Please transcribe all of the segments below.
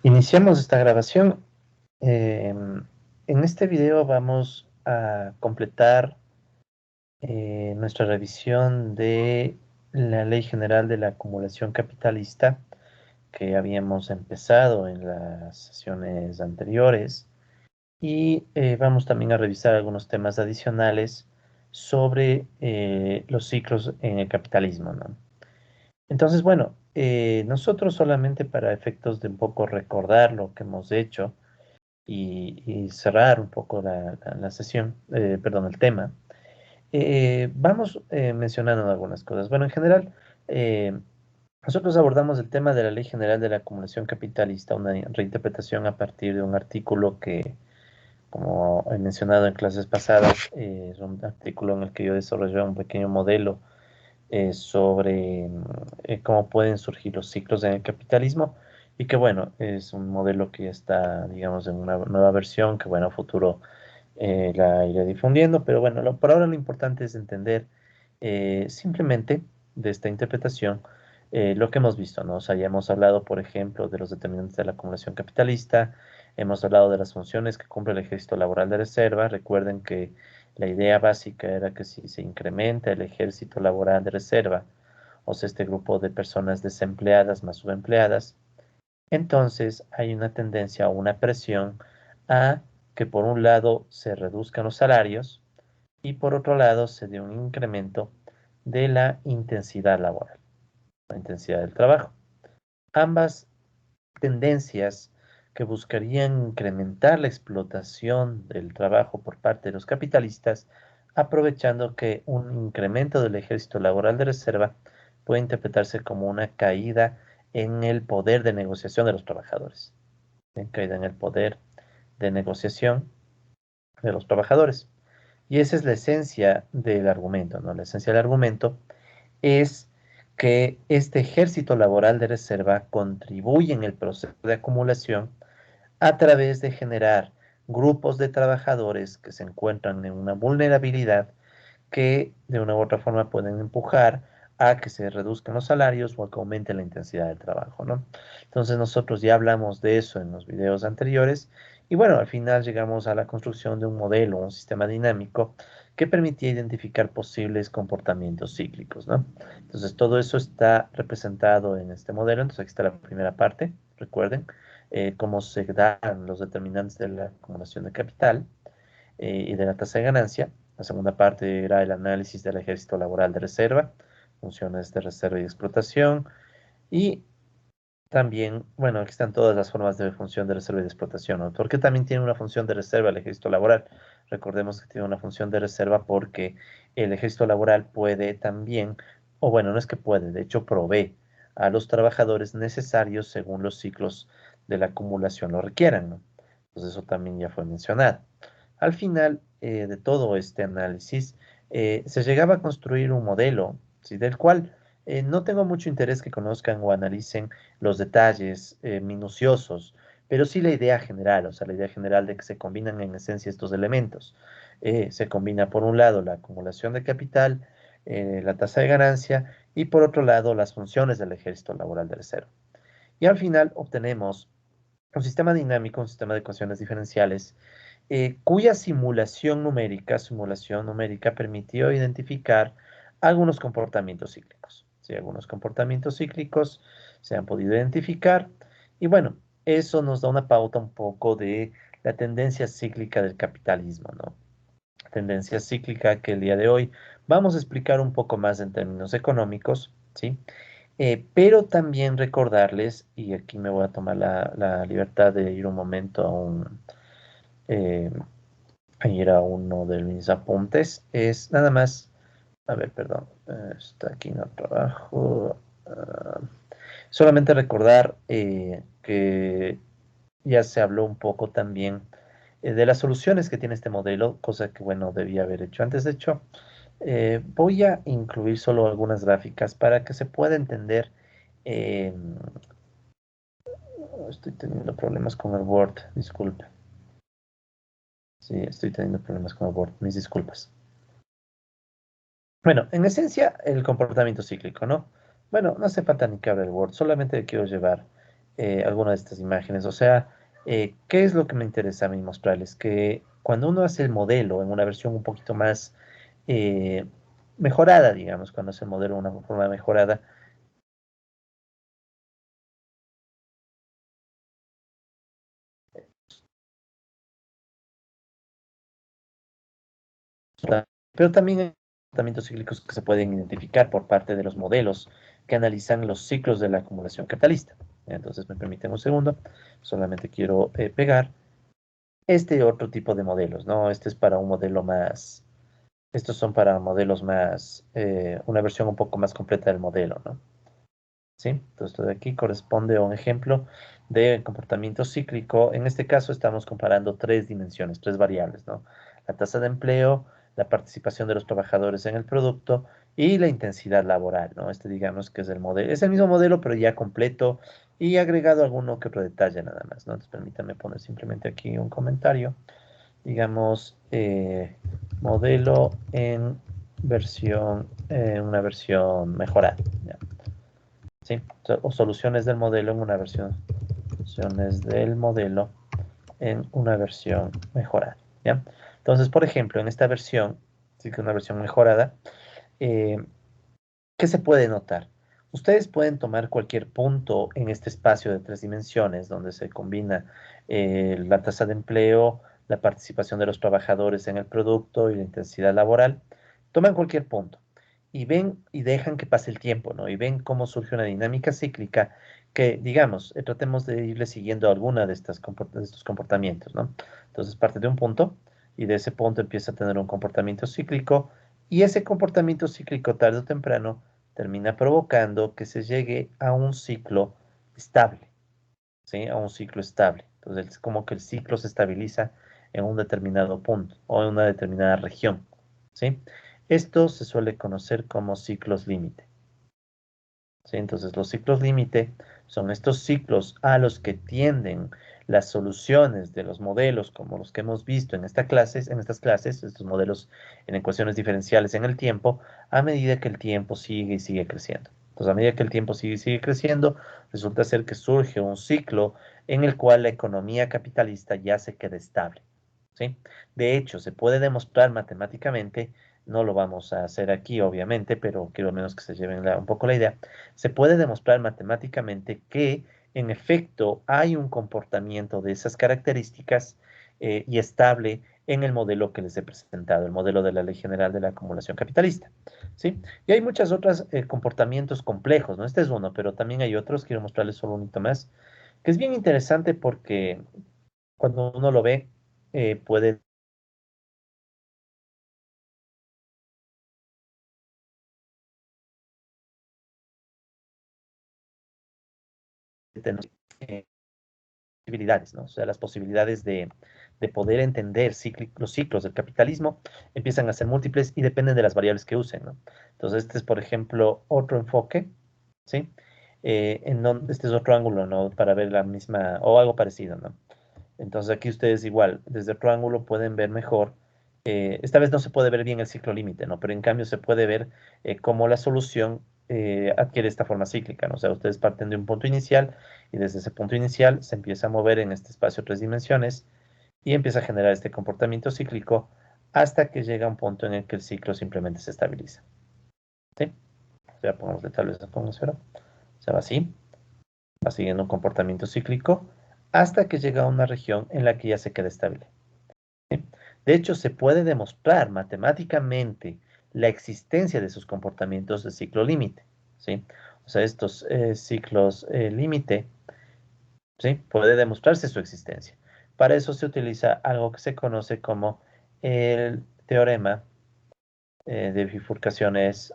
Iniciamos esta grabación. En este video vamos a completar nuestra revisión de la Ley General de la Acumulación Capitalista que habíamos empezado en las sesiones anteriores y vamos también a revisar algunos temas adicionales sobre los ciclos en el capitalismo, ¿no? Entonces, bueno, nosotros solamente para efectos de un poco recordar lo que hemos hecho, y cerrar un poco la sesión, perdón, el tema, vamos mencionando algunas cosas. Bueno, en general, eh, nosotros abordamos el tema de la Ley General de la Acumulación Capitalista, una reinterpretación a partir de un artículo que, como he mencionado en clases pasadas, es un artículo en el que yo desarrollé un pequeño modelo sobre cómo pueden surgir los ciclos en el capitalismo y que bueno, es un modelo que ya está, digamos, en una nueva versión que bueno, a futuro la iré difundiendo, pero bueno, por ahora lo importante es entender simplemente de esta interpretación lo que hemos visto, ¿no? O sea, ya hemos hablado, por ejemplo, de los determinantes de la acumulación capitalista, hemos hablado de las funciones que cumple el ejército laboral de reserva. Recuerden que la idea básica era que si se incrementa el ejército laboral de reserva, o sea, este grupo de personas desempleadas más subempleadas, entonces hay una tendencia o una presión a que por un lado se reduzcan los salarios y por otro lado se dé un incremento de la intensidad laboral, la intensidad del trabajo. Ambas tendencias que buscarían incrementar la explotación del trabajo por parte de los capitalistas, aprovechando que un incremento del ejército laboral de reserva puede interpretarse como una caída en el poder de negociación de los trabajadores, caída en el poder de negociación de los trabajadores. Y esa es la esencia del argumento, ¿no? La esencia del argumento es que este ejército laboral de reserva contribuye en el proceso de acumulación a través de generar grupos de trabajadores que se encuentran en una vulnerabilidad que de una u otra forma pueden empujar a que se reduzcan los salarios o a que aumente la intensidad del trabajo, ¿no? Entonces nosotros ya hablamos de eso en los videos anteriores y bueno, al final llegamos a la construcción de un modelo, un sistema dinámico que permitía identificar posibles comportamientos cíclicos, ¿no? Entonces todo eso está representado en este modelo. Entonces aquí está la primera parte, recuerden, cómo se dan los determinantes de la acumulación de capital y de la tasa de ganancia. La segunda parte era el análisis del ejército laboral de reserva, funciones de reserva y explotación. Y también, bueno, aquí están todas las formas de función de reserva y de explotación, ¿no? ¿Por qué también tiene una función de reserva el ejército laboral? Recordemos que tiene una función de reserva porque el ejército laboral puede también, o bueno, no es que puede, de hecho provee a los trabajadores necesarios según los ciclos de la acumulación lo requieran, ¿no? Pues eso también ya fue mencionado. Al final de todo este análisis, se llegaba a construir un modelo, ¿sí? Del cual no tengo mucho interés que conozcan o analicen los detalles minuciosos, pero sí la idea general, o sea, la idea general de que se combinan en esencia estos elementos. Se combina por un lado la acumulación de capital, la tasa de ganancia y por otro lado las funciones del ejército laboral de reserva. Y al final obtenemos un sistema dinámico, un sistema de ecuaciones diferenciales, cuya simulación numérica permitió identificar algunos comportamientos cíclicos. Sí, algunos comportamientos cíclicos se han podido identificar y bueno, eso nos da una pauta un poco de la tendencia cíclica del capitalismo, ¿no? Tendencia cíclica que el día de hoy vamos a explicar un poco más en términos económicos, ¿sí? Pero también recordarles, y aquí me voy a tomar la libertad de ir un momento eh, a ir a uno de mis apuntes, es nada más, a ver, perdón, está aquí en el trabajo, solamente recordar que ya se habló un poco también de las soluciones que tiene este modelo, cosa que, bueno, debía haber hecho antes. De hecho, voy a incluir solo algunas gráficas para que se pueda entender. eh, Estoy teniendo problemas con el Word, disculpe. Sí, estoy teniendo problemas con el Word, mis disculpas. Bueno, en esencia, el comportamiento cíclico, ¿no? Bueno, no hace falta ni que abra el Word, solamente quiero llevar. alguna de estas imágenes. O sea, ¿qué es lo que me interesa a mí mostrarles? Que cuando uno hace el modelo en una versión un poquito más eh, mejorada, digamos, cuando hace el modelo de una forma mejorada, pero también hay comportamientos cíclicos que se pueden identificar por parte de los modelos que analizan los ciclos de la acumulación capitalista. Entonces, me permiten un segundo, solamente quiero pegar este otro tipo de modelos, ¿no? Este es para un modelo más, estos son para modelos más, una versión un poco más completa del modelo, ¿no? ¿Sí? Entonces, esto de aquí corresponde a un ejemplo de comportamiento cíclico. En este caso estamos comparando tres dimensiones, tres variables, ¿no? La tasa de empleo, la participación de los trabajadores en el producto y la intensidad laboral, ¿no? Este digamos que es el modelo, es el mismo modelo, pero ya completo y agregado alguno que otro detalle nada más, ¿no? Entonces, permítanme poner simplemente aquí un comentario. Digamos, modelo en versión, una versión mejorada, ¿ya? ¿Sí? O soluciones del modelo en una versión, soluciones del modelo en una versión mejorada, ¿ya? Entonces, por ejemplo, en esta versión, sí que es una versión mejorada, eh, ¿qué se puede notar? Ustedes pueden tomar cualquier punto en este espacio de tres dimensiones donde se combina la tasa de empleo, la participación de los trabajadores en el producto y la intensidad laboral. Toman cualquier punto y ven y dejan que pase el tiempo, ¿no? Y ven cómo surge una dinámica cíclica que, digamos, tratemos de irle siguiendo alguna de estos comportamientos, ¿no? Entonces parte de un punto y de ese punto empieza a tener un comportamiento cíclico y ese comportamiento cíclico tarde o temprano termina provocando que se llegue a un ciclo estable, ¿sí? A un ciclo estable. Entonces es como que el ciclo se estabiliza en un determinado punto o en una determinada región, ¿sí? Esto se suele conocer como ciclos límite. ¿Sí? Entonces, los ciclos límite son estos ciclos a los que tienden las soluciones de los modelos, como los que hemos visto en estas clases, estos modelos en ecuaciones diferenciales en el tiempo, a medida que el tiempo sigue y sigue creciendo. Entonces, a medida que el tiempo sigue y sigue creciendo, resulta ser que surge un ciclo en el cual la economía capitalista ya se queda estable. ¿Sí? De hecho, se puede demostrar matemáticamente, no lo vamos a hacer aquí, obviamente, pero quiero al menos que se lleven un poco la idea. Se puede demostrar matemáticamente que, en efecto, hay un comportamiento de esas características y estable en el modelo que les he presentado, el modelo de la Ley General de la Acumulación Capitalista. ¿Sí? Y hay muchos otros comportamientos complejos, ¿no? Este es uno, pero también hay otros, quiero mostrarles solo un hito más, que es bien interesante porque cuando uno lo ve, puede tener posibilidades, ¿no? O sea, las posibilidades de poder entender los ciclos del capitalismo empiezan a ser múltiples y dependen de las variables que usen, ¿no? Entonces, este es, por ejemplo, otro enfoque, ¿sí? En donde este es otro ángulo, ¿no? Para ver la misma, o algo parecido, ¿no? Entonces, aquí ustedes igual, desde otro ángulo pueden ver mejor. Esta vez no se puede ver bien el ciclo límite, ¿no? Pero en cambio se puede ver cómo la solución adquiere esta forma cíclica, ¿no? O sea, ustedes parten de un punto inicial y desde ese punto inicial se empieza a mover en este espacio tres dimensiones y empieza a generar este comportamiento cíclico hasta que llega a un punto en el que el ciclo simplemente se estabiliza. ¿Sí? O sea, pongámosle tal vez pongo cero. Se va así, va siguiendo un comportamiento cíclico hasta que llega a una región en la que ya se queda estable. ¿Sí? De hecho, se puede demostrar matemáticamente la existencia de esos comportamientos de ciclo límite. ¿Sí? O sea, estos ciclos límite, ¿sí? Puede demostrarse su existencia. Para eso se utiliza algo que se conoce como el teorema de bifurcaciones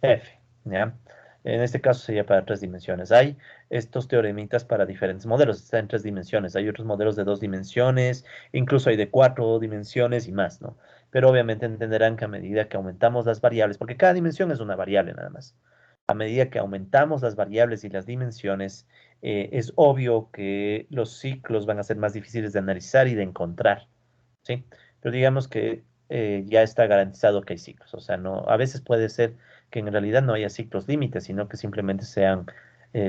F, ¿ya? En este caso sería para tres dimensiones. Hay estos teoremitas para diferentes modelos, está en tres dimensiones. Hay otros modelos de dos dimensiones, incluso hay de cuatro dimensiones y más, ¿no? Pero obviamente entenderán que a medida que aumentamos las variables, porque cada dimensión es una variable nada más, a medida que aumentamos las variables y las dimensiones, es obvio que los ciclos van a ser más difíciles de analizar y de encontrar, ¿sí? Pero digamos que ya está garantizado que hay ciclos, o sea, no, a veces puede ser que en realidad no haya ciclos límites, sino que simplemente sean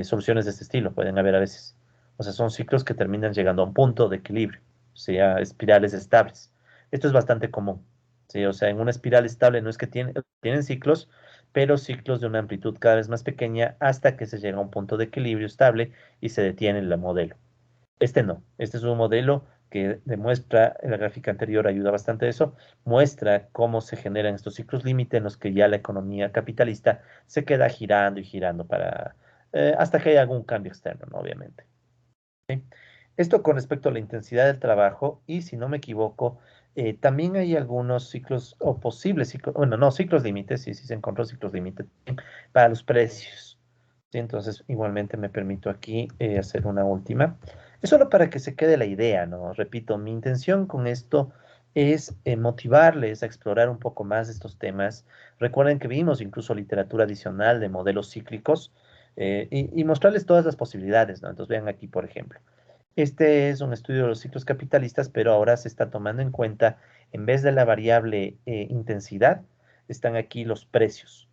soluciones de este estilo, pueden haber a veces. O sea, son ciclos que terminan llegando a un punto de equilibrio, o sea, espirales estables. Esto es bastante común, ¿sí? O sea, en una espiral estable no es que tienen ciclos, pero ciclos de una amplitud cada vez más pequeña hasta que se llega a un punto de equilibrio estable y se detiene el modelo. Este no, este es un modelo que demuestra, en la gráfica anterior ayuda bastante a eso, muestra cómo se generan estos ciclos límite en los que ya la economía capitalista se queda girando y girando hasta que haya algún cambio externo, ¿no? Obviamente. ¿Sí? Esto con respecto a la intensidad del trabajo y si no me equivoco, también hay algunos ciclos o posibles ciclos, bueno, no, ciclos límites, sí se encontró ciclos límites para los precios. ¿Sí? Entonces, igualmente me permito aquí hacer una última. Es solo para que se quede la idea, ¿no? Repito, mi intención con esto es motivarles a explorar un poco más estos temas. Recuerden que vimos incluso literatura adicional de modelos cíclicos y mostrarles todas las posibilidades, ¿no? Entonces, vean aquí, por ejemplo. Este es un estudio de los ciclos capitalistas, pero ahora se está tomando en cuenta, en vez de la variable intensidad, están aquí los precios.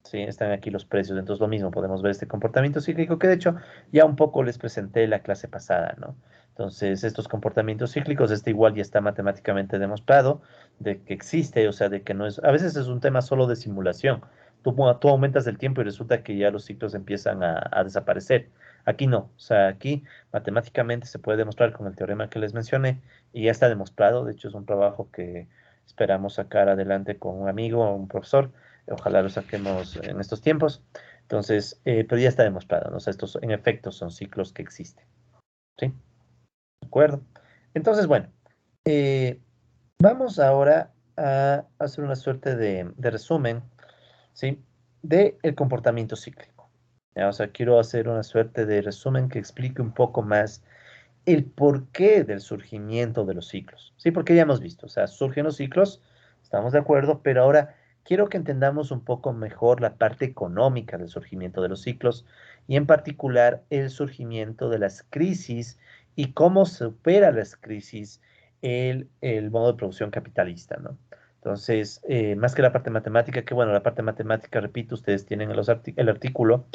Sí, están aquí los precios. Entonces, lo mismo, podemos ver este comportamiento cíclico que de hecho ya un poco les presenté la clase pasada, ¿no? Entonces, estos comportamientos cíclicos, este igual ya está matemáticamente demostrado de que existe, o sea, de que no es, a veces es un tema solo de simulación. Tú aumentas el tiempo y resulta que ya los ciclos empiezan a desaparecer. Aquí no, o sea, aquí matemáticamente se puede demostrar con el teorema que les mencioné y ya está demostrado. De hecho, es un trabajo que esperamos sacar adelante con un amigo o un profesor. Ojalá lo saquemos en estos tiempos. Entonces, pero ya está demostrado, ¿no? O sea, estos en efecto son ciclos que existen. ¿Sí? ¿De acuerdo? Entonces, bueno, eh, vamos ahora a hacer una suerte de resumen, ¿sí? De el comportamiento cíclico. ¿Ya? O sea, quiero hacer una suerte de resumen que explique un poco más el porqué del surgimiento de los ciclos. Sí, porque ya hemos visto, o sea, surgen los ciclos, estamos de acuerdo, pero ahora quiero que entendamos un poco mejor la parte económica del surgimiento de los ciclos y en particular el surgimiento de las crisis y cómo supera las crisis el modo de producción capitalista, ¿no? Entonces, más que la parte matemática, que bueno, la parte matemática, repito, ustedes tienen el artículo,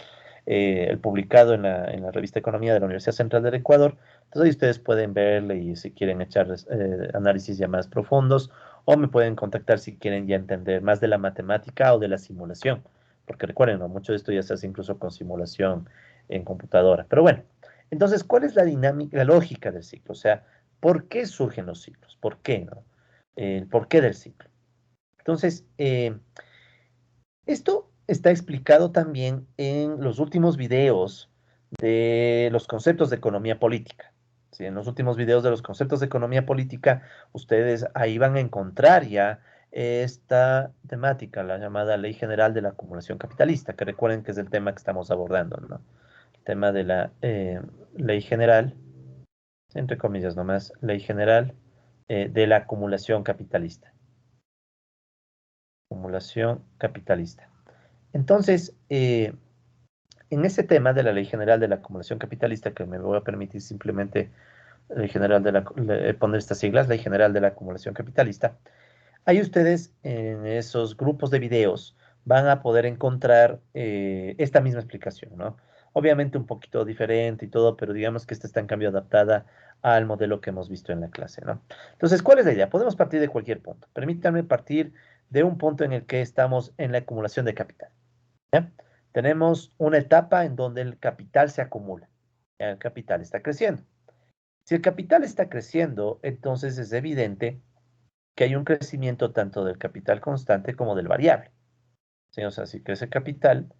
el publicado en la revista Economía de la Universidad Central del Ecuador. Entonces ahí ustedes pueden verle y si quieren echar análisis ya más profundos o me pueden contactar si quieren ya entender más de la matemática o de la simulación. Porque recuerden, ¿no? Mucho de esto ya se hace incluso con simulación en computadora. Pero bueno, entonces, ¿cuál es la dinámica, la lógica del ciclo? O sea, ¿por qué surgen los ciclos? ¿Por qué, no? El porqué del ciclo. Entonces, esto está explicado también en los últimos videos de los conceptos de economía política. ¿Sí? En los últimos videos de los conceptos de economía política, ustedes ahí van a encontrar ya esta temática, la llamada Ley General de la Acumulación Capitalista, que recuerden que es el tema que estamos abordando, ¿no? El tema de la Ley General, entre comillas nomás, Ley General de la Acumulación Capitalista. Acumulación capitalista. Entonces, en ese tema de la Ley General de la Acumulación Capitalista, que me voy a permitir simplemente Ley General poner estas siglas, Ley General de la Acumulación Capitalista, ahí ustedes en esos grupos de videos van a poder encontrar esta misma explicación, ¿no? Obviamente un poquito diferente y todo, pero digamos que esta está en cambio adaptada al modelo que hemos visto en la clase, ¿no? Entonces, ¿cuál es la idea? Podemos partir de cualquier punto. Permítanme partir de un punto en el que estamos en la acumulación de capital. ¿Ya? Tenemos una etapa en donde el capital se acumula. Ya, el capital está creciendo. Si el capital está creciendo, entonces es evidente que hay un crecimiento tanto del capital constante como del variable. ¿Sí? O sea, si crece el capital,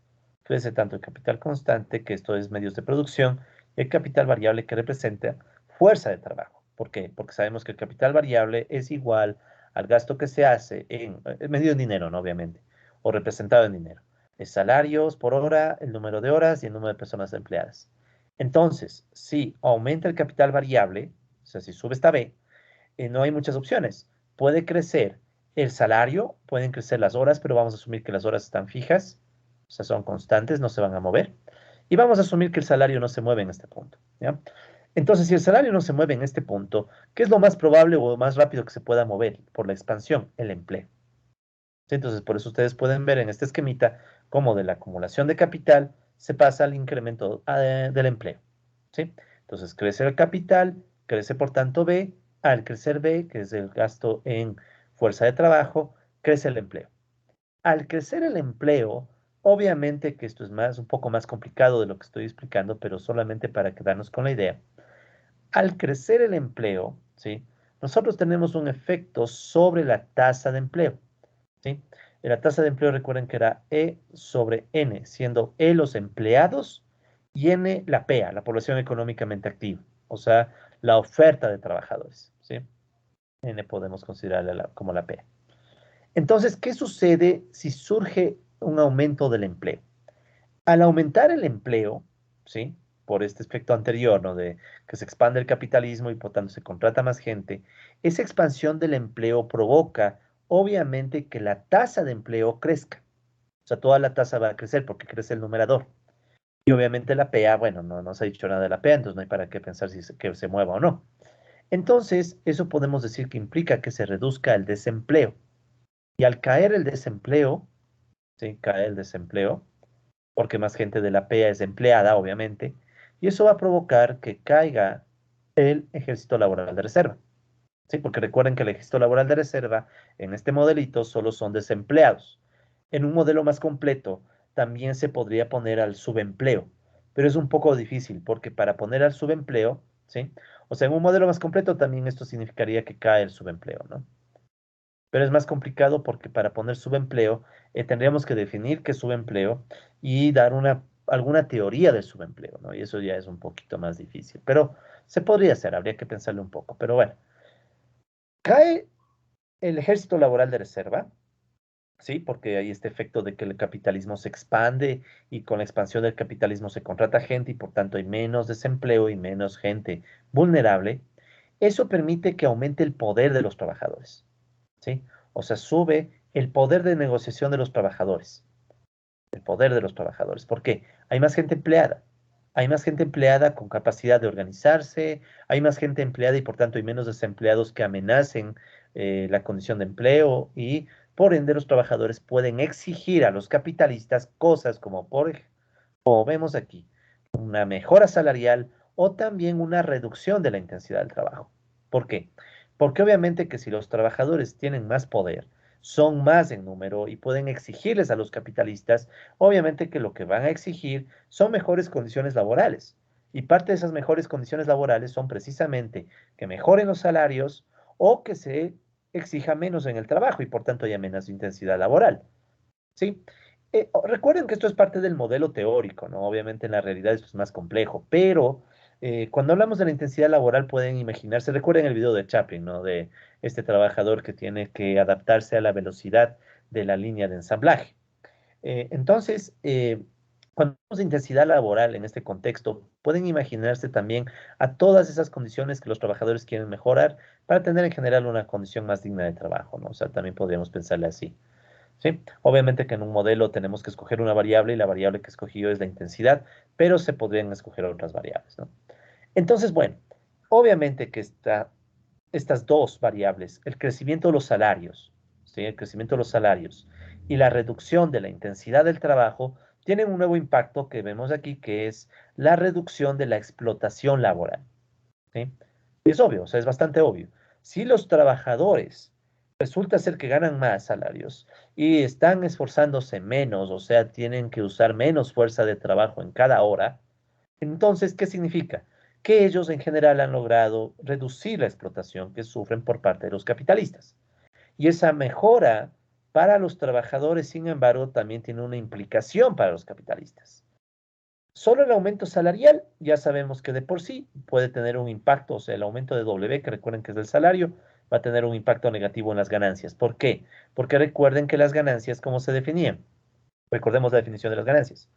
crece tanto el capital constante, que esto es medios de producción, y el capital variable que representa fuerza de trabajo. ¿Por qué? Porque sabemos que el capital variable es igual al gasto que se hace en medio en dinero, ¿no? Obviamente, o representado en dinero. Es salarios por hora, el número de horas y el número de personas empleadas. Entonces, si aumenta el capital variable, o sea, si sube esta B, no hay muchas opciones. Puede crecer el salario, pueden crecer las horas, pero vamos a asumir que las horas están fijas, o sea, son constantes, no se van a mover. Y vamos a asumir que el salario no se mueve en este punto, ¿ya? Entonces, si el salario no se mueve en este punto, ¿qué es lo más probable o más rápido que se pueda mover por la expansión? El empleo. ¿Sí? Entonces, por eso ustedes pueden ver en este esquemita como de la acumulación de capital, se pasa al incremento del empleo, ¿sí? Entonces crece el capital, crece por tanto B, al crecer B, que es el gasto en fuerza de trabajo, crece el empleo. Al crecer el empleo, obviamente que esto es un poco más complicado de lo que estoy explicando, pero solamente para quedarnos con la idea. Al crecer el empleo, ¿sí? Nosotros tenemos un efecto sobre la tasa de empleo, ¿sí? Y la tasa de empleo, recuerden que era E sobre N, siendo E los empleados y N la PEA, la población económicamente activa, o sea, la oferta de trabajadores, ¿sí? N podemos considerarla como la PEA. Entonces, ¿qué sucede si surge un aumento del empleo? Al aumentar el empleo, ¿sí? Por este efecto anterior, ¿no? De que se expande el capitalismo y por tanto se contrata más gente, esa expansión del empleo provoca, obviamente, que la tasa de empleo crezca. O sea, toda la tasa va a crecer porque crece el numerador. Y obviamente la PEA, bueno, no se ha dicho nada de la PEA, entonces no hay para qué pensar que se mueva o no. Entonces, eso podemos decir que implica que se reduzca el desempleo. Y al caer el desempleo, ¿sí? Cae el desempleo, porque más gente de la PEA es empleada, obviamente, y eso va a provocar que caiga el ejército laboral de reserva, ¿sí? Porque recuerden que el ejército laboral de reserva en este modelito solo son desempleados. En un modelo más completo también se podría poner al subempleo, pero es un poco difícil porque para poner al subempleo, ¿sí? O sea, en un modelo más completo también esto significaría que cae el subempleo, ¿no? Pero es más complicado porque para poner subempleo tendríamos que definir qué es subempleo y dar alguna teoría del subempleo, ¿no? Y eso ya es un poquito más difícil, pero se podría hacer, habría que pensarlo un poco. Pero bueno, cae el ejército laboral de reserva, ¿sí? Porque hay este efecto de que el capitalismo se expande y con la expansión del capitalismo se contrata gente y por tanto hay menos desempleo y menos gente vulnerable. Eso permite que aumente el poder de los trabajadores. ¿Sí? O sea, sube el poder de negociación de los trabajadores. El poder de los trabajadores. ¿Por qué? Hay más gente empleada. Hay más gente empleada con capacidad de organizarse, hay más gente empleada y por tanto hay menos desempleados que amenacen la condición de empleo y por ende los trabajadores pueden exigir a los capitalistas cosas como vemos aquí, una mejora salarial o también una reducción de la intensidad del trabajo. ¿Por qué? Porque obviamente que si los trabajadores tienen más poder, son más en número y pueden exigirles a los capitalistas, obviamente que lo que van a exigir son mejores condiciones laborales. Y parte de esas mejores condiciones laborales son precisamente que mejoren los salarios o que se exija menos en el trabajo y por tanto haya menos intensidad laboral. ¿Sí? Recuerden que esto es parte del modelo teórico, ¿no? Obviamente en la realidad esto es más complejo, pero cuando hablamos de la intensidad laboral pueden imaginarse, recuerden el video de Chaplin, ¿no? De este trabajador que tiene que adaptarse a la velocidad de la línea de ensamblaje. Cuando hablamos de intensidad laboral en este contexto, pueden imaginarse también a todas esas condiciones que los trabajadores quieren mejorar para tener en general una condición más digna de trabajo, ¿no? O sea, también podríamos pensarle así. ¿Sí? Obviamente que en un modelo tenemos que escoger una variable y la variable que escogió es la intensidad, pero se podrían escoger otras variables, ¿no? Entonces, bueno, obviamente que estas dos variables, el crecimiento de los salarios, ¿sí? El crecimiento de los salarios y la reducción de la intensidad del trabajo, tienen un nuevo impacto que vemos aquí, que es la reducción de la explotación laboral, ¿sí? Y es obvio, o sea, es bastante obvio. Si los trabajadores resulta ser que ganan más salarios y están esforzándose menos, o sea, tienen que usar menos fuerza de trabajo en cada hora, entonces, ¿qué significa? Que ellos en general han logrado reducir la explotación que sufren por parte de los capitalistas. Y esa mejora para los trabajadores, sin embargo, también tiene una implicación para los capitalistas. Solo el aumento salarial, ya sabemos que de por sí puede tener un impacto, o sea, el aumento de W, que recuerden que es del salario, va a tener un impacto negativo en las ganancias. ¿Por qué? Porque recuerden que las ganancias, ¿cómo se definían? Recordemos la definición de las ganancias.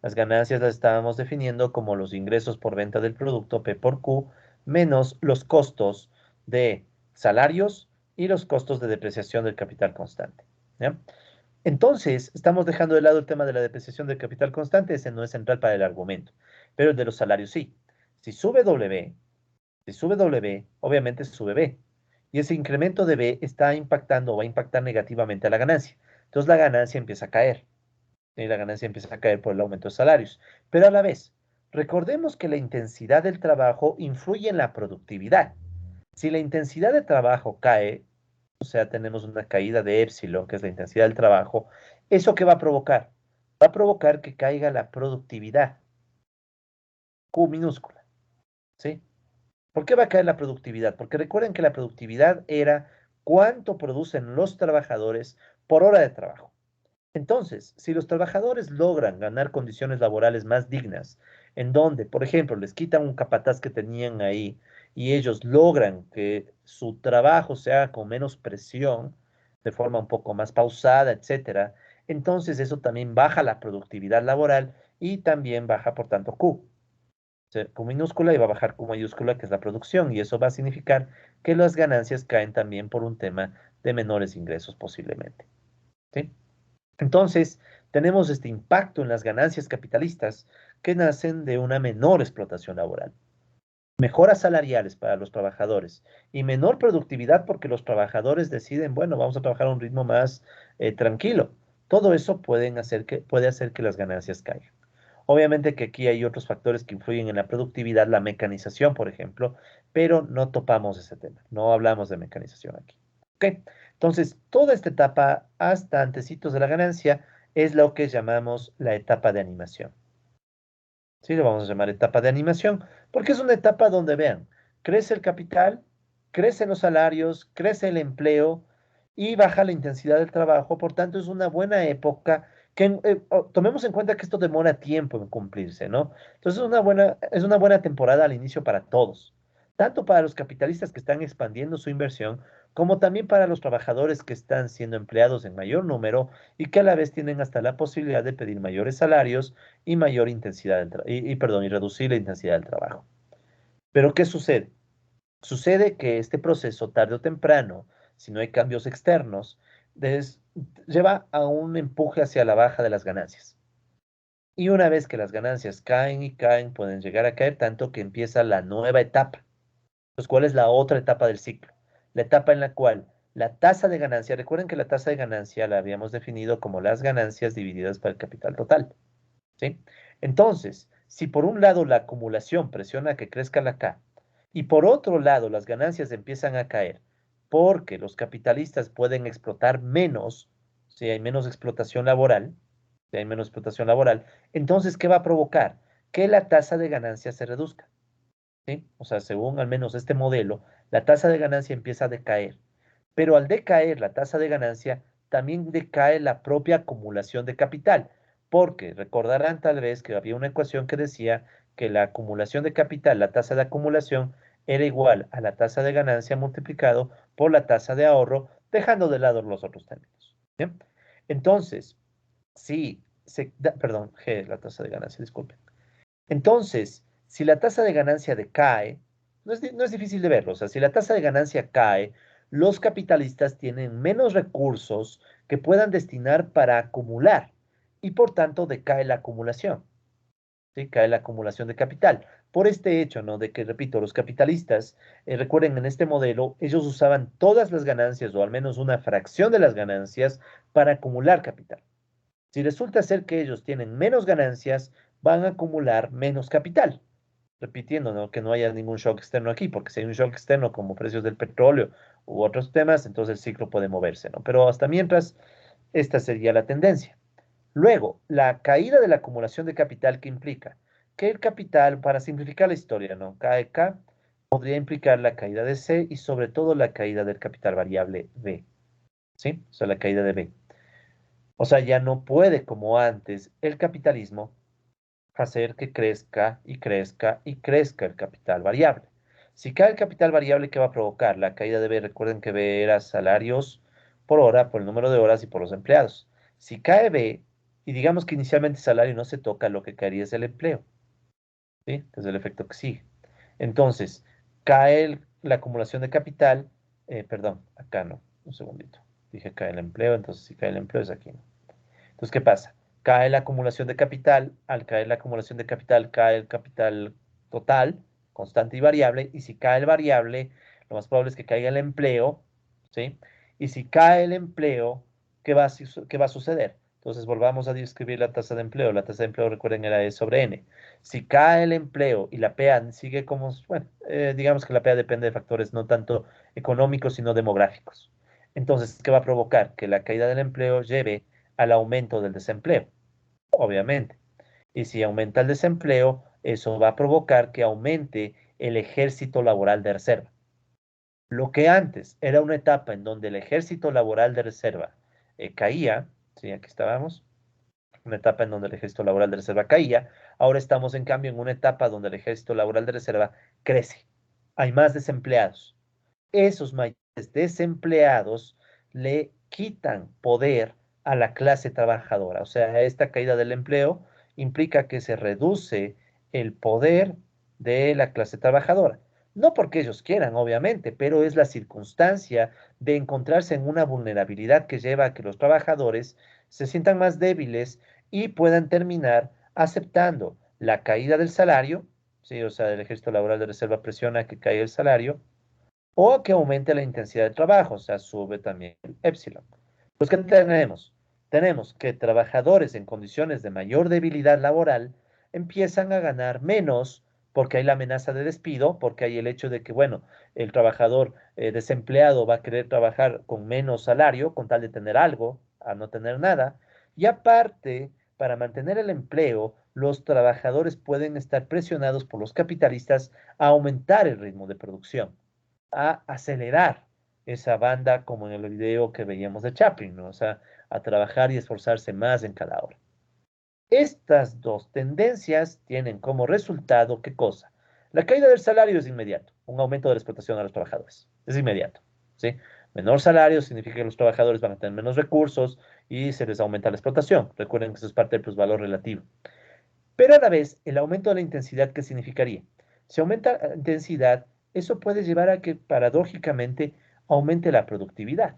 Las ganancias las estábamos definiendo como los ingresos por venta del producto P por Q menos los costos de salarios y los costos de depreciación del capital constante. ¿Ya? Entonces, estamos dejando de lado el tema de la depreciación del capital constante, ese no es central para el argumento, pero el de los salarios sí. Si sube W, si sube W, obviamente sube B. Y ese incremento de B está impactando o va a impactar negativamente a la ganancia. Entonces la ganancia empieza a caer. Y la ganancia empieza a caer por el aumento de salarios. Pero a la vez, recordemos que la intensidad del trabajo influye en la productividad. Si la intensidad de trabajo cae, o sea, tenemos una caída de epsilon, que es la intensidad del trabajo, ¿eso qué va a provocar? Va a provocar que caiga la productividad, Q minúscula, ¿sí? ¿Por qué va a caer la productividad? Porque recuerden que la productividad era cuánto producen los trabajadores por hora de trabajo. Entonces, si los trabajadores logran ganar condiciones laborales más dignas, en donde, por ejemplo, les quitan un capataz que tenían ahí y ellos logran que su trabajo se haga con menos presión, de forma un poco más pausada, etcétera, entonces eso también baja la productividad laboral y también baja, por tanto, Q. Q minúscula y va a bajar Q mayúscula, que es la producción, y eso va a significar que las ganancias caen también por un tema de menores ingresos posiblemente. ¿Sí? Entonces, tenemos este impacto en las ganancias capitalistas que nacen de una menor explotación laboral, mejoras salariales para los trabajadores y menor productividad porque los trabajadores deciden, bueno, vamos a trabajar a un ritmo más tranquilo. Todo eso puede hacer que las ganancias caigan. Obviamente que aquí hay otros factores que influyen en la productividad, la mecanización, por ejemplo, pero no topamos ese tema, no hablamos de mecanización aquí. ¿Ok? Entonces, toda esta etapa hasta antecitos de la ganancia es lo que llamamos la etapa de animación. Sí, lo vamos a llamar etapa de animación, porque es una etapa donde, vean, crece el capital, crecen los salarios, crece el empleo y baja la intensidad del trabajo. Por tanto, es una buena época que tomemos en cuenta que esto demora tiempo en cumplirse, ¿no? Entonces, es una buena temporada al inicio para todos, tanto para los capitalistas que están expandiendo su inversión, como también para los trabajadores que están siendo empleados en mayor número y que a la vez tienen hasta la posibilidad de pedir mayores salarios y mayor intensidad perdón, y reducir la intensidad del trabajo. Pero ¿qué sucede? Sucede que este proceso, tarde o temprano, si no hay cambios externos, des- lleva a un empuje hacia la baja de las ganancias. Y una vez que las ganancias caen y caen, pueden llegar a caer tanto que empieza la nueva etapa. Entonces, ¿cuál es la otra etapa del ciclo? La etapa en la cual la tasa de ganancia, recuerden que la tasa de ganancia la habíamos definido como las ganancias divididas por el capital total. ¿Sí? Entonces, si por un lado la acumulación presiona que crezca la K y por otro lado las ganancias empiezan a caer porque los capitalistas pueden explotar menos, si hay menos explotación laboral, si hay menos explotación laboral, entonces, ¿qué va a provocar? Que la tasa de ganancia se reduzca. ¿Sí? O sea, según al menos este modelo, la tasa de ganancia empieza a decaer. Pero al decaer la tasa de ganancia, también decae la propia acumulación de capital, porque recordarán tal vez que había una ecuación que decía que la acumulación de capital, la tasa de acumulación, era igual a la tasa de ganancia multiplicado por la tasa de ahorro, dejando de lado los otros términos. ¿Bien? Entonces, perdón, G, la tasa de ganancia, disculpen. Entonces, si la tasa de ganancia decae, no es difícil de verlo, o sea, si la tasa de ganancia cae, los capitalistas tienen menos recursos que puedan destinar para acumular y por tanto decae la acumulación, ¿sí? Cae la acumulación de capital. Por este hecho, ¿no? De que, repito, los capitalistas, recuerden, en este modelo, ellos usaban todas las ganancias o al menos una fracción de las ganancias para acumular capital. Si resulta ser que ellos tienen menos ganancias, van a acumular menos capital. Repitiendo, ¿no? Que no haya ningún shock externo aquí, porque si hay un shock externo como precios del petróleo u otros temas, entonces el ciclo puede moverse, ¿no? Pero hasta mientras, esta sería la tendencia. Luego, la caída de la acumulación de capital que implica que el capital, para simplificar la historia, ¿no? Cae K, podría implicar la caída de C y sobre todo la caída del capital variable B, ¿sí? O sea, la caída de B. O sea, ya no puede, como antes, el capitalismo hacer que crezca y crezca y crezca el capital variable. Si cae el capital variable, ¿qué va a provocar? La caída de B, recuerden que B era salarios por hora, por el número de horas y por los empleados. Si cae B, y digamos que inicialmente el salario no se toca, lo que caería es el empleo, ¿sí? Que es el efecto que sigue. Entonces, cae la acumulación de capital, perdón, acá no, un segundito. Dije cae el empleo, entonces si cae el empleo es aquí, ¿no? Entonces, ¿qué pasa? Cae la acumulación de capital, al caer la acumulación de capital, cae el capital total, constante y variable, y si cae el variable, lo más probable es que caiga el empleo, ¿sí? Y si cae el empleo, ¿qué va a suceder? Entonces volvamos a describir la tasa de empleo. La tasa de empleo, recuerden, era E sobre N. Si cae el empleo y la PEA sigue como, bueno, digamos que la PEA depende de factores no tanto económicos, sino demográficos. Entonces, ¿qué va a provocar? Que la caída del empleo lleve al aumento del desempleo, obviamente. Y si aumenta el desempleo, eso va a provocar que aumente el ejército laboral de reserva. Lo que antes era una etapa en donde el ejército laboral de reserva caía, sí, aquí estábamos, una etapa en donde el ejército laboral de reserva caía, ahora estamos en cambio en una etapa donde el ejército laboral de reserva crece. Hay más desempleados. Esos mayores desempleados le quitan poder a la clase trabajadora. O sea, esta caída del empleo implica que se reduce el poder de la clase trabajadora. No porque ellos quieran, obviamente, pero es la circunstancia de encontrarse en una vulnerabilidad que lleva a que los trabajadores se sientan más débiles y puedan terminar aceptando la caída del salario, sí, o sea, el ejército laboral de reserva presiona que caiga el salario, o que aumente la intensidad de trabajo, o sea, sube también el epsilon. Pues, ¿qué tenemos? Tenemos que trabajadores en condiciones de mayor debilidad laboral empiezan a ganar menos porque hay la amenaza de despido, porque hay el hecho de que, bueno, el trabajador desempleado va a querer trabajar con menos salario con tal de tener algo, a no tener nada. Y aparte, para mantener el empleo, los trabajadores pueden estar presionados por los capitalistas a aumentar el ritmo de producción, a acelerar esa banda como en el video que veíamos de Chaplin, ¿no? O sea, a trabajar y esforzarse más en cada hora. Estas dos tendencias tienen como resultado, ¿qué cosa? La caída del salario es inmediato, un aumento de la explotación a los trabajadores. Es inmediato, ¿sí? Menor salario significa que los trabajadores van a tener menos recursos y se les aumenta la explotación. Recuerden que eso es parte del plusvalor relativo. Pero a la vez, el aumento de la intensidad, ¿qué significaría? Si aumenta la intensidad, eso puede llevar a que paradójicamente aumente la productividad.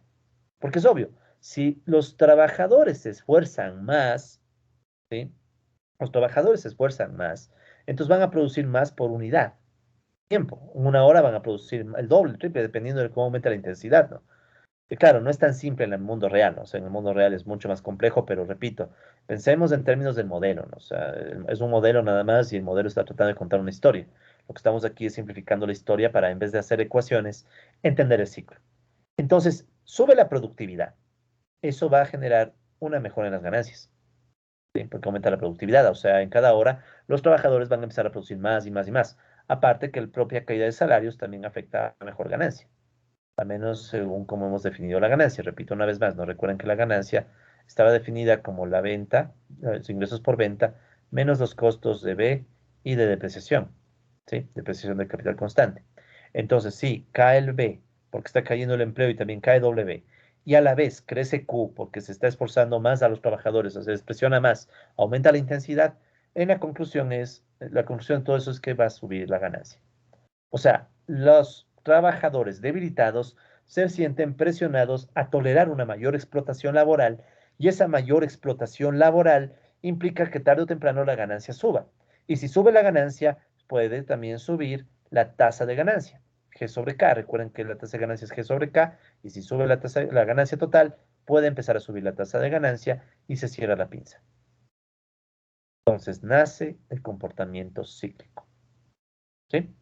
Porque es obvio, si los trabajadores se esfuerzan más, ¿sí? Los trabajadores se esfuerzan más, entonces van a producir más por unidad. Tiempo. En una hora van a producir el doble, el triple, dependiendo de cómo aumenta la intensidad, ¿no? Que claro, no es tan simple en el mundo real, ¿no? O sea, en el mundo real es mucho más complejo, pero repito, pensemos en términos del modelo, ¿no? O sea, es un modelo nada más y el modelo está tratando de contar una historia. Lo que estamos aquí es simplificando la historia para, en vez de hacer ecuaciones, entender el ciclo. Entonces, sube la productividad. Eso va a generar una mejora en las ganancias, ¿sí? Porque aumenta la productividad, o sea, en cada hora los trabajadores van a empezar a producir más y más y más. Aparte que la propia caída de salarios también afecta a mejor ganancia, al menos según cómo hemos definido la ganancia. Repito una vez más, no recuerden que la ganancia estaba definida como la venta, los ingresos por venta, menos los costos de B y de depreciación, ¿sí? Depreciación del capital constante. Entonces, sí, cae el B porque está cayendo el empleo y también cae W. Y a la vez crece Q porque se está esforzando más a los trabajadores, o sea, se les presiona más, aumenta la intensidad. La conclusión de todo eso es que va a subir la ganancia. O sea, los trabajadores debilitados se sienten presionados a tolerar una mayor explotación laboral y esa mayor explotación laboral implica que tarde o temprano la ganancia suba. Y si sube la ganancia, puede también subir la tasa de ganancia, G sobre K. Recuerden que la tasa de ganancia es G sobre K y si sube la ganancia total, puede empezar a subir la tasa de ganancia y se cierra la pinza. Entonces nace el comportamiento cíclico. ¿Sí?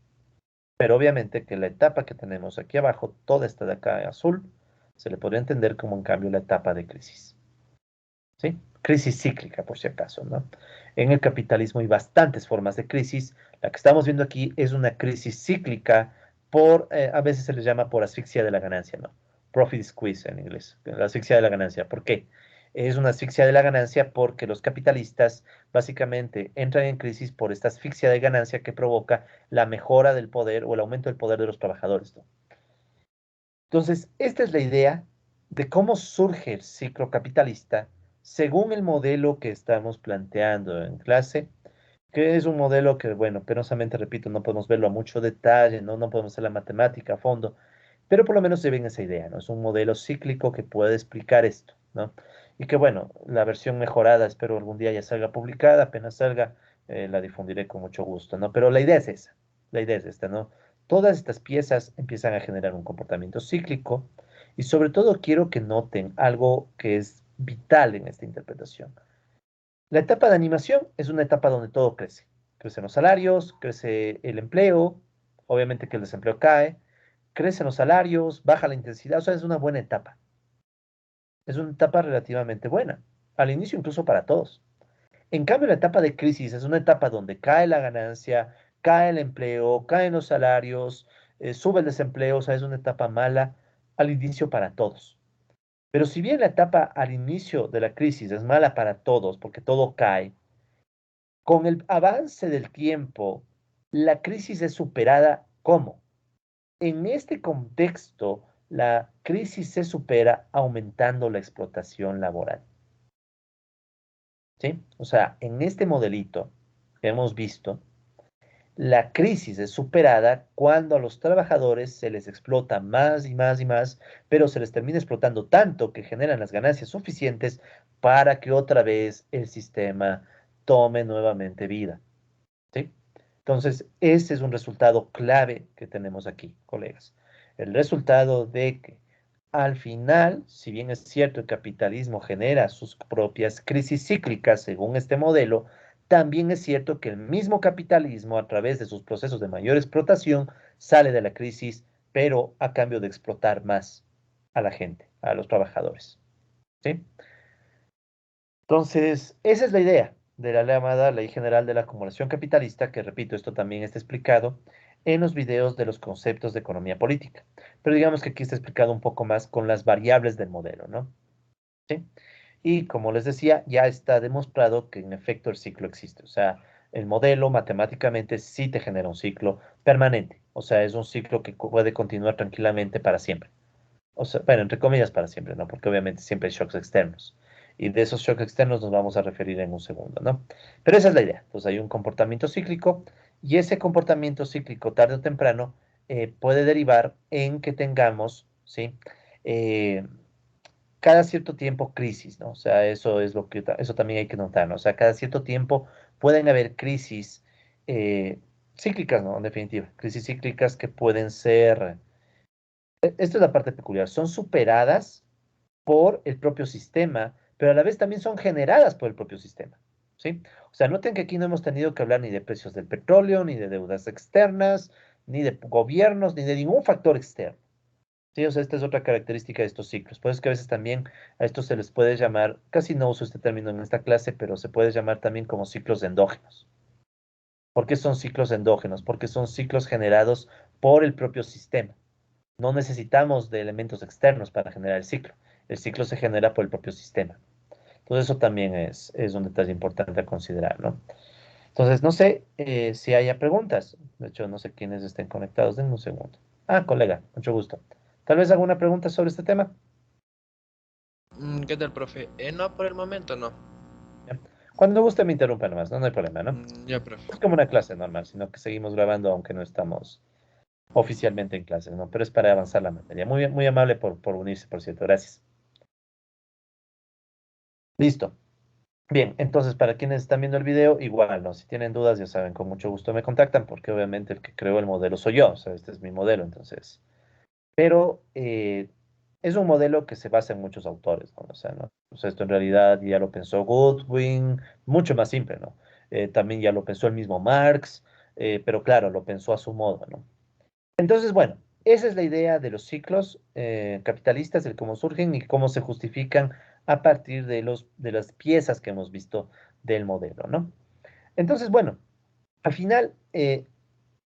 Pero obviamente que la etapa que tenemos aquí abajo, toda esta de acá azul, se le podría entender como en cambio la etapa de crisis. ¿Sí? Crisis cíclica, por si acaso, ¿no? En el capitalismo hay bastantes formas de crisis. La que estamos viendo aquí es una crisis cíclica a veces se les llama por asfixia de la ganancia, ¿no? Profit squeeze en inglés, la asfixia de la ganancia. ¿Por qué? Es una asfixia de la ganancia porque los capitalistas básicamente entran en crisis por esta asfixia de ganancia que provoca la mejora del poder o el aumento del poder de los trabajadores, ¿no? Entonces, esta es la idea de cómo surge el ciclo capitalista según el modelo que estamos planteando en clase, que es un modelo que, bueno, penosamente, repito, no podemos verlo a mucho detalle, ¿no? No podemos hacer la matemática a fondo, pero por lo menos se ven esa idea, ¿no? Es un modelo cíclico que puede explicar esto, ¿no? Y que, bueno, la versión mejorada espero algún día ya salga publicada, apenas salga, la difundiré con mucho gusto, ¿no? Pero la idea es esa, la idea es esta, ¿no? Todas estas piezas empiezan a generar un comportamiento cíclico y sobre todo quiero que noten algo que es vital en esta interpretación. La etapa de animación es una etapa donde todo crece. Crecen los salarios, crece el empleo, obviamente que el desempleo cae, crecen los salarios, baja la intensidad, o sea, es una buena etapa. Es una etapa relativamente buena, al inicio incluso para todos. En cambio, la etapa de crisis es una etapa donde cae la ganancia, cae el empleo, caen los salarios, sube el desempleo, o sea, es una etapa mala al inicio para todos. Pero si bien la etapa al inicio de la crisis es mala para todos, porque todo cae, con el avance del tiempo, la crisis es superada. ¿Cómo? En este contexto, la crisis se supera aumentando la explotación laboral. ¿Sí? O sea, en este modelito que hemos visto, la crisis es superada cuando a los trabajadores se les explota más y más y más, pero se les termina explotando tanto que generan las ganancias suficientes para que otra vez el sistema tome nuevamente vida. ¿Sí? Entonces, ese es un resultado clave que tenemos aquí, colegas. El resultado de que al final, si bien es cierto, el capitalismo genera sus propias crisis cíclicas según este modelo, también es cierto que el mismo capitalismo, a través de sus procesos de mayor explotación, sale de la crisis, pero a cambio de explotar más a la gente, a los trabajadores. ¿Sí? Entonces, esa es la idea de la llamada Ley General de la Acumulación Capitalista, que repito, esto también está explicado en los videos de los conceptos de economía política. Pero digamos que aquí está explicado un poco más con las variables del modelo, ¿no? ¿Sí? Y como les decía, ya está demostrado que en efecto el ciclo existe. O sea, el modelo matemáticamente sí te genera un ciclo permanente. O sea, es un ciclo que puede continuar tranquilamente para siempre. O sea, bueno, entre comillas para siempre, ¿no? Porque obviamente siempre hay shocks externos. Y de esos shocks externos nos vamos a referir en un segundo, ¿no? Pero esa es la idea. Entonces hay un comportamiento cíclico y ese comportamiento cíclico tarde o temprano puede derivar en que tengamos, ¿sí? Eh, cada cierto tiempo crisis, ¿no? O sea, eso es lo que, eso también hay que notar, ¿no? O sea, cada cierto tiempo pueden haber crisis eh, cíclicas, ¿no? En definitiva, crisis cíclicas que pueden ser, esta es la parte peculiar, son superadas por el propio sistema, pero a la vez también son generadas por el propio sistema, ¿sí? O sea, noten que aquí no hemos tenido que hablar ni de precios del petróleo, ni de deudas externas, ni de gobiernos, ni de ningún factor externo. Sí, o sea, esta es otra característica de estos ciclos. Por eso es que a veces también a estos se les puede llamar, casi no uso este término en esta clase, pero se puede llamar también como ciclos endógenos. ¿Por qué son ciclos endógenos? Porque son ciclos generados por el propio sistema. No necesitamos de elementos externos para generar el ciclo. El ciclo se genera por el propio sistema. Entonces eso también es un detalle importante a considerar, ¿no? Entonces, no sé si haya preguntas. De hecho, no sé quiénes estén conectados. Denme un segundo. Ah, colega, mucho gusto. Tal vez alguna pregunta sobre este tema. ¿Qué tal, profe? No, por el momento no. ¿Ya? Cuando guste me interrumpa nomás, no, no hay problema, ¿no? Ya, profe. Es como una clase normal, sino que seguimos grabando aunque no estamos oficialmente en clases, ¿no? Pero es para avanzar la materia. Muy, muy amable por unirse, por cierto. Gracias. Listo. Bien, entonces para quienes están viendo el video, igual, ¿no? Si tienen dudas, ya saben, con mucho gusto me contactan, porque obviamente el que creó el modelo soy yo, o sea, este es mi modelo, entonces. Pero es un modelo que se basa en muchos autores, ¿no? O sea, ¿no? O sea, esto en realidad ya lo pensó Goodwin, mucho más simple, ¿no? También ya lo pensó el mismo Marx, pero claro, lo pensó a su modo, ¿no? Entonces, bueno, esa es la idea de los ciclos capitalistas, el cómo surgen y cómo se justifican a partir de de las piezas que hemos visto del modelo, ¿no? Entonces, bueno, al final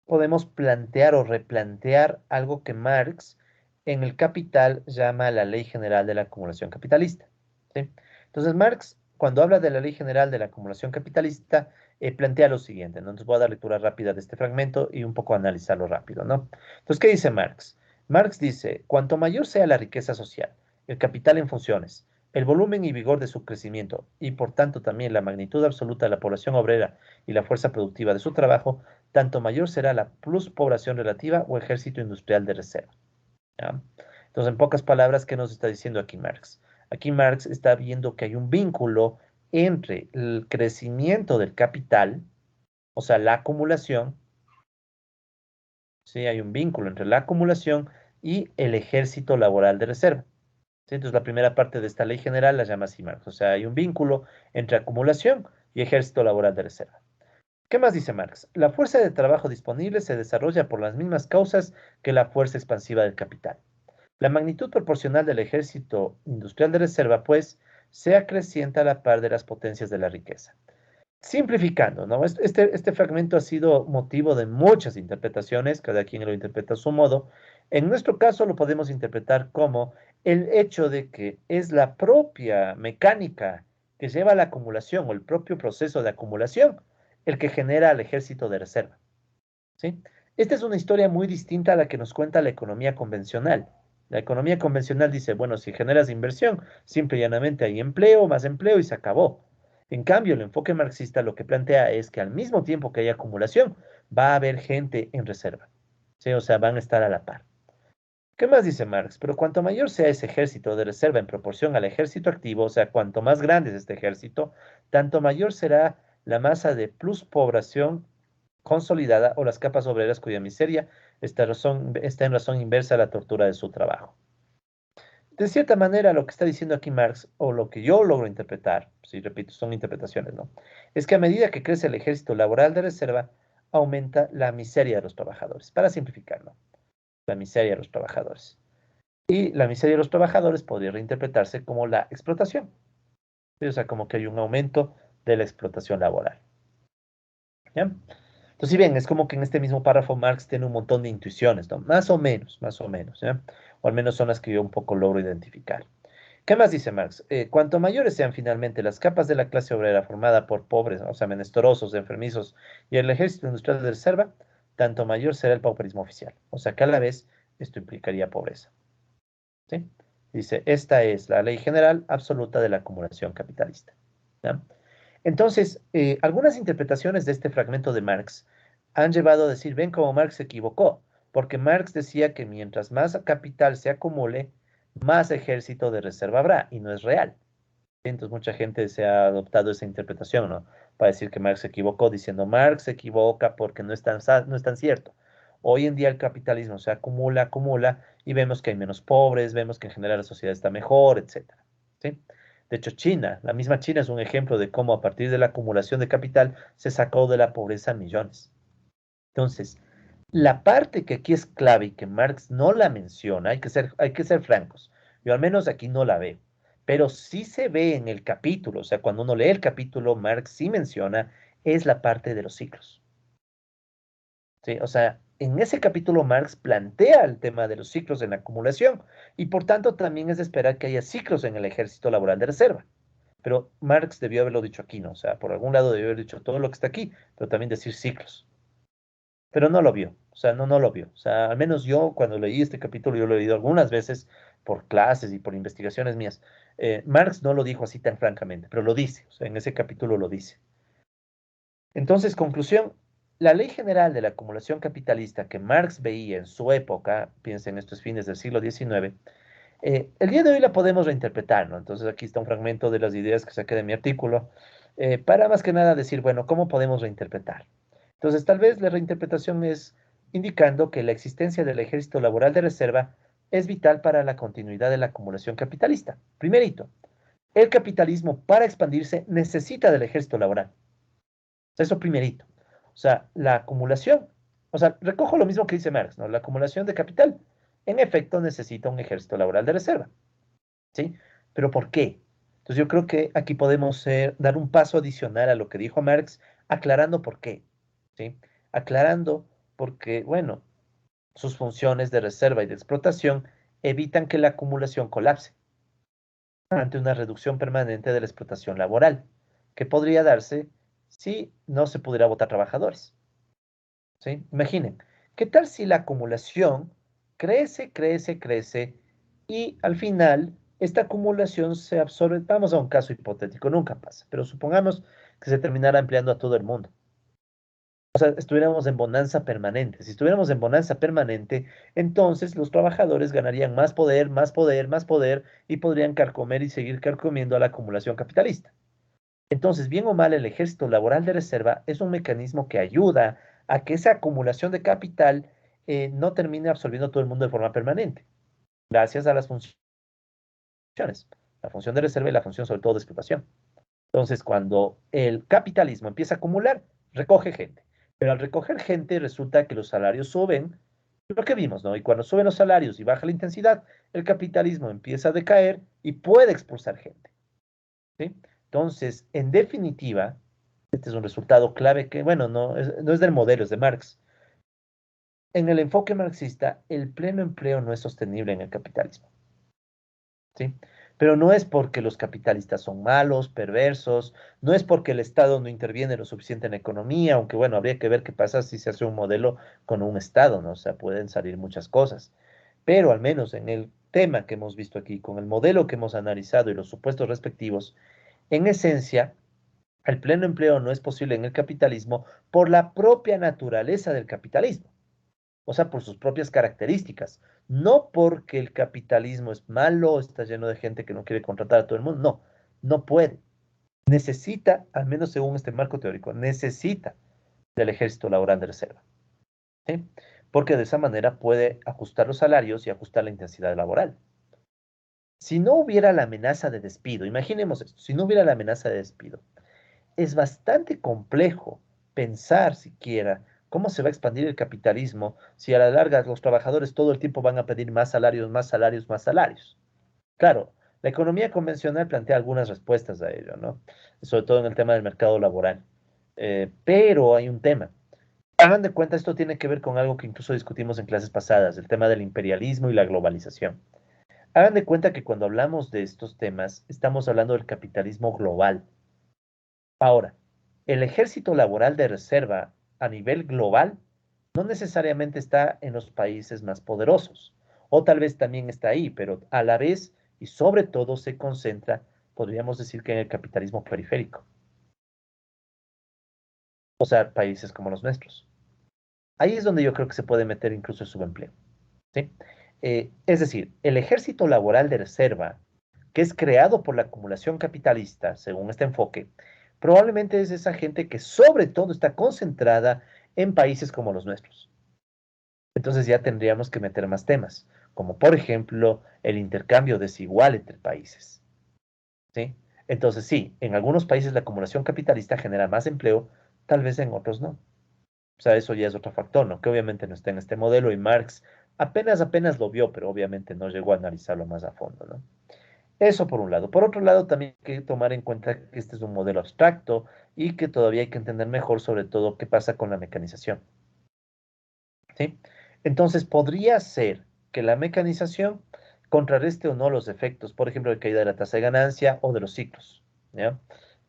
podemos plantear o replantear algo que Marx en el Capital llama la Ley General de la Acumulación Capitalista, ¿sí? Entonces, Marx, cuando habla de la Ley General de la Acumulación Capitalista, plantea lo siguiente, ¿no? Entonces voy a dar lectura rápida de este fragmento y un poco analizarlo rápido, ¿no? Entonces, ¿qué dice Marx? Marx dice, cuanto mayor sea la riqueza social, el capital en funciones, el volumen y vigor de su crecimiento y por tanto también la magnitud absoluta de la población obrera y la fuerza productiva de su trabajo, tanto mayor será la pluspoblación relativa o ejército industrial de reserva. ¿Ya? Entonces, en pocas palabras, ¿qué nos está diciendo aquí Marx? Aquí Marx está viendo que hay un vínculo entre el crecimiento del capital, o sea, la acumulación, ¿sí? Hay un vínculo entre la acumulación y el ejército laboral de reserva. ¿Sí? Entonces, la primera parte de esta ley general la llama así Marx. O sea, hay un vínculo entre acumulación y ejército laboral de reserva. ¿Qué más dice Marx? La fuerza de trabajo disponible se desarrolla por las mismas causas que la fuerza expansiva del capital. La magnitud proporcional del ejército industrial de reserva, pues, se acrecienta a la par de las potencias de la riqueza. Simplificando, ¿no? Este fragmento ha sido motivo de muchas interpretaciones, cada quien lo interpreta a su modo. En nuestro caso lo podemos interpretar como el hecho de que es la propia mecánica que lleva a la acumulación o el propio proceso de acumulación el que genera al ejército de reserva, ¿sí? Esta es una historia muy distinta a la que nos cuenta la economía convencional. La economía convencional dice, bueno, si generas inversión, simple y llanamente hay empleo, más empleo y se acabó. En cambio, el enfoque marxista lo que plantea es que al mismo tiempo que hay acumulación, va a haber gente en reserva, ¿sí? O sea, van a estar a la par. ¿Qué más dice Marx? Pero cuanto mayor sea ese ejército de reserva en proporción al ejército activo, o sea, cuanto más grande es este ejército, tanto mayor será la masa de pluspoblación consolidada o las capas obreras cuya miseria está en razón inversa a la tortura de su trabajo. De cierta manera, lo que está diciendo aquí Marx, o lo que yo logro interpretar, si repito, son interpretaciones, ¿no? Es que a medida que crece el ejército laboral de reserva, aumenta la miseria de los trabajadores. Para simplificarlo, la miseria de los trabajadores. Y la miseria de los trabajadores podría reinterpretarse como la explotación. ¿Sí? O sea, como que hay un aumento de la explotación laboral. ¿Ya? Entonces, si bien es como que en este mismo párrafo Marx tiene un montón de intuiciones, ¿no? Más o menos, ¿ya? O al menos son las que yo un poco logro identificar. ¿Qué más dice Marx? Cuanto mayores sean finalmente las capas de la clase obrera formada por pobres, o sea, menesterosos, enfermizos y el ejército industrial de reserva, tanto mayor será el pauperismo oficial. O sea, cada vez esto implicaría pobreza. ¿Sí? Dice, esta es la ley general absoluta de la acumulación capitalista. ¿Ya? Entonces, algunas interpretaciones de este fragmento de Marx han llevado a decir, ven cómo Marx se equivocó, porque Marx decía que mientras más capital se acumule, más ejército de reserva habrá, y no es real. Entonces, mucha gente se ha adoptado esa interpretación, ¿no? Para decir que Marx se equivocó, diciendo Marx se equivoca porque no es tan cierto. Hoy en día el capitalismo se acumula, acumula, y vemos que hay menos pobres, vemos que en general la sociedad está mejor, etcétera. ¿Sí? De hecho, China, la misma China es un ejemplo de cómo a partir de la acumulación de capital se sacó de la pobreza a millones. Entonces, la parte que aquí es clave y que Marx no la menciona, hay que ser francos. Yo al menos aquí no la veo. Pero sí se ve en el capítulo, o sea, cuando uno lee el capítulo, Marx sí menciona, es la parte de los ciclos. ¿Sí? O sea, en ese capítulo Marx plantea el tema de los ciclos en la acumulación y por tanto también es de esperar que haya ciclos en el ejército laboral de reserva. Pero Marx debió haberlo dicho aquí, ¿no? O sea, por algún lado debió haber dicho todo lo que está aquí, pero también decir ciclos. Pero no lo vio, o sea, no lo vio. O sea, al menos yo cuando leí este capítulo, yo lo he leído algunas veces por clases y por investigaciones mías. Marx no lo dijo así tan francamente, pero lo dice, o sea, en ese capítulo lo dice. Entonces, conclusión, la ley general de la acumulación capitalista que Marx veía en su época, piensa en estos fines del siglo XIX, el día de hoy la podemos reinterpretar, ¿no? Entonces aquí está un fragmento de las ideas que saqué de mi artículo, para más que nada decir, bueno, ¿cómo podemos reinterpretar? Entonces, tal vez la reinterpretación es indicando que la existencia del ejército laboral de reserva es vital para la continuidad de la acumulación capitalista. Primerito, el capitalismo para expandirse necesita del ejército laboral. O sea, eso primerito. O sea, la acumulación, o sea, recojo lo mismo que dice Marx, ¿no? La acumulación de capital, en efecto, necesita un ejército laboral de reserva. ¿Sí? ¿Pero por qué? Entonces yo creo que aquí podemos dar un paso adicional a lo que dijo Marx, aclarando por qué, ¿sí? Aclarando porque, bueno, sus funciones de reserva y de explotación evitan que la acumulación colapse ante una reducción permanente de la explotación laboral, que podría darse si no se pudiera votar trabajadores, ¿sí? Imaginen, ¿qué tal si la acumulación crece, crece, crece y al final esta acumulación se absorbe? Vamos a un caso hipotético, nunca pasa, pero supongamos que se terminara empleando a todo el mundo. O sea, estuviéramos en bonanza permanente. Si estuviéramos en bonanza permanente, entonces los trabajadores ganarían más poder, más poder, más poder y podrían carcomer y seguir carcomiendo a la acumulación capitalista. Entonces, bien o mal, el ejército laboral de reserva es un mecanismo que ayuda a que esa acumulación de capital no termine absorbiendo a todo el mundo de forma permanente, gracias a las funciones funciones, la función de reserva y la función sobre todo de explotación. Entonces, cuando el capitalismo empieza a acumular, recoge gente. Pero al recoger gente, resulta que los salarios suben, lo que vimos, ¿no? Y cuando suben los salarios y baja la intensidad, el capitalismo empieza a decaer y puede expulsar gente, ¿sí? Entonces, en definitiva, este es un resultado clave que, bueno, no es del modelo, es de Marx. En el enfoque marxista, el pleno empleo no es sostenible en el capitalismo. ¿Sí? Pero no es porque los capitalistas son malos, perversos, no es porque el Estado no interviene lo suficiente en la economía, aunque bueno, habría que ver qué pasa si se hace un modelo con un Estado, ¿no? O sea, pueden salir muchas cosas. Pero al menos en el tema que hemos visto aquí, con el modelo que hemos analizado y los supuestos respectivos, en esencia, el pleno empleo no es posible en el capitalismo por la propia naturaleza del capitalismo, o sea, por sus propias características. No porque el capitalismo es malo, está lleno de gente que no quiere contratar a todo el mundo, no, no puede. Necesita, al menos según este marco teórico, necesita del ejército laboral de reserva, ¿sí? Porque de esa manera puede ajustar los salarios y ajustar la intensidad laboral. Si no hubiera la amenaza de despido, imaginemos esto, si no hubiera la amenaza de despido, es bastante complejo pensar siquiera cómo se va a expandir el capitalismo si a la larga los trabajadores todo el tiempo van a pedir más salarios, más salarios, más salarios. Claro, la economía convencional plantea algunas respuestas a ello, ¿no? Sobre todo en el tema del mercado laboral. Pero hay un tema. Hagan de cuenta, esto tiene que ver con algo que incluso discutimos en clases pasadas, el tema del imperialismo y la globalización. Hagan de cuenta que cuando hablamos de estos temas, estamos hablando del capitalismo global. Ahora, el ejército laboral de reserva a nivel global no necesariamente está en los países más poderosos, o tal vez también está ahí, pero a la vez y sobre todo se concentra, podríamos decir que en el capitalismo periférico, o sea, países como los nuestros. Ahí es donde yo creo que se puede meter incluso el subempleo, ¿sí? Es decir, el ejército laboral de reserva, que es creado por la acumulación capitalista, según este enfoque, probablemente es esa gente que sobre todo está concentrada en países como los nuestros. Entonces ya tendríamos que meter más temas, como por ejemplo el intercambio desigual entre países, ¿sí? Entonces sí, en algunos países la acumulación capitalista genera más empleo, tal vez en otros no. O sea, eso ya es otro factor, ¿no? Que obviamente no está en este modelo y Marx apenas lo vio, pero obviamente no llegó a analizarlo más a fondo, ¿no? Eso por un lado. Por otro lado, también hay que tomar en cuenta que este es un modelo abstracto y que todavía hay que entender mejor sobre todo qué pasa con la mecanización, ¿sí? Entonces, podría ser que la mecanización contrarreste o no los efectos, por ejemplo, de caída de la tasa de ganancia o de los ciclos, ¿ya?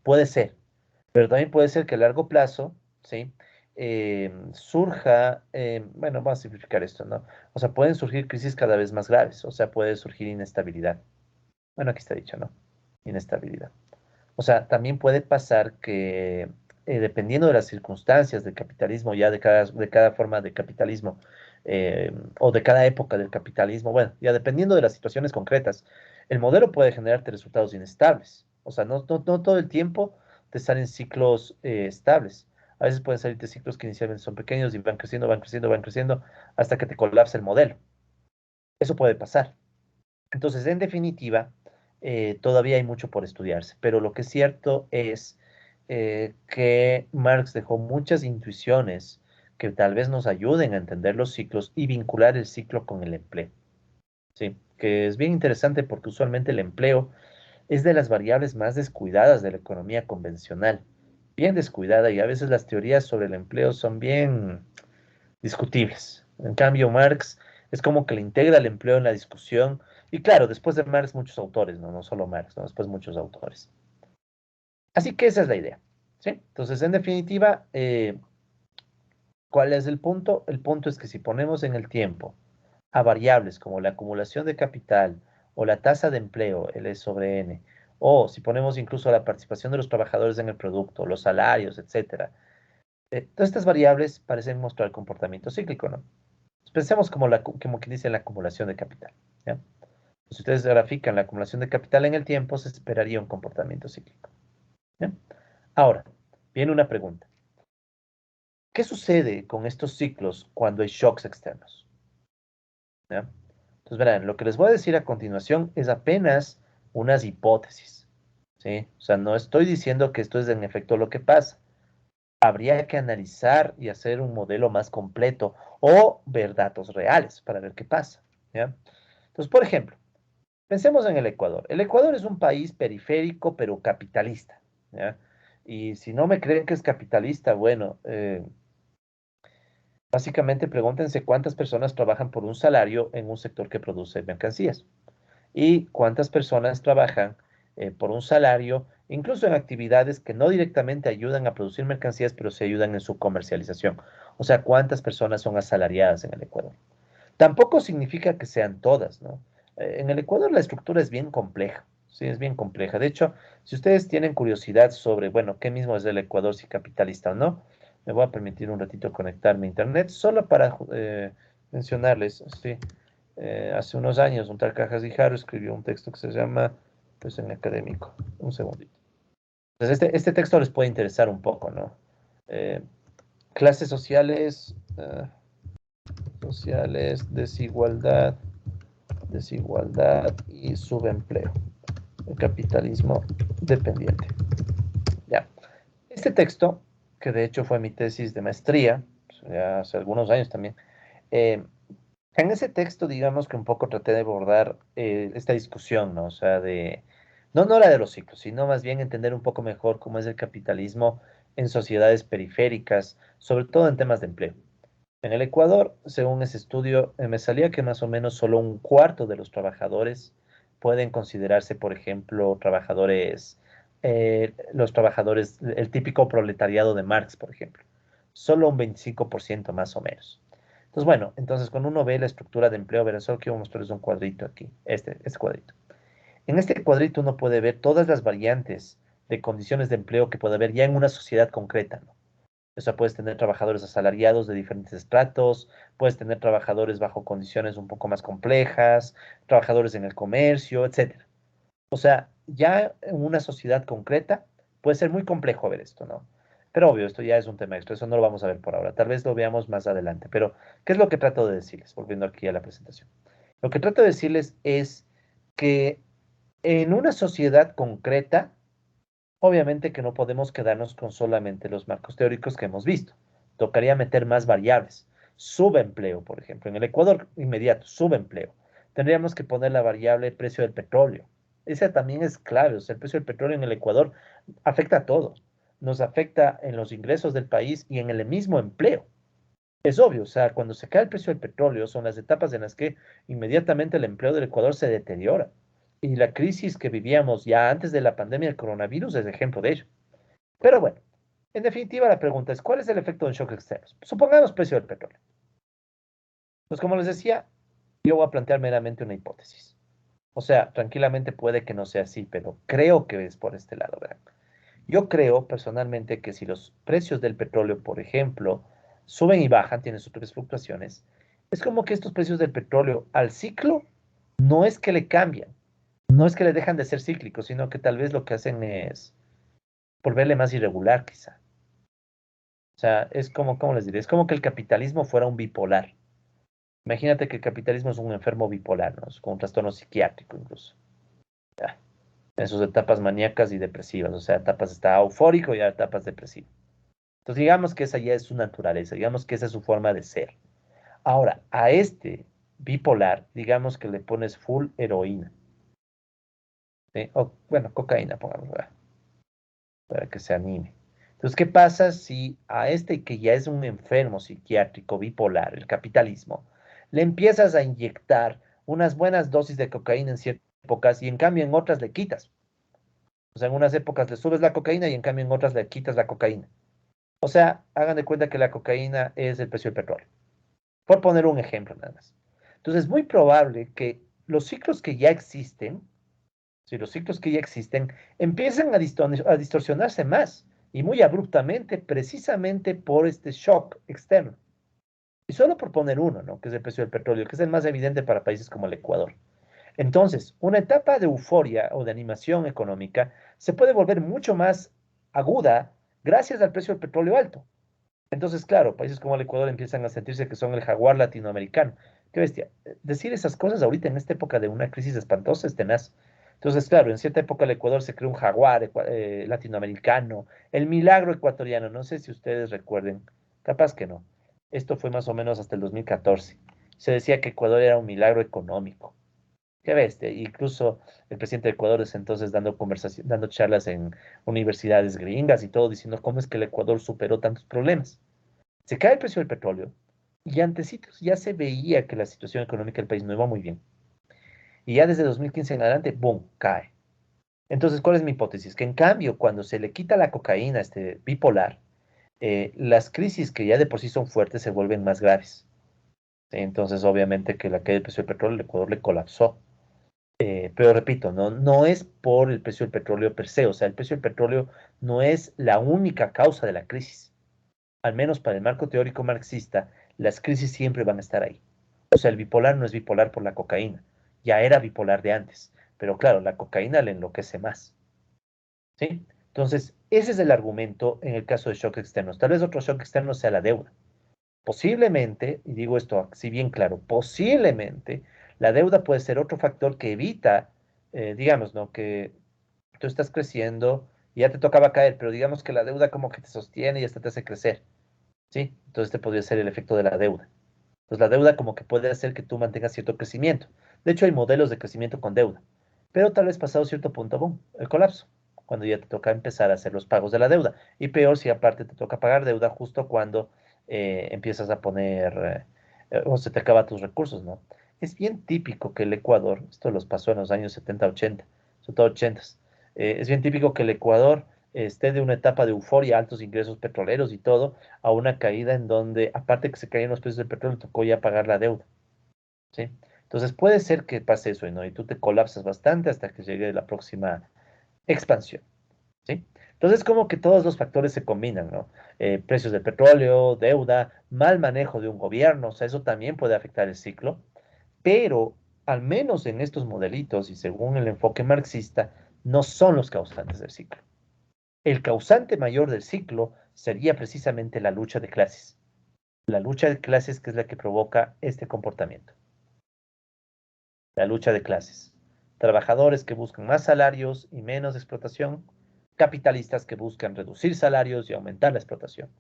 Puede ser, pero también puede ser que a largo plazo, ¿sí? Surja, bueno, vamos a simplificar esto, ¿no? O sea, pueden surgir crisis cada vez más graves, o sea, puede surgir inestabilidad. Bueno, aquí está dicho, ¿no? Inestabilidad. O sea, también puede pasar que dependiendo de las circunstancias del capitalismo, ya de cada forma de capitalismo, o de cada época del capitalismo, bueno, ya dependiendo de las situaciones concretas, el modelo puede generarte resultados inestables. O sea, no todo el tiempo te salen ciclos estables. A veces pueden salirte ciclos que inicialmente son pequeños y van creciendo, van creciendo, van creciendo, hasta que te colapsa el modelo. Eso puede pasar. Entonces, en definitiva, todavía hay mucho por estudiarse, pero lo que es cierto es que Marx dejó muchas intuiciones que tal vez nos ayuden a entender los ciclos y vincular el ciclo con el empleo, ¿sí? Que es bien interesante porque usualmente el empleo es de las variables más descuidadas de la economía convencional, bien descuidada y a veces las teorías sobre el empleo son bien discutibles. En cambio, Marx es como que le integra el empleo en la discusión. Y claro, después de Marx muchos autores, no solo Marx, ¿no? Después muchos autores. Así que esa es la idea, ¿sí? Entonces, en definitiva, ¿cuál es el punto? El punto es que si ponemos en el tiempo a variables como la acumulación de capital o la tasa de empleo, L sobre N, o si ponemos incluso la participación de los trabajadores en el producto, los salarios, etcétera, todas estas variables parecen mostrar comportamiento cíclico, ¿no? Pensemos como que dice la acumulación de capital, ¿ya? Si ustedes grafican la acumulación de capital en el tiempo, se esperaría un comportamiento cíclico, ¿ya? Ahora, viene una pregunta. ¿Qué sucede con estos ciclos cuando hay shocks externos? ¿Ya? Entonces, verán, lo que les voy a decir a continuación es apenas unas hipótesis, ¿sí? O sea, no estoy diciendo que esto es en efecto lo que pasa. Habría que analizar y hacer un modelo más completo o ver datos reales para ver qué pasa, ¿ya? Entonces, por ejemplo, pensemos en el Ecuador. El Ecuador es un país periférico, pero capitalista, ¿ya? Y si no me creen que es capitalista, bueno, básicamente pregúntense cuántas personas trabajan por un salario en un sector que produce mercancías y cuántas personas trabajan por un salario, incluso en actividades que no directamente ayudan a producir mercancías, pero se ayudan en su comercialización. O sea, cuántas personas son asalariadas en el Ecuador. Tampoco significa que sean todas, ¿no? En el Ecuador la estructura es bien compleja, sí, es bien compleja. De hecho, si ustedes tienen curiosidad sobre, bueno, qué mismo es el Ecuador, si capitalista o no, me voy a permitir un ratito conectarme a internet solo para mencionarles, sí. Hace unos años un tal Cajas Guijarro escribió un texto que se llama, pues en académico, un segundito. Entonces, este texto les puede interesar un poco, ¿no? Eh, clases sociales, desigualdad y subempleo, el capitalismo dependiente. Ya. Este texto, que de hecho fue mi tesis de maestría, pues, ya hace algunos años también, eh, en ese texto, digamos que un poco traté de abordar esta discusión, ¿no? O sea, no la de los ciclos, sino más bien entender un poco mejor cómo es el capitalismo en sociedades periféricas, sobre todo en temas de empleo. En el Ecuador, según ese estudio, me salía que más o menos solo un cuarto de los trabajadores pueden considerarse, por ejemplo, los trabajadores, el típico proletariado de Marx, por ejemplo. Solo un 25% más o menos. Entonces, bueno, entonces cuando uno ve la estructura de empleo, verán, solo quiero mostrarles un cuadrito aquí, este cuadrito. En este cuadrito uno puede ver todas las variantes de condiciones de empleo que puede haber ya en una sociedad concreta, ¿no? O sea, puedes tener trabajadores asalariados de diferentes estratos, puedes tener trabajadores bajo condiciones un poco más complejas, trabajadores en el comercio, etcétera. O sea, ya en una sociedad concreta puede ser muy complejo ver esto, ¿no? Pero obvio, esto ya es un tema extra, eso no lo vamos a ver por ahora, tal vez lo veamos más adelante. Pero, ¿qué es lo que trato de decirles? Volviendo aquí a la presentación. Lo que trato de decirles es que en una sociedad concreta, obviamente que no podemos quedarnos con solamente los marcos teóricos que hemos visto. Tocaría meter más variables. Subempleo, por ejemplo. En el Ecuador inmediato, subempleo. Tendríamos que poner la variable precio del petróleo. Esa también es clave. O sea, el precio del petróleo en el Ecuador afecta a todo. Nos afecta en los ingresos del país y en el mismo empleo. Es obvio, o sea, cuando se cae el precio del petróleo son las etapas en las que inmediatamente el empleo del Ecuador se deteriora. Y la crisis que vivíamos ya antes de la pandemia del coronavirus es ejemplo de ello. Pero bueno, en definitiva la pregunta es, ¿cuál es el efecto de un shock externo? Supongamos precio del petróleo. Pues como les decía, yo voy a plantear meramente una hipótesis. O sea, tranquilamente puede que no sea así, pero creo que es por este lado, ¿verdad? Yo creo personalmente que si los precios del petróleo, por ejemplo, suben y bajan, tienen sus propias fluctuaciones, es como que estos precios del petróleo al ciclo no es que le cambian, no es que le dejan de ser cíclicos, sino que tal vez lo que hacen es volverle más irregular, quizá. O sea, es como, ¿cómo les diré? Es como que el capitalismo fuera un bipolar. Imagínate que el capitalismo es un enfermo bipolar, ¿no? Es con un trastorno psiquiátrico incluso. Ya, en sus etapas maníacas y depresivas, o sea, etapas está eufórico y etapas depresivas. Entonces, digamos que esa ya es su naturaleza, digamos que esa es su forma de ser. Ahora, a este bipolar, digamos que le pones full heroína, ¿sí? O, bueno, cocaína, pongamos, ¿verdad? Para que se anime. Entonces, ¿qué pasa si a este que ya es un enfermo psiquiátrico bipolar, el capitalismo, le empiezas a inyectar unas buenas dosis de cocaína en ciertas épocas y en cambio en otras le quitas? O sea, en unas épocas le subes la cocaína y en cambio en otras le quitas la cocaína. O sea, hagan de cuenta que la cocaína es el precio del petróleo. Por poner un ejemplo nada más. Entonces, es muy probable que los ciclos que ya existen, si los ciclos que ya existen, empiezan a distorsionarse más y muy abruptamente, precisamente por este shock externo. Y solo por poner uno, ¿no? Que es el precio del petróleo, que es el más evidente para países como el Ecuador. Entonces, una etapa de euforia o de animación económica se puede volver mucho más aguda gracias al precio del petróleo alto. Entonces, claro, países como el Ecuador empiezan a sentirse que son el jaguar latinoamericano. Qué bestia. Decir esas cosas ahorita en esta época de una crisis espantosa es tenaz. Entonces, claro, en cierta época el Ecuador se creó un jaguar latinoamericano, el milagro ecuatoriano, no sé si ustedes recuerden, capaz que no. Esto fue más o menos hasta el 2014. Se decía que Ecuador era un milagro económico. Qué bestia. Incluso el presidente de Ecuador es entonces dando conversación, dando charlas en universidades gringas y todo, diciendo cómo es que el Ecuador superó tantos problemas. Se cae el precio del petróleo y antecitos ya se veía que la situación económica del país no iba muy bien. Y ya desde 2015 en adelante, ¡boom!, cae. Entonces, ¿cuál es mi hipótesis? Que en cambio, cuando se le quita la cocaína, este bipolar, las crisis que ya de por sí son fuertes se vuelven más graves. ¿Sí? Entonces, obviamente que la caída del precio del petróleo, el Ecuador le colapsó. Pero repito, no es por el precio del petróleo per se, o sea, el precio del petróleo no es la única causa de la crisis. Al menos para el marco teórico marxista, las crisis siempre van a estar ahí. O sea, el bipolar no es bipolar por la cocaína, ya era bipolar de antes, pero claro, la cocaína le enloquece más. ¿Sí? Entonces, ese es el argumento en el caso de shocks externos. Tal vez otro shock externo sea la deuda. Posiblemente, y digo esto así bien claro, posiblemente la deuda puede ser otro factor que evita, digamos, ¿no? Que tú estás creciendo y ya te tocaba caer, pero digamos que la deuda como que te sostiene y hasta te hace crecer, ¿sí? Entonces este podría ser el efecto de la deuda. Entonces la deuda como que puede hacer que tú mantengas cierto crecimiento. De hecho, hay modelos de crecimiento con deuda, pero tal vez pasado cierto punto, boom, el colapso, cuando ya te toca empezar a hacer los pagos de la deuda. Y peor si aparte te toca pagar deuda justo cuando empiezas a poner o se te acaban tus recursos, ¿no? Es bien típico que el Ecuador, esto los pasó en los años 70, 80, sobre todo 80, es bien típico que el Ecuador esté de una etapa de euforia, altos ingresos petroleros y todo, a una caída en donde, aparte que se caían los precios del petróleo, tocó ya pagar la deuda, ¿sí? Entonces puede ser que pase eso, ¿no? Y tú te colapsas bastante hasta que llegue la próxima expansión, ¿sí? Entonces como que todos los factores se combinan, ¿no? Precios del petróleo, deuda, mal manejo de un gobierno, o sea, eso también puede afectar el ciclo, pero al menos en estos modelitos y según el enfoque marxista, no son los causantes del ciclo. El causante mayor del ciclo sería precisamente la lucha de clases. La lucha de clases que es la que provoca este comportamiento. La lucha de clases. Trabajadores que buscan más salarios y menos explotación. Capitalistas que buscan reducir salarios y aumentar la explotación.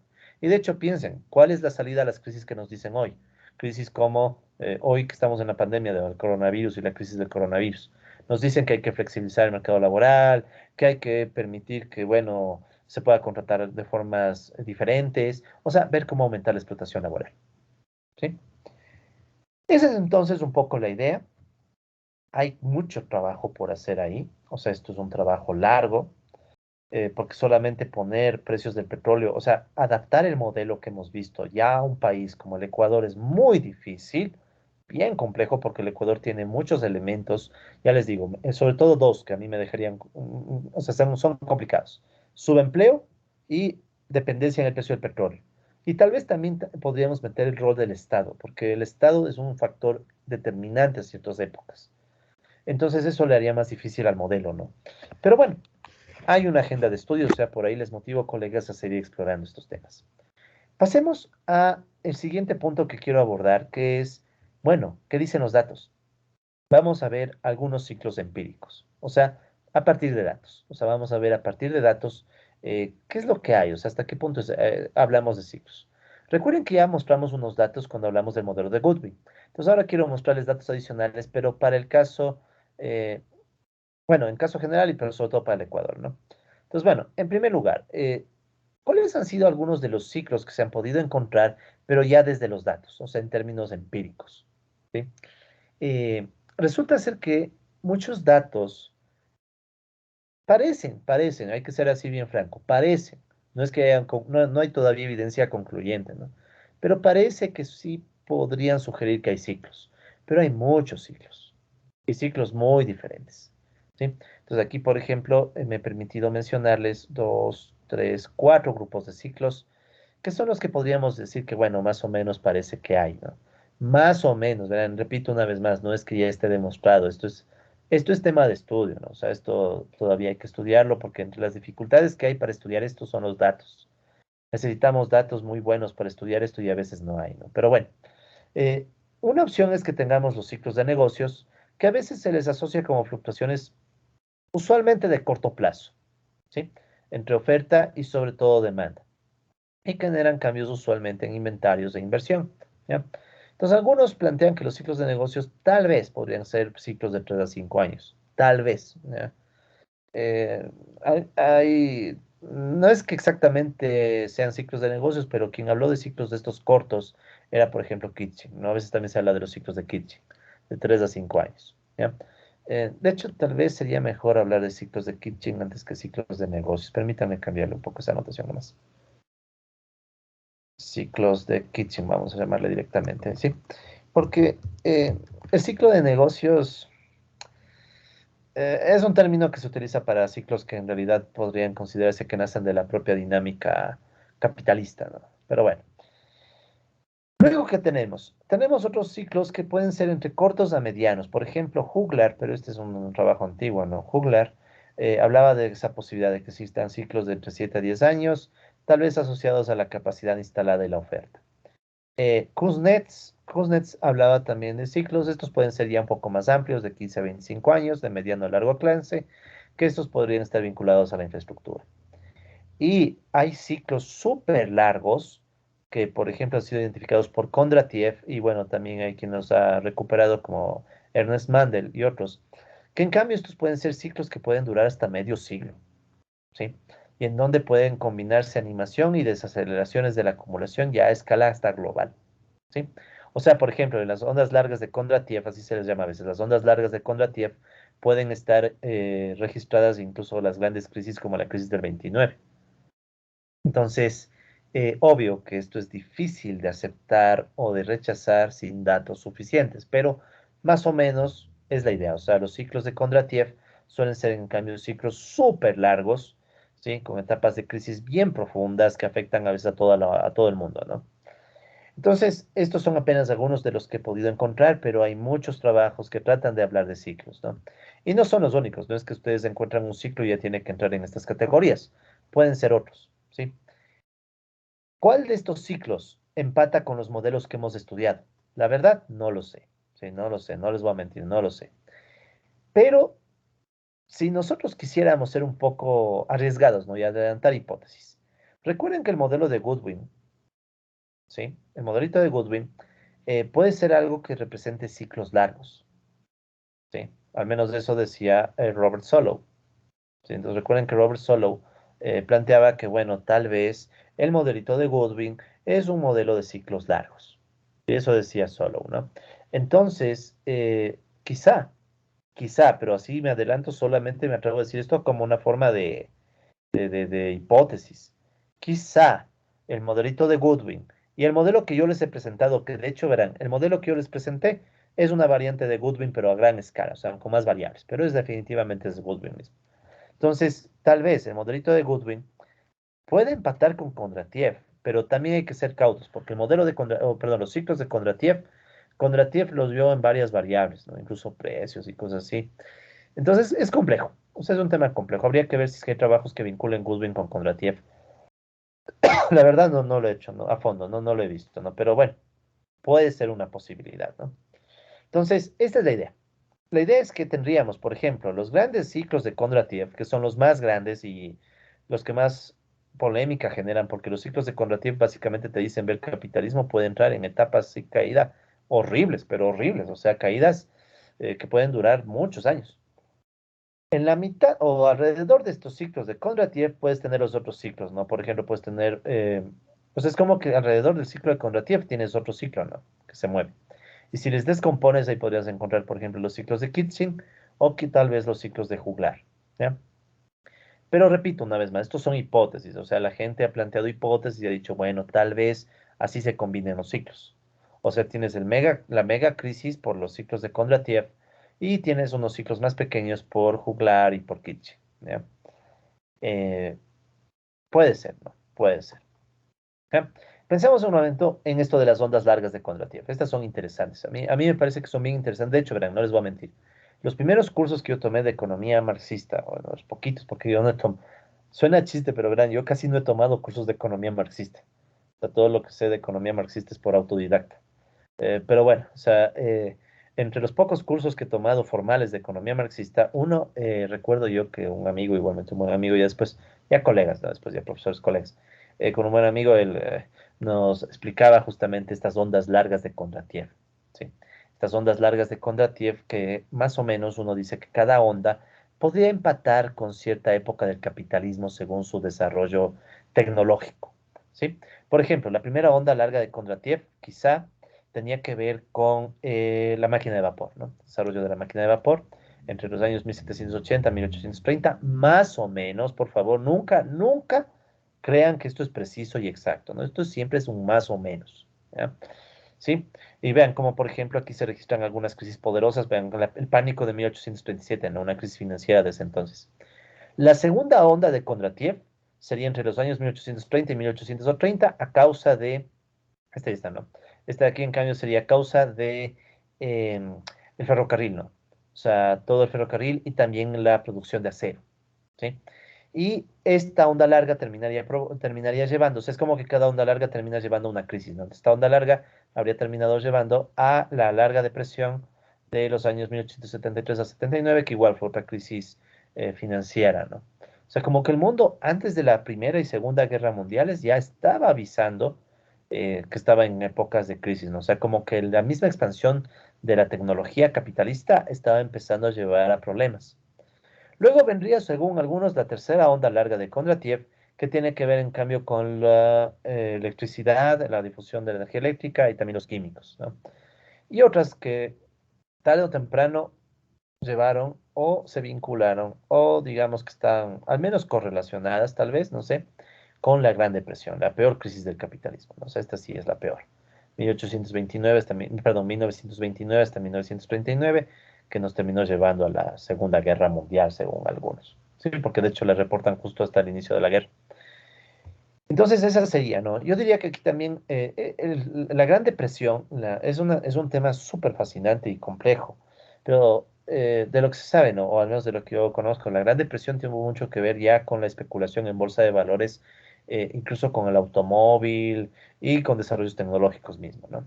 Y de hecho piensen, ¿cuál es la salida a las crisis que nos dicen hoy? Crisis como hoy que estamos en la pandemia del coronavirus y la crisis del coronavirus. Nos dicen que hay que flexibilizar el mercado laboral, que hay que permitir que, bueno, se pueda contratar de formas diferentes, o sea, ver cómo aumentar la explotación laboral. ¿Sí? Esa es entonces un poco la idea. Hay mucho trabajo por hacer ahí, o sea, esto es un trabajo largo, porque solamente poner precios del petróleo, o sea, adaptar el modelo que hemos visto ya a un país como el Ecuador es muy difícil, bien complejo, porque el Ecuador tiene muchos elementos, ya les digo, sobre todo dos que a mí me dejarían, o sea, son complicados. Subempleo y dependencia en el precio del petróleo. Y tal vez también podríamos meter el rol del Estado, porque el Estado es un factor determinante en ciertas épocas. Entonces eso le haría más difícil al modelo, ¿no? Pero bueno, hay una agenda de estudios, o sea, por ahí les motivo, colegas, a seguir explorando estos temas. Pasemos a el siguiente punto que quiero abordar, que es, bueno, ¿qué dicen los datos? Vamos a ver algunos ciclos empíricos, o sea, a partir de datos. O sea, vamos a ver a partir de datos qué es lo que hay, o sea, hasta qué punto hablamos de ciclos. Recuerden que ya mostramos unos datos cuando hablamos del modelo de Goodwin. Entonces ahora quiero mostrarles datos adicionales, pero para el caso, bueno, en caso general y pero sobre todo para el Ecuador, ¿no? Entonces, bueno, en primer lugar, ¿cuáles han sido algunos de los ciclos que se han podido encontrar, pero ya desde los datos, o sea, en términos empíricos? ¿Sí? Resulta ser que muchos datos parecen, hay que ser así bien franco, parecen, no es que no hay todavía evidencia concluyente, ¿no? Pero parece que sí podrían sugerir que hay ciclos, pero hay muchos ciclos y ciclos muy diferentes, ¿sí? Entonces aquí, por ejemplo, me he permitido mencionarles dos, tres, cuatro grupos de ciclos que son los que podríamos decir que, bueno, más o menos parece que hay, ¿no? Más o menos, verán, repito una vez más, no es que ya esté demostrado, esto es tema de estudio, ¿no? O sea, esto todavía hay que estudiarlo porque entre las dificultades que hay para estudiar esto son los datos. Necesitamos datos muy buenos para estudiar esto y a veces no hay, ¿no? Pero bueno, eh, una opción es que tengamos los ciclos de negocios, que a veces se les asocia como fluctuaciones, usualmente de corto plazo, ¿sí? Entre oferta y sobre todo demanda, y generan cambios usualmente en inventarios de inversión, ¿ya? Entonces, algunos plantean que los ciclos de negocios tal vez podrían ser ciclos de 3 a 5 años, tal vez, ¿ya? Eh, no es que exactamente sean ciclos de negocios, pero quien habló de ciclos de estos cortos era, por ejemplo, Kitching, ¿no? A veces también se habla de los ciclos de Kitching, de 3 a 5 años, ¿ya? De hecho, tal vez sería mejor hablar de ciclos de Kitching antes que ciclos de negocios. Permítanme cambiarle un poco esa anotación nomás. Ciclos de Kitching, vamos a llamarle directamente, ¿sí? Porque el ciclo de negocios es un término que se utiliza para ciclos que en realidad podrían considerarse que nacen de la propia dinámica capitalista, ¿no? Pero bueno. Luego, ¿qué tenemos? Tenemos otros ciclos que pueden ser entre cortos a medianos. Por ejemplo, Juglar, pero este es un trabajo antiguo, ¿no? Juglar hablaba de esa posibilidad de que existan ciclos de entre 7 a 10 años, tal vez asociados a la capacidad instalada y la oferta. Kuznets hablaba también de ciclos, estos pueden ser ya un poco más amplios, de 15 a 25 años, de mediano a largo alcance, que estos podrían estar vinculados a la infraestructura. Y hay ciclos súper largos que, por ejemplo, han sido identificados por Kondratiev, y bueno, también hay quien los ha recuperado como Ernest Mandel y otros, que en cambio estos pueden ser ciclos que pueden durar hasta medio siglo, ¿sí? Y en donde pueden combinarse animación y desaceleraciones de la acumulación ya a escala hasta global, ¿sí? O sea, por ejemplo, en las ondas largas de Kondratiev, así se les llama a veces, las ondas largas de Kondratiev pueden estar registradas incluso las grandes crisis como la crisis del 29. Entonces, obvio que esto es difícil de aceptar o de rechazar sin datos suficientes, pero más o menos es la idea. O sea, los ciclos de Kondratiev suelen ser en cambio ciclos súper largos, ¿sí? Con etapas de crisis bien profundas que afectan a veces a todo el mundo, ¿no? Entonces, estos son apenas algunos de los que he podido encontrar, pero hay muchos trabajos que tratan de hablar de ciclos, ¿no? Y no son los únicos, no es que ustedes encuentran un ciclo y ya tienen que entrar en estas categorías, pueden ser otros, ¿sí? ¿Cuál de estos ciclos empata con los modelos que hemos estudiado? La verdad, no lo sé. Sí, no lo sé, no les voy a mentir, no lo sé. Pero si nosotros quisiéramos ser un poco arriesgados, ¿no? Y adelantar hipótesis. Recuerden que el modelo de Goodwin, ¿sí? El modelito de Goodwin puede ser algo que represente ciclos largos, ¿sí? Al menos eso decía Robert Solow. ¿Sí? Entonces recuerden que Robert Solow planteaba que, bueno, tal vez el modelito de Goodwin es un modelo de ciclos largos. Y eso decía Solow, ¿no? Entonces, quizá, pero así me adelanto, solamente me atrevo a decir esto como una forma de hipótesis. Quizá el modelito de Goodwin y el modelo que yo les he presentado, que de hecho verán, el modelo que yo les presenté es una variante de Goodwin, pero a gran escala, o sea, con más variables, pero es definitivamente es Goodwin mismo. Entonces, tal vez el modelito de Goodwin puede empatar con Kondratiev, pero también hay que ser cautos, porque el modelo de perdón, los ciclos de Kondratiev los vio en varias variables, ¿no? Incluso precios y cosas así. Entonces, es complejo. O sea, es un tema complejo. Habría que ver si es que hay trabajos que vinculen Goodwin con Kondratiev. La verdad, no lo he hecho, ¿no? A fondo, no lo he visto, ¿no? Pero bueno, puede ser una posibilidad, ¿no? Entonces, esta es la idea. La idea es que tendríamos, por ejemplo, los grandes ciclos de Kondratiev, que son los más grandes y los que más polémica generan, porque los ciclos de Kondratiev básicamente te dicen ver que el capitalismo puede entrar en etapas y caída horribles, pero horribles, o sea, caídas que pueden durar muchos años. En la mitad o alrededor de estos ciclos de Kondratiev puedes tener los otros ciclos, ¿no? Por ejemplo, puedes tener, pues es como que alrededor del ciclo de Kondratiev tienes otro ciclo, ¿no? Que se mueve. Y si les descompones, ahí podrías encontrar, por ejemplo, los ciclos de Kitchin o que tal vez los ciclos de juglar, ¿ya? Pero repito una vez más, estos son hipótesis, o sea, la gente ha planteado hipótesis y ha dicho, bueno, tal vez así se combinen los ciclos. O sea, tienes la mega crisis por los ciclos de Kondratiev y tienes unos ciclos más pequeños por juglar y por Kitchin, ¿ya? Eh, puede ser, ¿no? Puede ser. ¿Ya? Pensemos un momento en esto de las ondas largas de Kondratiev. Estas son interesantes. A mí me parece que son bien interesantes. De hecho, verán, no les voy a mentir. Los primeros cursos que yo tomé de economía marxista, bueno, los poquitos, porque yo no he tomado, suena chiste, pero verán, yo casi no he tomado cursos de economía marxista. O sea, todo lo que sé de economía marxista es por autodidacta. Pero bueno, o sea, entre los pocos cursos que he tomado formales de economía marxista, uno, recuerdo yo que un amigo, igualmente un buen amigo, ya después, ya colegas, ¿no? Después ya profesores, colegas, con un buen amigo, él nos explicaba justamente estas ondas largas de Kondratiev, ¿sí? Estas ondas largas de Kondratiev que más o menos uno dice que cada onda podría empatar con cierta época del capitalismo según su desarrollo tecnológico, ¿sí? Por ejemplo, la primera onda larga de Kondratiev quizá tenía que ver con la máquina de vapor, ¿no? Desarrollo de la máquina de vapor entre los años 1780 y 1830, más o menos, por favor, nunca, nunca crean que esto es preciso y exacto, ¿no? Esto siempre es un más o menos, ¿ya? ¿Sí? Y vean como, por ejemplo, aquí se registran algunas crisis poderosas, vean el pánico de 1837, ¿no? Una crisis financiera de ese entonces. La segunda onda de Kondratiev sería entre los años 1830 y 1830 a causa de este ya está, ¿no? Este de aquí, en cambio, sería causa de el ferrocarril, ¿no? O sea, todo el ferrocarril y también la producción de acero, ¿sí? Y esta onda larga terminaría llevándose, es como que cada onda larga termina llevando a una crisis, ¿no? Esta onda larga habría terminado llevando a la larga depresión de los años 1873 a 79, que igual fue otra crisis financiera, ¿no? O sea, como que el mundo antes de la Primera y Segunda Guerra Mundiales ya estaba avisando que estaba en épocas de crisis, ¿no? O sea, como que la misma expansión de la tecnología capitalista estaba empezando a llevar a problemas. Luego vendría, según algunos, la tercera onda larga de Kondratiev, que tiene que ver, en cambio, con la electricidad, la difusión de la energía eléctrica y también los químicos, ¿no? Y otras que tarde o temprano llevaron o se vincularon o digamos que están al menos correlacionadas, tal vez, no sé, con la Gran Depresión, la peor crisis del capitalismo. ¿No? O sea, esta sí es la peor. 1829 hasta, perdón, 1929 hasta 1939, que nos terminó llevando a la Segunda Guerra Mundial, según algunos. Sí, porque de hecho le reportan justo hasta el inicio de la guerra. Entonces, esa sería, ¿no? Yo diría que aquí también la Gran Depresión es un tema súper fascinante y complejo, pero de lo que se sabe, ¿no? O al menos de lo que yo conozco, la Gran Depresión tuvo mucho que ver ya con la especulación en bolsa de valores, incluso con el automóvil y con desarrollos tecnológicos mismos, ¿no?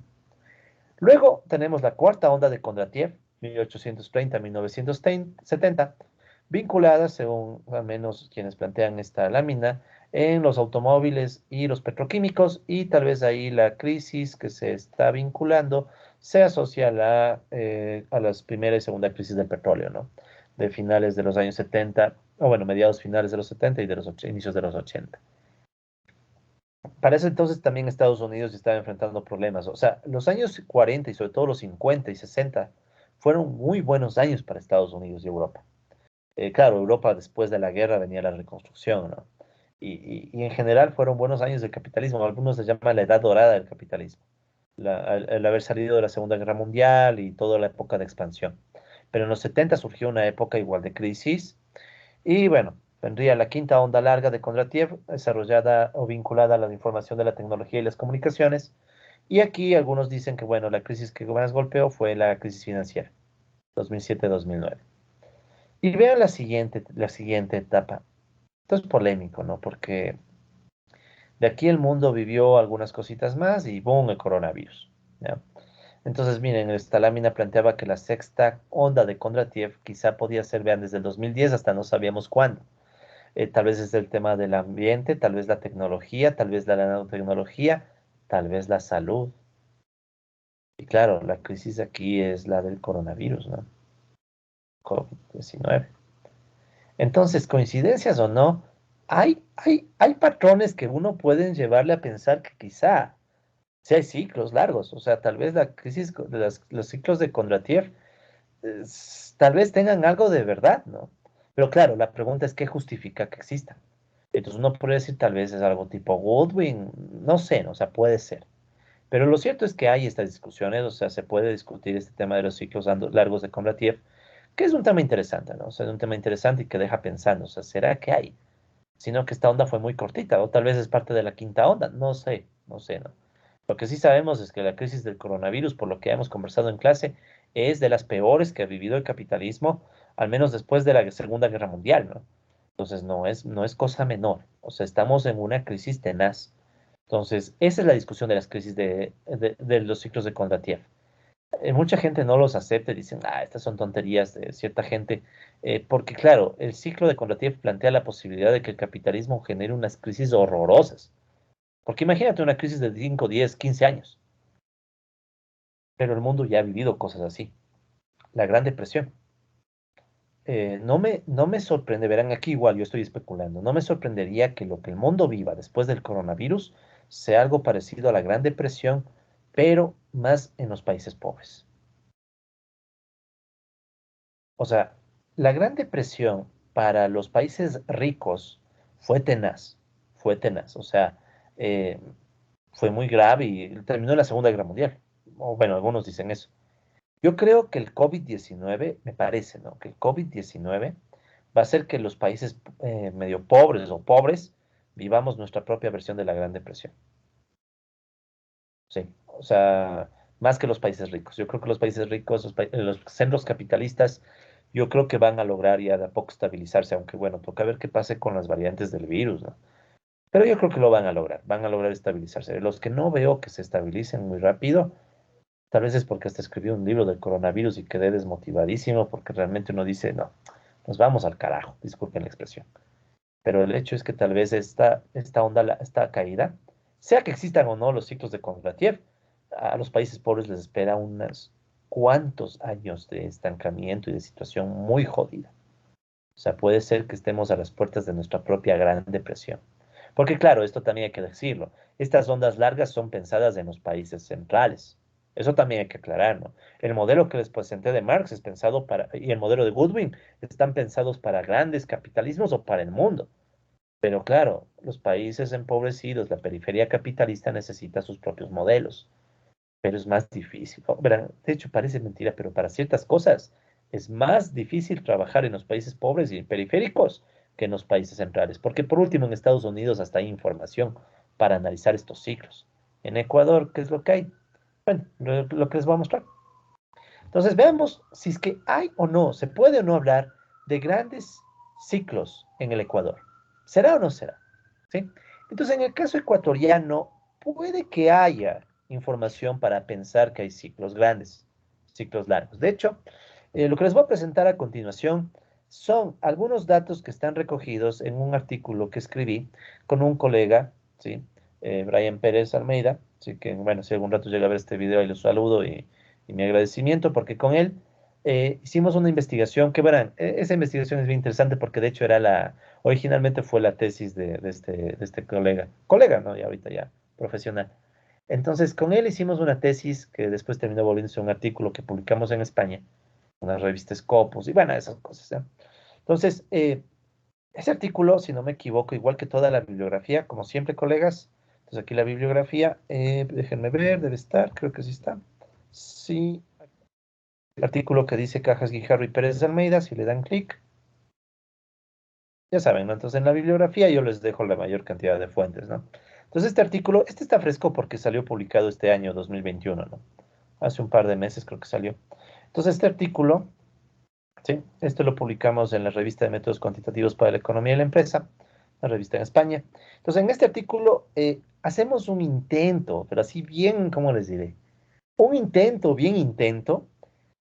Luego tenemos la cuarta onda de Kondratiev, 1830-1970, vinculada, según al menos quienes plantean esta lámina, en los automóviles y los petroquímicos, y tal vez ahí la crisis que se está vinculando se asocia a las primera y segunda crisis del petróleo, ¿no? De finales de los años 70, o bueno, mediados finales de los 70 y de los inicios de los 80. Para eso entonces también Estados Unidos estaba enfrentando problemas. O sea, los años 40 y sobre todo los 50 y 60 fueron muy buenos años para Estados Unidos y Europa. Claro, Europa después de la guerra venía la reconstrucción, ¿no? Y en general fueron buenos años del capitalismo. Algunos se llaman la edad dorada del capitalismo. El haber salido de la Segunda Guerra Mundial y toda la época de expansión. Pero en los 70 surgió una época igual de crisis y bueno, vendría la quinta onda larga de Kondratiev, desarrollada o vinculada a la información de la tecnología y las comunicaciones. Y aquí algunos dicen que, bueno, la crisis que más golpeó fue la crisis financiera, 2007-2009. Y vean la siguiente etapa. Esto es polémico, ¿no? Porque de aquí el mundo vivió algunas cositas más y boom, el coronavirus, ¿ya? Entonces, miren, esta lámina planteaba que la sexta onda de Kondratiev quizá podía ser, vean, desde el 2010 hasta no sabíamos cuándo. Tal vez es el tema del ambiente, tal vez la tecnología, tal vez la nanotecnología, tal vez la salud. Y claro, la crisis aquí es la del coronavirus, ¿no? COVID-19. Entonces, coincidencias o no, hay patrones que uno puede llevarle a pensar que quizá si hay ciclos largos, o sea, tal vez la crisis de los ciclos de Kondratiev tal vez tengan algo de verdad, ¿no? Pero claro, la pregunta es qué justifica que exista. Entonces uno puede decir tal vez es algo tipo Goldwyn, no sé, ¿no? O sea, puede ser. Pero lo cierto es que hay estas discusiones, o sea, se puede discutir este tema de los ciclos largos de Kondratiev, que es un tema interesante, ¿no? O sea, es un tema interesante y que deja pensando, o sea, ¿será que hay? Sino que esta onda fue muy cortita, o tal vez es parte de la quinta onda, no sé, no sé, ¿no? Lo que sí sabemos es que la crisis del coronavirus, por lo que hemos conversado en clase, es de las peores que ha vivido el capitalismo, al menos después de la Segunda Guerra Mundial, ¿no? Entonces no es cosa menor, o sea, estamos en una crisis tenaz. Entonces, esa es la discusión de las crisis de los ciclos de Kondratiev. Mucha gente no los acepta y dicen, ah, estas son tonterías de cierta gente, porque claro, el ciclo de Kondratiev plantea la posibilidad de que el capitalismo genere unas crisis horrorosas. Porque imagínate una crisis de 5, 10, 15 años, pero el mundo ya ha vivido cosas así. La Gran Depresión. No me sorprende, verán, aquí igual yo estoy especulando, no me sorprendería que lo que el mundo viva después del coronavirus sea algo parecido a la Gran Depresión, pero más en los países pobres. O sea, la Gran Depresión para los países ricos fue tenaz, fue tenaz. O sea, eh, fue muy grave y terminó en la Segunda Guerra Mundial. O bueno, algunos dicen eso. Yo creo que el COVID-19, me parece, ¿no? Que el COVID-19 va a hacer que los países medio pobres o pobres vivamos nuestra propia versión de la Gran Depresión. Sí, o sea, más que los países ricos. Yo creo que los países ricos, los centros capitalistas, yo creo que van a lograr ya de a poco estabilizarse, aunque bueno, toca ver qué pase con las variantes del virus, ¿no? Pero yo creo que lo van a lograr estabilizarse. Los que no veo que se estabilicen muy rápido, tal vez es porque hasta escribí un libro del coronavirus y quedé desmotivadísimo, porque realmente uno dice, no, nos vamos al carajo, disculpen la expresión. Pero el hecho es que tal vez esta onda, esta caída, sea que existan o no los ciclos de Kondratiev, a los países pobres les espera unos cuantos años de estancamiento y de situación muy jodida. O sea, puede ser que estemos a las puertas de nuestra propia Gran Depresión. Porque claro, esto también hay que decirlo. Estas ondas largas son pensadas en los países centrales. Eso también hay que aclarar, ¿no? El modelo que les presenté de Marx es pensado para, y el modelo de Goodwin están pensados para grandes capitalismos o para el mundo. Pero claro, los países empobrecidos, la periferia capitalista necesita sus propios modelos, pero es más difícil. Verán, de hecho, parece mentira, pero para ciertas cosas es más difícil trabajar en los países pobres y periféricos que en los países centrales, porque por último en Estados Unidos hasta hay información para analizar estos ciclos. En Ecuador, ¿qué es lo que hay? Bueno, lo que les voy a mostrar. Entonces, veamos si es que hay o no, se puede o no hablar de grandes ciclos en el Ecuador. ¿Será o no será? ¿Sí? Entonces, en el caso ecuatoriano, puede que haya información para pensar que hay ciclos grandes, ciclos largos. De hecho, lo que les voy a presentar a continuación son algunos datos que están recogidos en un artículo que escribí con un colega, ¿sí? Brian Pérez Almeida. Así que, bueno, si algún rato llega a ver este video, ahí los saludo y mi agradecimiento, porque con él hicimos una investigación que, verán, esa investigación es bien interesante porque de hecho originalmente fue la tesis de este colega, ¿no? Y ahorita ya profesional. Entonces, con él hicimos una tesis que después terminó volviéndose un artículo que publicamos en España, una revista Scopus, y bueno, esas cosas, ¿eh? Entonces, ese artículo, si no me equivoco, igual que toda la bibliografía, como siempre, colegas, entonces aquí la bibliografía, déjenme ver, debe estar, creo que sí está. Sí, el artículo que dice Cajas Guijarro y Pérez de Almeida, si le dan clic, ya saben, ¿no? Entonces en la bibliografía yo les dejo la mayor cantidad de fuentes, ¿no? Entonces este artículo, este está fresco porque salió publicado este año 2021, ¿no? Hace un par de meses creo que salió. Entonces este artículo, ¿sí? Esto lo publicamos en la revista de Métodos Cuantitativos para la Economía y la Empresa, la revista en España. Entonces en este artículo hacemos un intento, pero así bien, ¿cómo les diré? Un intento, bien intento,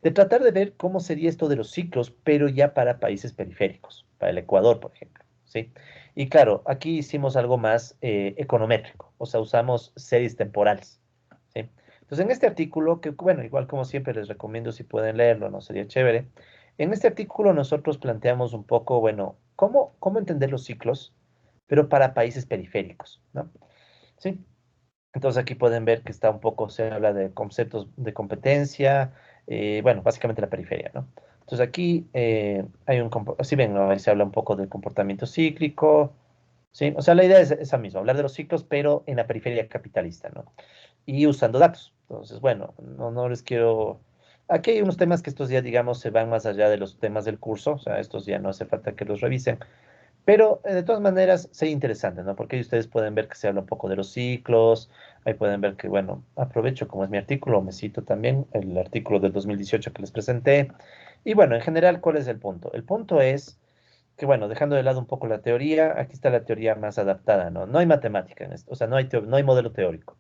de tratar de ver cómo sería esto de los ciclos, pero ya para países periféricos, para el Ecuador, por ejemplo, ¿sí? Y claro, aquí hicimos algo más econométrico, o sea, usamos series temporales, ¿sí? Entonces, en este artículo, que bueno, igual como siempre les recomiendo si pueden leerlo, no sería chévere. En este artículo nosotros planteamos un poco, bueno, cómo entender los ciclos, pero para países periféricos, ¿no? ¿Sí? Entonces aquí pueden ver que está un poco, se habla de conceptos de competencia, bueno, básicamente la periferia, ¿no? Entonces aquí hay si ven, ¿no? Ahí se habla un poco del comportamiento cíclico, ¿sí? O sea, la idea es esa misma, hablar de los ciclos, pero en la periferia capitalista, ¿no? Y usando datos. Entonces, bueno, no les quiero... Aquí hay unos temas que estos ya, digamos, se van más allá de los temas del curso, o sea, estos ya no hace falta que los revisen, pero de todas maneras, sería interesante, ¿no? Porque ahí ustedes pueden ver que se habla un poco de los ciclos, ahí pueden ver que, bueno, aprovecho como es mi artículo, me cito también el artículo del 2018 que les presenté. Y bueno, en general, ¿cuál es el punto? El punto es que, bueno, dejando de lado un poco la teoría, aquí está la teoría más adaptada, ¿no? No hay matemática en esto, o sea, no hay modelo teórico.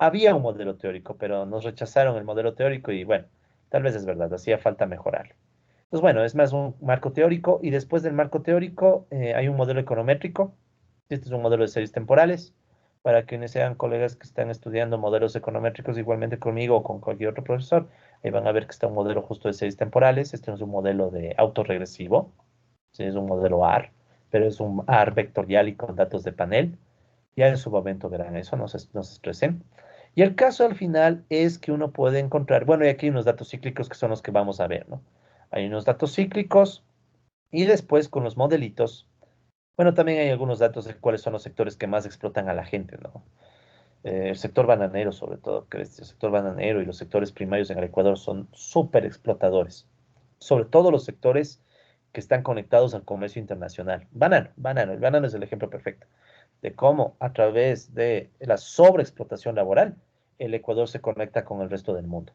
Había un modelo teórico, pero nos rechazaron el modelo teórico y bueno, tal vez es verdad, hacía falta mejorarlo. Entonces, bueno, es más un marco teórico y después del marco teórico hay un modelo econométrico. Este es un modelo de series temporales. Para quienes sean colegas que están estudiando modelos econométricos igualmente conmigo o con cualquier otro profesor, ahí van a ver que está un modelo justo de series temporales. Este no es un modelo de autorregresivo, sí, es un modelo AR, pero es un AR vectorial y con datos de panel. Ya en su momento verán eso, no se estresen. Y el caso al final es que uno puede encontrar, bueno, y aquí hay unos datos cíclicos que son los que vamos a ver, ¿no? Hay unos datos cíclicos y después con los modelitos, bueno, también hay algunos datos de cuáles son los sectores que más explotan a la gente, ¿no? El sector bananero, sobre todo, que el sector bananero y los sectores primarios en el Ecuador son súper explotadores, sobre todo los sectores que están conectados al comercio internacional. El banano es el ejemplo perfecto de cómo a través de la sobreexplotación laboral, el Ecuador se conecta con el resto del mundo.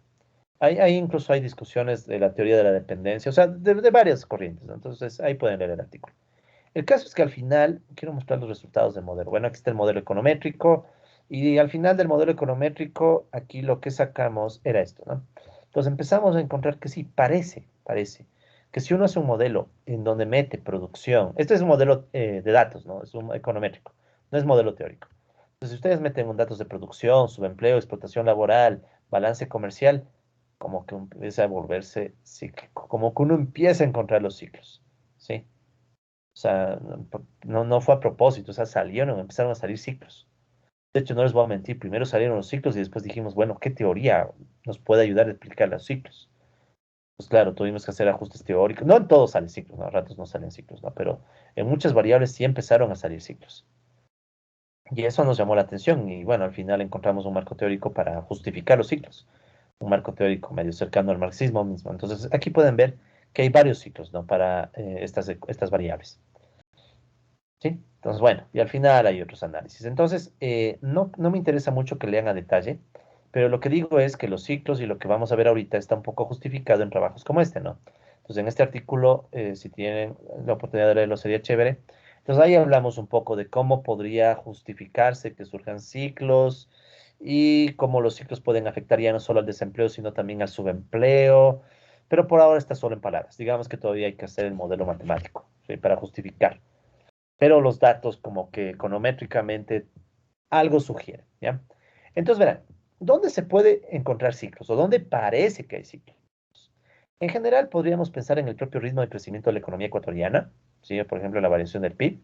Ahí incluso hay discusiones de la teoría de la dependencia, o sea, de varias corrientes, ¿no? Entonces, ahí pueden leer el artículo. El caso es que al final, quiero mostrar los resultados del modelo. Bueno, aquí está el modelo econométrico, y al final del modelo econométrico, aquí lo que sacamos era esto, ¿no? Entonces empezamos a encontrar que sí, parece, que si uno hace un modelo en donde mete producción, este es un modelo de datos, ¿no? Es un econométrico, no es modelo teórico. Entonces, si ustedes meten un datos de producción, subempleo, explotación laboral, balance comercial, como que empieza a volverse cíclico, como que uno empieza a encontrar los ciclos, ¿sí? O sea, no fue a propósito, o sea, empezaron a salir ciclos. De hecho, no les voy a mentir, primero salieron los ciclos y después dijimos, bueno, ¿qué teoría nos puede ayudar a explicar los ciclos? Pues claro, tuvimos que hacer ajustes teóricos. No en todos salen ciclos, ¿no? A ratos no salen ciclos, ¿no? Pero en muchas variables sí empezaron a salir ciclos. Y eso nos llamó la atención y bueno, al final encontramos un marco teórico para justificar los ciclos. Un marco teórico medio cercano al marxismo mismo. Entonces, aquí pueden ver que hay varios ciclos, ¿no? Para estas variables. ¿Sí? Entonces, bueno, y al final hay otros análisis. Entonces, no me interesa mucho que lean a detalle, pero lo que digo es que los ciclos y lo que vamos a ver ahorita está un poco justificado en trabajos como este, ¿no? Entonces, en este artículo, si tienen la oportunidad de leerlo, sería chévere. Entonces, ahí hablamos un poco de cómo podría justificarse que surjan ciclos y cómo los ciclos pueden afectar ya no solo al desempleo, sino también al subempleo. Pero por ahora está solo en palabras. Digamos que todavía hay que hacer el modelo matemático, ¿sí? Para justificar, pero los datos como que econométricamente algo sugieren, ¿ya? Entonces, verán, ¿dónde se puede encontrar ciclos o dónde parece que hay ciclos? En general, podríamos pensar en el propio ritmo de crecimiento de la economía ecuatoriana, ¿sí? Por ejemplo, la variación del PIB.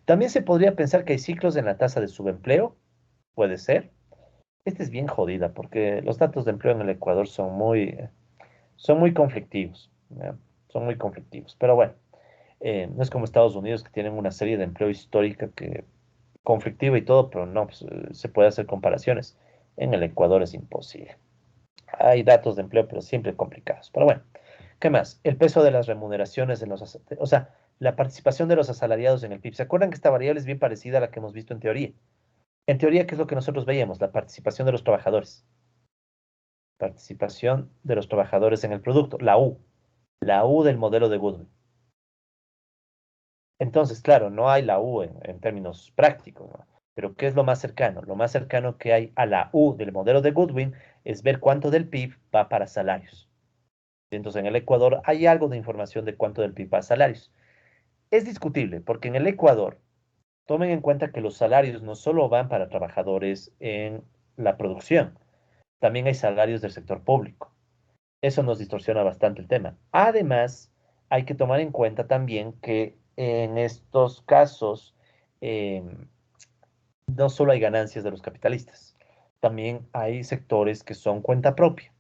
También se podría pensar que hay ciclos en la tasa de subempleo, puede ser. Esta es bien jodida porque los datos de empleo en el Ecuador son muy conflictivos, ¿ya? Son muy conflictivos, pero bueno, no es como Estados Unidos que tienen una serie de empleo histórica que conflictiva y todo, pero no, pues, se puede hacer comparaciones. En el Ecuador es imposible. Hay datos de empleo, pero siempre complicados. Pero bueno, ¿qué más? El peso de las remuneraciones en o sea, la participación de los asalariados en el PIB. ¿Se acuerdan que esta variable es bien parecida a la que hemos visto en teoría? En teoría, ¿qué es lo que nosotros veíamos? La participación de los trabajadores. Participación de los trabajadores en el producto, la U del modelo de Goodwin. Entonces, claro, no hay la U en términos prácticos, ¿no? Pero ¿qué es lo más cercano? Lo más cercano que hay a la U del modelo de Goodwin es ver cuánto del PIB va para salarios. Entonces, en el Ecuador hay algo de información de cuánto del PIB va a salarios. Es discutible, porque en el Ecuador, tomen en cuenta que los salarios no solo van para trabajadores en la producción, también hay salarios del sector público. Eso nos distorsiona bastante el tema. Además, hay que tomar en cuenta también que en estos casos no solo hay ganancias de los capitalistas, también hay sectores que son cuenta propia.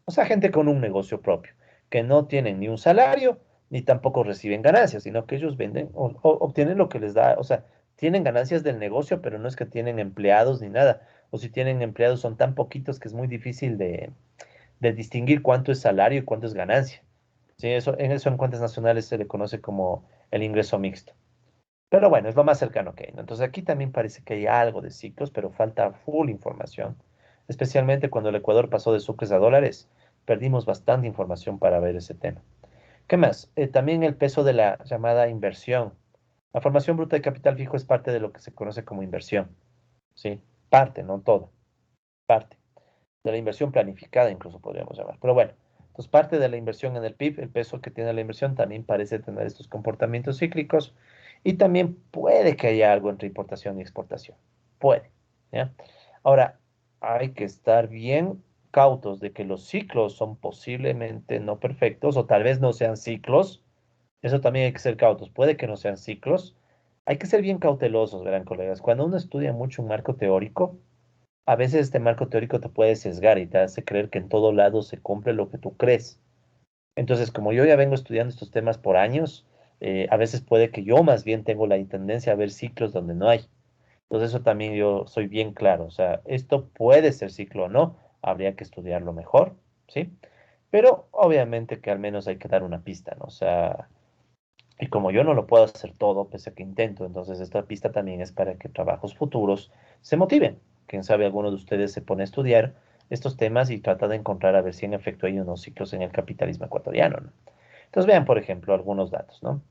O sea, gente con un negocio propio, que no tienen ni un salario, ni tampoco reciben ganancias, sino que ellos venden o obtienen lo que les da, o sea, tienen ganancias del negocio, pero no es que tienen empleados ni nada. O si tienen empleados son tan poquitos que es muy difícil de distinguir cuánto es salario y cuánto es ganancia. Sí, eso en cuentas nacionales se le conoce como el ingreso mixto. Pero bueno, es lo más cercano que hay, ¿no? Entonces aquí también parece que hay algo de ciclos, pero falta full información. Especialmente cuando el Ecuador pasó de sucres a dólares, perdimos bastante información para ver ese tema. ¿Qué más? También el peso de la llamada inversión. La formación bruta de capital fijo es parte de lo que se conoce como inversión, ¿sí? Parte, no todo. parte de la inversión planificada, incluso podríamos llamar. Pero bueno, entonces parte de la inversión en el PIB, el peso que tiene la inversión, también parece tener estos comportamientos cíclicos y también puede que haya algo entre importación y exportación. Puede, ¿ya? Ahora, hay que estar bien cautos de que los ciclos son posiblemente no perfectos o tal vez no sean ciclos. Eso también hay que ser cautos. Puede que no sean ciclos. Hay que ser bien cautelosos, verán, colegas. Cuando uno estudia mucho un marco teórico, a veces este marco teórico te puede sesgar y te hace creer que en todo lado se cumple lo que tú crees. Entonces, como yo ya vengo estudiando estos temas por años, a veces puede que yo más bien tengo la tendencia a ver ciclos donde no hay. Entonces, eso también yo soy bien claro. O sea, esto puede ser ciclo o no, habría que estudiarlo mejor, ¿sí? Pero obviamente que al menos hay que dar una pista, ¿no? O sea, y como yo no lo puedo hacer todo, pese a que intento, entonces esta pista también es para que trabajos futuros se motiven. Quién sabe, alguno de ustedes se pone a estudiar estos temas y trata de encontrar a ver si en efecto hay unos ciclos en el capitalismo ecuatoriano, ¿no? Entonces vean, por ejemplo, algunos datos, ¿no?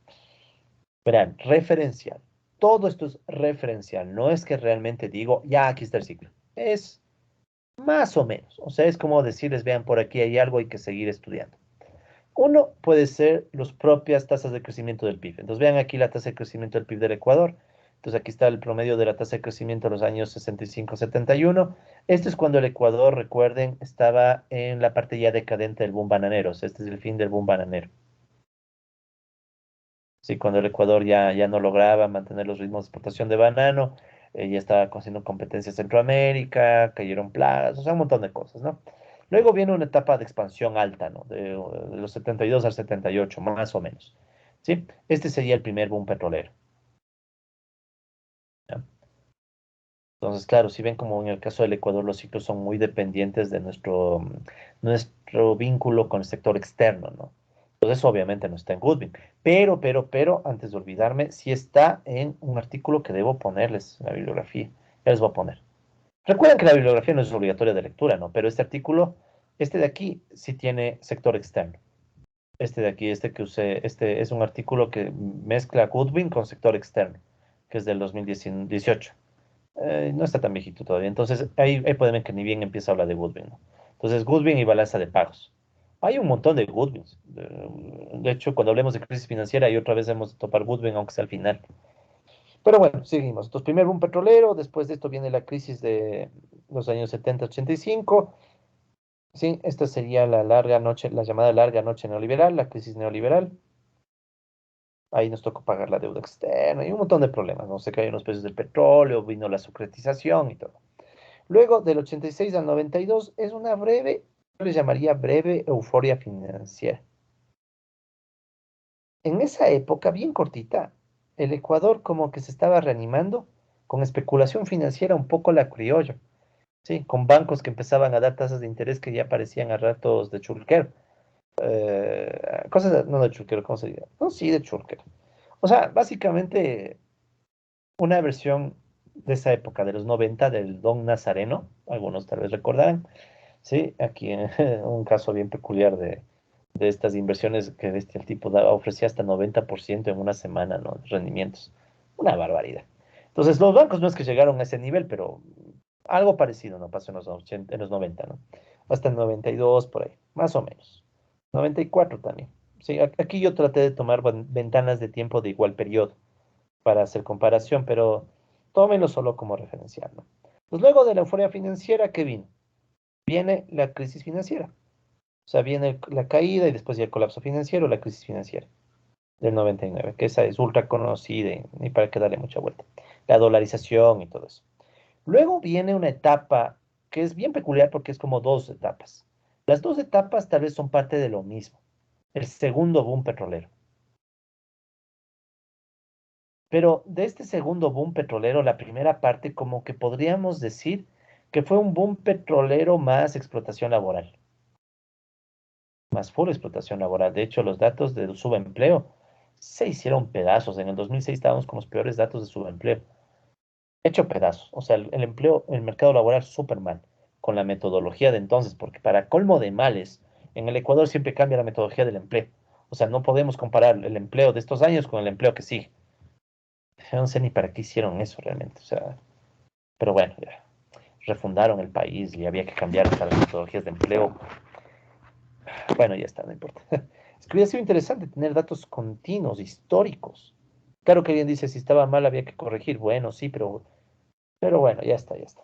Verán, referencial. Todo esto es referencial. No es que realmente digo, ya aquí está el ciclo. Es más o menos. O sea, es como decirles, vean, por aquí hay algo, hay que seguir estudiando. Uno puede ser las propias tasas de crecimiento del PIB. Entonces vean aquí la tasa de crecimiento del PIB del Ecuador. Entonces aquí está el promedio de la tasa de crecimiento en los años 65-71. Esto es cuando el Ecuador, recuerden, estaba en la parte ya decadente del boom bananero. O sea, este es el fin del boom bananero. Sí, cuando el Ecuador ya no lograba mantener los ritmos de exportación de banano, ya estaba haciendo competencia en Centroamérica, cayeron plagas, o sea, un montón de cosas, ¿no? Luego viene una etapa de expansión alta, ¿no? De los 72 al 78, más o menos. ¿Sí? Este sería el primer boom petrolero. ¿Ya? Entonces, claro, si ven como en el caso del Ecuador los ciclos son muy dependientes de nuestro vínculo con el sector externo, ¿no? Entonces, eso obviamente no está en Goodwin. Pero, antes de olvidarme, sí está en un artículo que debo ponerles en la bibliografía. Ya les voy a poner. Recuerden que la bibliografía no es obligatoria de lectura, ¿no? Pero este artículo, este de aquí, sí tiene sector externo. Este de aquí, este que usé, este es un artículo que mezcla Goodwin con sector externo, que es del 2018. No está tan viejito todavía. Entonces, ahí pueden ver que ni bien empieza a hablar de Goodwin, ¿no? Entonces, Goodwin y balanza de pagos. Hay un montón de Goodwins. De hecho, cuando hablemos de crisis financiera, y otra vez hemos de topar Goodwin, aunque sea al final. Pero bueno, seguimos. Entonces, primer boom petrolero, después de esto viene la crisis de los años 70-85. Sí, esta sería la larga noche, la llamada larga noche neoliberal, la crisis neoliberal. Ahí nos tocó pagar la deuda externa y un montón de problemas. No sé, cayeron los precios del petróleo, vino la sucretización y todo. Luego, del 86 al 92, es una breve, yo le llamaría breve euforia financiera. En esa época, bien cortita, el Ecuador como que se estaba reanimando con especulación financiera un poco la criollo, ¿sí? Con bancos que empezaban a dar tasas de interés que ya parecían a ratos de churquero. Cosas, no de churquero, ¿cómo se diría? No, sí, de churquero. O sea, básicamente una versión de esa época, de los 90 del Don Nazareno, algunos tal vez recordarán. Sí, aquí un caso bien peculiar de estas inversiones que el tipo ofrecía hasta 90% en una semana, ¿no? De rendimientos. Una barbaridad. Entonces, los bancos no es que llegaron a ese nivel, pero algo parecido no pasó en los 80, en los 90, ¿no? Hasta el 92 por ahí, más o menos. 94 también. Sí, aquí yo traté de tomar ventanas de tiempo de igual periodo para hacer comparación, pero tómenlo solo como referencial, ¿no? Pues luego de la euforia financiera, ¿qué vino? Viene la crisis financiera. O sea, viene la caída y después ya el colapso financiero, la crisis financiera del 99, que esa es ultra conocida y ni para qué darle mucha vuelta. La dolarización y todo eso. Luego viene una etapa que es bien peculiar porque es como dos etapas. Las dos etapas tal vez son parte de lo mismo. El segundo boom petrolero. Pero de este segundo boom petrolero, la primera parte, como que podríamos decir que fue un boom petrolero más explotación laboral, más full explotación laboral. De hecho, los datos de subempleo se hicieron pedazos. En el 2006 estábamos con los peores datos de subempleo. Hecho pedazos. O sea, el empleo, el mercado laboral súper mal, con la metodología de entonces, porque para colmo de males, en el Ecuador siempre cambia la metodología del empleo. O sea, no podemos comparar el empleo de estos años con el empleo que sigue. Yo no sé ni para qué hicieron eso realmente. O sea, pero bueno, ya. refundaron el país y había que cambiar hasta las metodologías de empleo. Bueno, ya está, no importa. Es que hubiera sido interesante tener datos continuos, históricos. Claro que bien dice, si estaba mal había que corregir. Bueno, sí, pero bueno, ya está, ya está.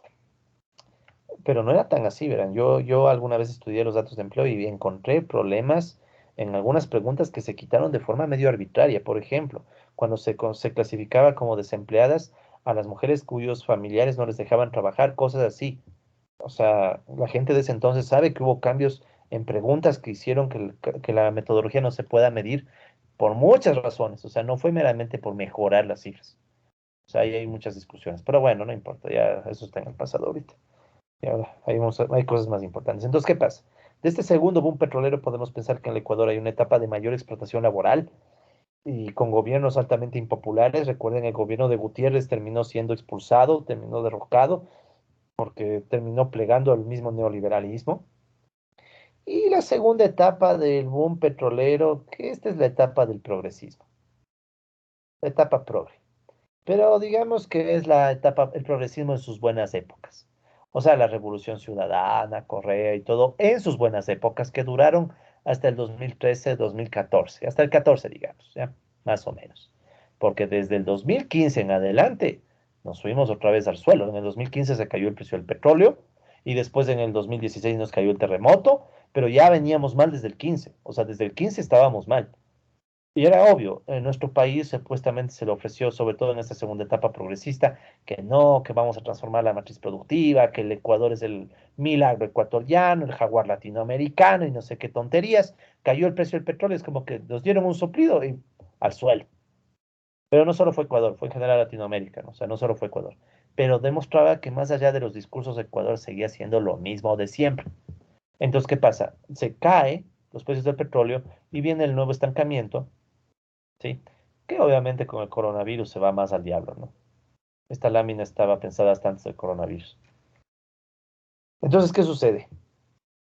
Pero no era tan así, verán. Yo alguna vez estudié los datos de empleo y encontré problemas en algunas preguntas que se quitaron de forma medio arbitraria. Por ejemplo, cuando se clasificaba como desempleadas a las mujeres cuyos familiares no les dejaban trabajar, cosas así. O sea, la gente de ese entonces sabe que hubo cambios en preguntas que hicieron que la metodología no se pueda medir por muchas razones. O sea, no fue meramente por mejorar las cifras. O sea, ahí hay muchas discusiones. Pero bueno, no importa, ya eso está en el pasado ahorita. Y ahora hay cosas más importantes. Entonces, ¿qué pasa? De este segundo boom petrolero podemos pensar que en el Ecuador hay una etapa de mayor explotación laboral y con gobiernos altamente impopulares. Recuerden, el gobierno de Gutiérrez terminó siendo expulsado, terminó derrocado porque terminó plegando al mismo neoliberalismo. Y la segunda etapa del boom petrolero, que esta es la etapa del progresismo, la etapa progre. Pero digamos que es la etapa, el progresismo en sus buenas épocas. O sea, la Revolución Ciudadana, Correa y todo, en sus buenas épocas que duraron hasta el 2013, 2014, hasta el 14, digamos, ¿ya? Más o menos. Porque desde el 2015 en adelante nos fuimos otra vez al suelo. En el 2015 se cayó el precio del petróleo y después en el 2016 nos cayó el terremoto, pero ya veníamos mal desde el 15. O sea, desde el 15 estábamos mal. Y era obvio, en nuestro país supuestamente se le ofreció, sobre todo en esta segunda etapa progresista, que no, que vamos a transformar la matriz productiva, que el Ecuador es el milagro ecuatoriano, el jaguar latinoamericano y no sé qué tonterías. Cayó el precio del petróleo, es como que nos dieron un soplido y al suelo. Pero no solo fue Ecuador, fue en general Latinoamérica, ¿no? O sea, no solo fue Ecuador. Pero demostraba que más allá de los discursos, Ecuador seguía siendo lo mismo de siempre. Entonces, ¿qué pasa? Se cae los precios del petróleo y viene el nuevo estancamiento. ¿Sí? Que obviamente con el coronavirus se va más al diablo, ¿no? Esta lámina estaba pensada hasta antes del coronavirus. Entonces, ¿qué sucede?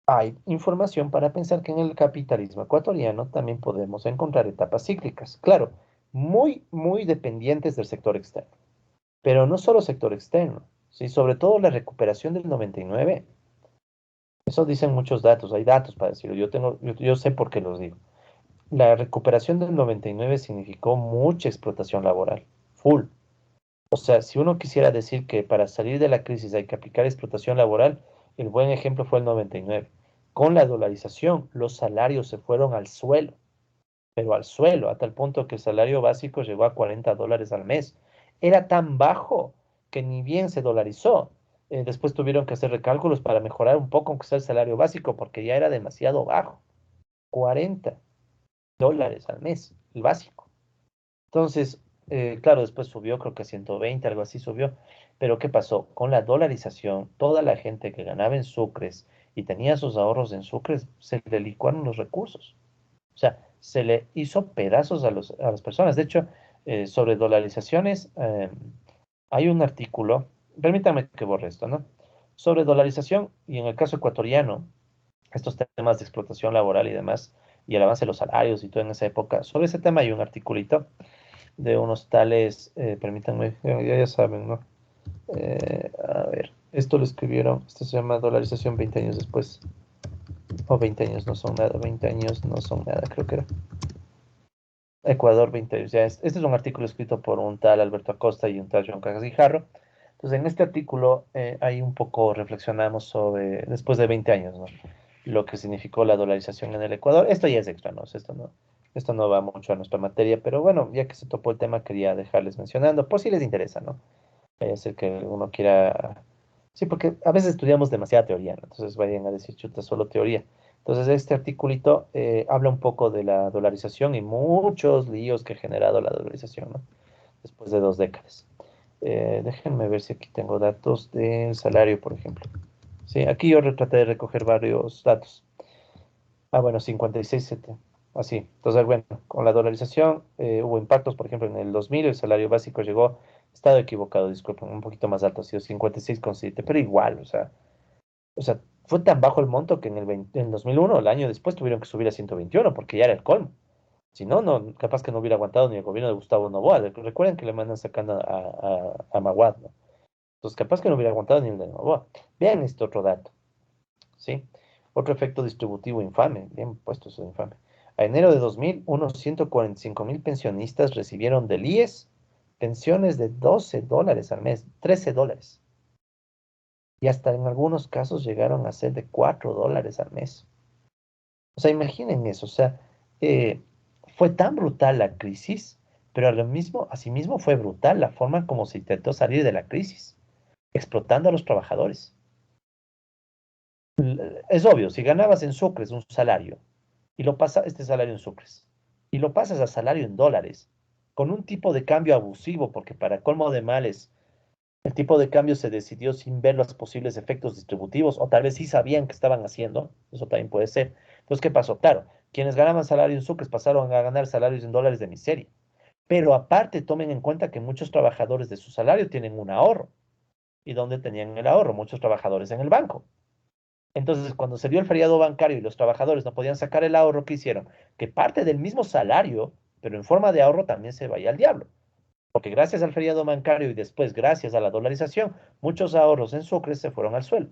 Hay información para pensar que en el capitalismo ecuatoriano también podemos encontrar etapas cíclicas. Claro, muy dependientes del sector externo, pero no solo sector externo, ¿sí? Sobre todo la recuperación del 99. Eso dicen muchos datos, hay datos para decirlo. Yo sé por qué los digo. La recuperación del 99 significó mucha explotación laboral, full. O sea, si uno quisiera decir que para salir de la crisis hay que aplicar explotación laboral, el buen ejemplo fue el 99. Con la dolarización, los salarios se fueron al suelo, pero al suelo, a tal punto que el salario básico llegó a $40 al mes. Era tan bajo que ni bien se dolarizó. Después tuvieron que hacer recálculos para mejorar un poco, aunque sea el salario básico, porque ya era demasiado bajo. $40 al mes, el básico. Entonces, claro, después subió, creo que 120, algo así subió. Pero ¿qué pasó? Con la dolarización, toda la gente que ganaba en sucres y tenía sus ahorros en sucres, se le licuaron los recursos. O sea, se le hizo pedazos a las personas. De hecho, sobre dolarizaciones, hay un artículo, permítame que borre esto, ¿no? Sobre dolarización y en el caso ecuatoriano, estos temas de explotación laboral y demás, y el avance de los salarios y todo en esa época, sobre ese tema hay un articulito de unos tales, permítanme, ya saben, ¿no? A ver, esto lo escribieron, esto se llama dolarización 20 años después, o 20 años no son nada, 20 años no son nada, creo que era. Ecuador 20 años, este es un artículo escrito por un tal Alberto Acosta y un tal Joan Guijarro. Entonces, en este artículo ahí un poco reflexionamos sobre, después de 20 años, ¿no? Lo que significó la dolarización en el Ecuador. Esto ya es extra, ¿no? Esto no va mucho a nuestra materia, pero bueno, ya que se topó el tema, quería dejarles mencionando, por si les interesa, ¿no? Es el que uno quiera. Sí, porque a veces estudiamos demasiada teoría, ¿no? Entonces vayan a decir, chuta, solo teoría. Entonces, este articulito habla un poco de la dolarización y muchos líos que ha generado la dolarización, ¿no? Después de 2 décadas. Déjenme ver si aquí tengo datos del salario, por ejemplo. Sí, aquí yo traté de recoger varios datos. Ah, bueno, 56,7. Así. Entonces, bueno, con la dolarización hubo impactos, por ejemplo, en el 2000 el salario básico llegó, estado equivocado, disculpen, un poquito más alto, ha sido 56,7, pero igual, o sea, fue tan bajo el monto que en el 2001, el año después, tuvieron que subir a 121 porque ya era el colmo. Si no, no, capaz que no hubiera aguantado ni el gobierno de Gustavo Noboa. Recuerden que le mandan sacando a Maguad, ¿no? Entonces, capaz que no hubiera aguantado ni el de Novoa. Vean este otro dato, ¿sí? Otro efecto distributivo infame, bien puesto eso de infame. A enero de 2000, unos 145.000 pensionistas recibieron del IES pensiones de $12 al mes, $13. Y hasta en algunos casos llegaron a ser de $4 al mes. O sea, imaginen eso, o sea, eh, fue tan brutal la crisis, pero a lo mismo, asimismo fue brutal la forma como se intentó salir de la crisis, explotando a los trabajadores. Es obvio, si ganabas en sucres un salario y lo pasas, este salario en sucres, y lo pasas a salario en dólares, con un tipo de cambio abusivo, porque para colmo de males, el tipo de cambio se decidió sin ver los posibles efectos distributivos, o tal vez sí sabían que estaban haciendo, eso también puede ser. Entonces, ¿qué pasó? Claro, quienes ganaban salario en sucres pasaron a ganar salarios en dólares de miseria. Pero aparte, tomen en cuenta que muchos trabajadores de su salario tienen un ahorro. ¿Y dónde tenían el ahorro? Muchos trabajadores en el banco. Entonces, cuando se dio el feriado bancario y los trabajadores no podían sacar el ahorro, ¿qué hicieron? Que parte del mismo salario, pero en forma de ahorro, también se vaya al diablo. Porque gracias al feriado bancario y después gracias a la dolarización, muchos ahorros en sucres se fueron al suelo.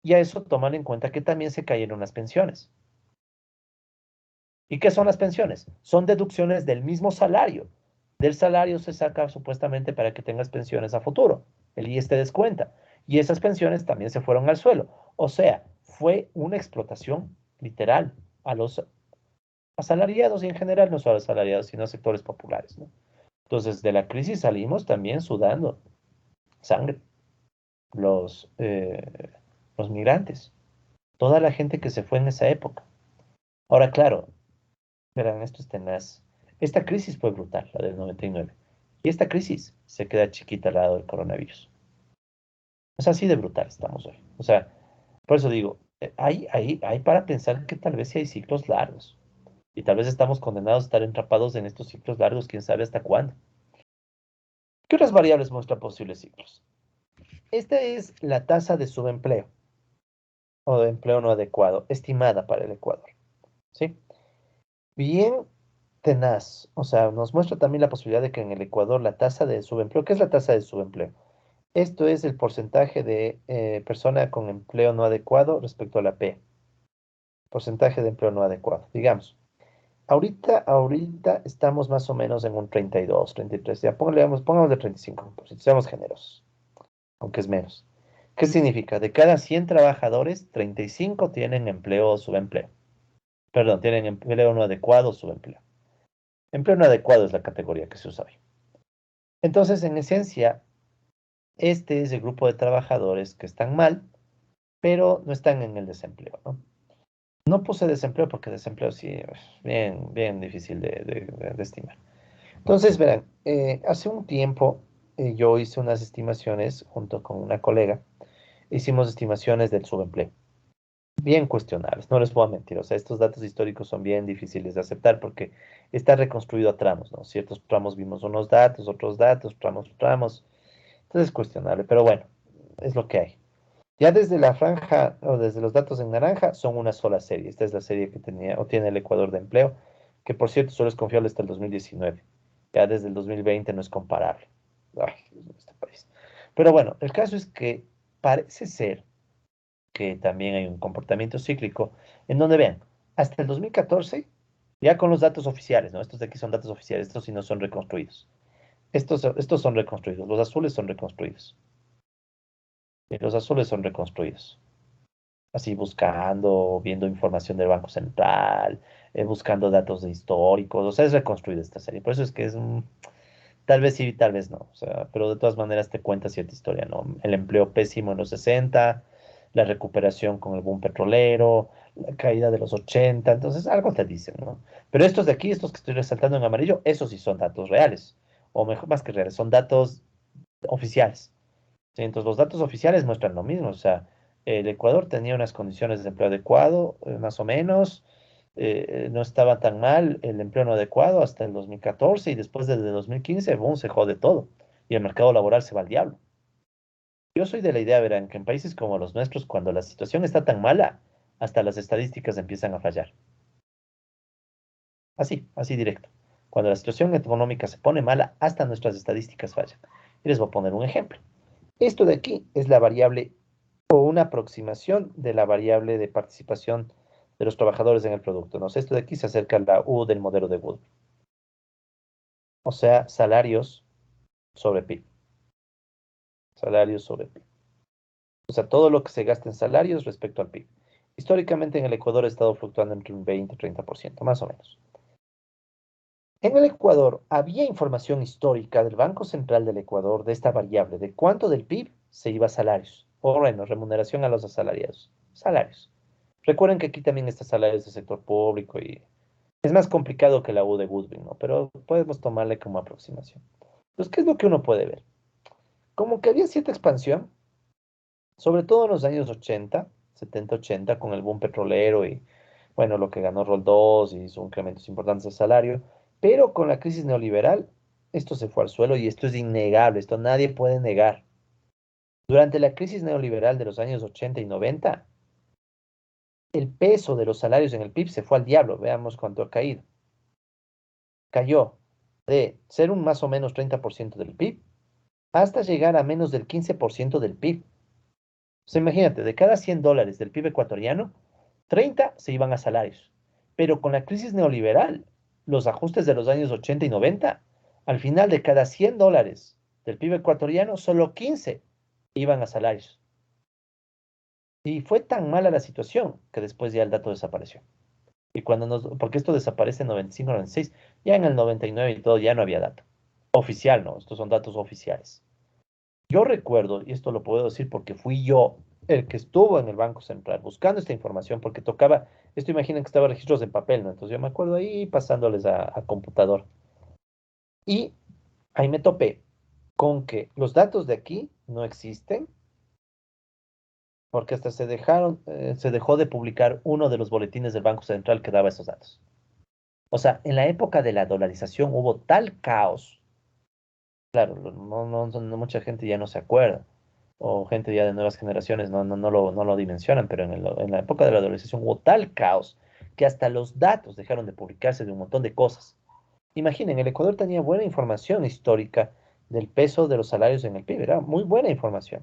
Y a eso toman en cuenta que también se cayeron las pensiones. ¿Y qué son las pensiones? Son deducciones del mismo salario. Del salario se saca supuestamente para que tengas pensiones a futuro. El IES te descuenta. Y esas pensiones también se fueron al suelo. O sea, fue una explotación literal a los asalariados y en general no solo asalariados, sino a sectores populares, ¿no? Entonces, de la crisis salimos también sudando sangre. Los, eh, los migrantes, toda la gente que se fue en esa época. Ahora, claro, verán, esto es tenaz. Esta crisis fue brutal, la del 99. Y esta crisis se queda chiquita al lado del coronavirus. Es así de brutal estamos hoy. O sea, por eso digo, hay para pensar que tal vez sí hay ciclos largos. Y tal vez estamos condenados a estar entrapados en estos ciclos largos, quién sabe hasta cuándo. ¿Qué otras variables muestran posibles ciclos? Esta es la tasa de subempleo o de empleo no adecuado, estimada para el Ecuador. ¿Sí? Bien tenaz. O sea, nos muestra también la posibilidad de que en el Ecuador la tasa de subempleo, ¿qué es la tasa de subempleo? Esto es el porcentaje de persona con empleo no adecuado respecto a la P. Porcentaje de empleo no adecuado. Digamos, ahorita estamos más o menos en un 32, 33. Ya pongamos de 35, por si seamos generosos, aunque es menos. ¿Qué significa? De cada 100 trabajadores, 35 tienen empleo o subempleo. Perdón, tienen empleo no adecuado o subempleo. Empleo no adecuado es la categoría que se usa hoy. Entonces, en esencia, este es el grupo de trabajadores que están mal, pero no están en el desempleo, ¿no? No puse desempleo porque desempleo sí es bien, bien difícil de estimar. Entonces, verán, hace un tiempo yo hice unas estimaciones junto con una colega, hicimos estimaciones del subempleo, bien cuestionables, no les puedo mentir, o sea, estos datos históricos son bien difíciles de aceptar porque está reconstruido a tramos, ¿no? Ciertos tramos vimos unos datos, otros datos, tramos, entonces es cuestionable, pero bueno, es lo que hay. Ya desde la franja o desde los datos en naranja son una sola serie. Esta es la serie que tenía o tiene el Ecuador de empleo, que por cierto solo es confiable hasta el 2019. Ya desde el 2020 no es comparable. Ay, Dios mío, este país. Pero bueno, el caso es que parece ser que también hay un comportamiento cíclico en donde vean, hasta el 2014, ya con los datos oficiales, ¿no? Estos de aquí son datos oficiales, estos sí no son reconstruidos. Estos son reconstruidos, los azules son reconstruidos. Los azules son reconstruidos. Así buscando, viendo información del Banco Central, buscando datos de históricos, o sea, es reconstruida esta serie. Por eso es que es tal vez sí, tal vez no, o sea, pero de todas maneras te cuenta cierta historia, ¿no? El empleo pésimo en los 60, la recuperación con el boom petrolero, la caída de los 80, entonces algo te dicen, ¿no? Pero estos de aquí, estos que estoy resaltando en amarillo, esos sí son datos reales, o mejor, más que reales, son datos oficiales. Sí, entonces los datos oficiales muestran lo mismo, o sea, el Ecuador tenía unas condiciones de empleo adecuado, más o menos, no estaba tan mal el empleo no adecuado hasta el 2014 y después desde 2015, boom, se jode todo y el mercado laboral se va al diablo. Yo soy de la idea, verán, que en países como los nuestros, cuando la situación está tan mala, hasta las estadísticas empiezan a fallar. Así directo. Cuando la situación económica se pone mala, hasta nuestras estadísticas fallan. Y les voy a poner un ejemplo. Esto de aquí es la variable o una aproximación de la variable de participación de los trabajadores en el producto, ¿no? Esto de aquí se acerca a la U del modelo de Wood. O sea, salarios sobre PIB. Salarios sobre PIB. O sea, todo lo que se gasta en salarios respecto al PIB. Históricamente en el Ecuador ha estado fluctuando entre un 20 y 30%, más o menos. En el Ecuador había información histórica del Banco Central del Ecuador de esta variable, de cuánto del PIB se iba a salarios, o bueno, remuneración a los asalariados. Salarios. Recuerden que aquí también está salarios del sector público y es más complicado que la U de Goodwin, ¿no? Pero podemos tomarle como aproximación. Entonces, ¿qué es lo que uno puede ver? Como que había cierta expansión, sobre todo en los años 80, 70, 80, con el boom petrolero y, bueno, lo que ganó Roldós y hizo incrementos importantes de salario, pero con la crisis neoliberal, esto se fue al suelo y esto es innegable, esto nadie puede negar. Durante la crisis neoliberal de los años 80 y 90, el peso de los salarios en el PIB se fue al diablo, veamos cuánto ha caído. Cayó de ser un más o menos 30% del PIB hasta llegar a menos del 15% del PIB. O sea, imagínate, de cada $100 del PIB ecuatoriano, 30 se iban a salarios. Pero con la crisis neoliberal, los ajustes de los años 80 y 90, al final de cada $100 del PIB ecuatoriano, solo 15 iban a salarios. Y fue tan mala la situación que después ya el dato desapareció. Y porque esto desaparece en 95, 96, ya en el 99 y todo ya no había dato. Oficial, no, estos son datos oficiales. Yo recuerdo, y esto lo puedo decir porque fui yo el que estuvo en el Banco Central buscando esta información, porque tocaba, esto imaginen que estaba registros en papel, ¿no? Entonces yo me acuerdo ahí pasándoles a computador. Y ahí me topé con que los datos de aquí no existen, porque hasta se dejó de publicar uno de los boletines del Banco Central que daba esos datos. O sea, en la época de la dolarización hubo tal caos, claro, no mucha gente ya no se acuerda, o gente ya de nuevas generaciones no lo dimensionan, pero en la época de la dolarización hubo tal caos que hasta los datos dejaron de publicarse de un montón de cosas. Imaginen, el Ecuador tenía buena información histórica del peso de los salarios en el PIB, era muy buena información.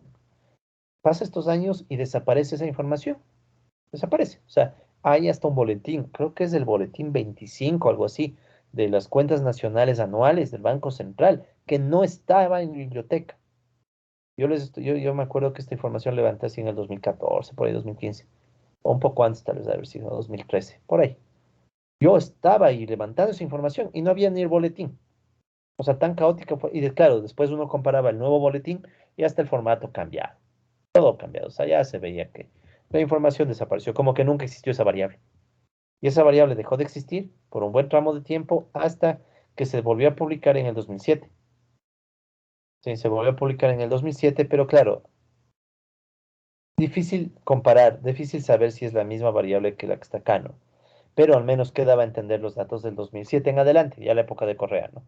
Pasa estos años y desaparece esa información, desaparece. O sea, hay hasta un boletín, creo que es el boletín 25, algo así, de las cuentas nacionales anuales del Banco Central, que no estaba en biblioteca. Yo me acuerdo que esta información levanté así en el 2014, por ahí 2015, o un poco antes tal vez de haber sido 2013, por ahí. Yo estaba ahí levantando esa información y no había ni el boletín. O sea, tan caótica fue. Y claro, después uno comparaba el nuevo boletín y hasta el formato cambiado. Todo cambiado. O sea, ya se veía que la información desapareció, como que nunca existió esa variable. Y esa variable dejó de existir por un buen tramo de tiempo hasta que se volvió a publicar en el 2007. Sí, se volvió a publicar en el 2007, pero claro, difícil comparar, difícil saber si es la misma variable que la que está acá, ¿no? Pero al menos quedaba entender los datos del 2007 en adelante, ya la época de Correa, ¿no?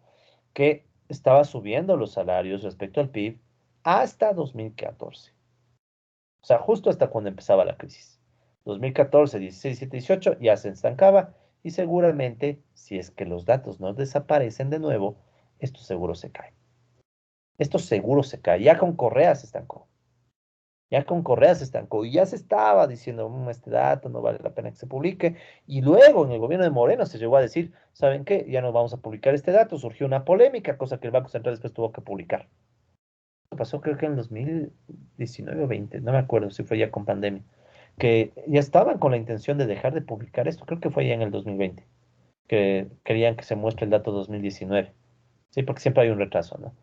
Que estaba subiendo los salarios respecto al PIB hasta 2014. O sea, justo hasta cuando empezaba la crisis. 2014, 16, 17, 18 ya se estancaba y seguramente, si es que los datos no desaparecen de nuevo, esto seguro se cae. Esto seguro se cae. Ya con Correa se estancó. Ya con Correa se estancó y ya se estaba diciendo, este dato no vale la pena que se publique. Y luego en el gobierno de Moreno se llegó a decir, ¿saben qué? Ya no vamos a publicar este dato. Surgió una polémica, cosa que el Banco Central después tuvo que publicar. Pasó creo que en 2019 o 20, no me acuerdo si fue ya con pandemia, que ya estaban con la intención de dejar de publicar esto, creo que fue ya en el 2020, que querían que se muestre el dato 2019. Sí, porque siempre hay un retraso, ¿no?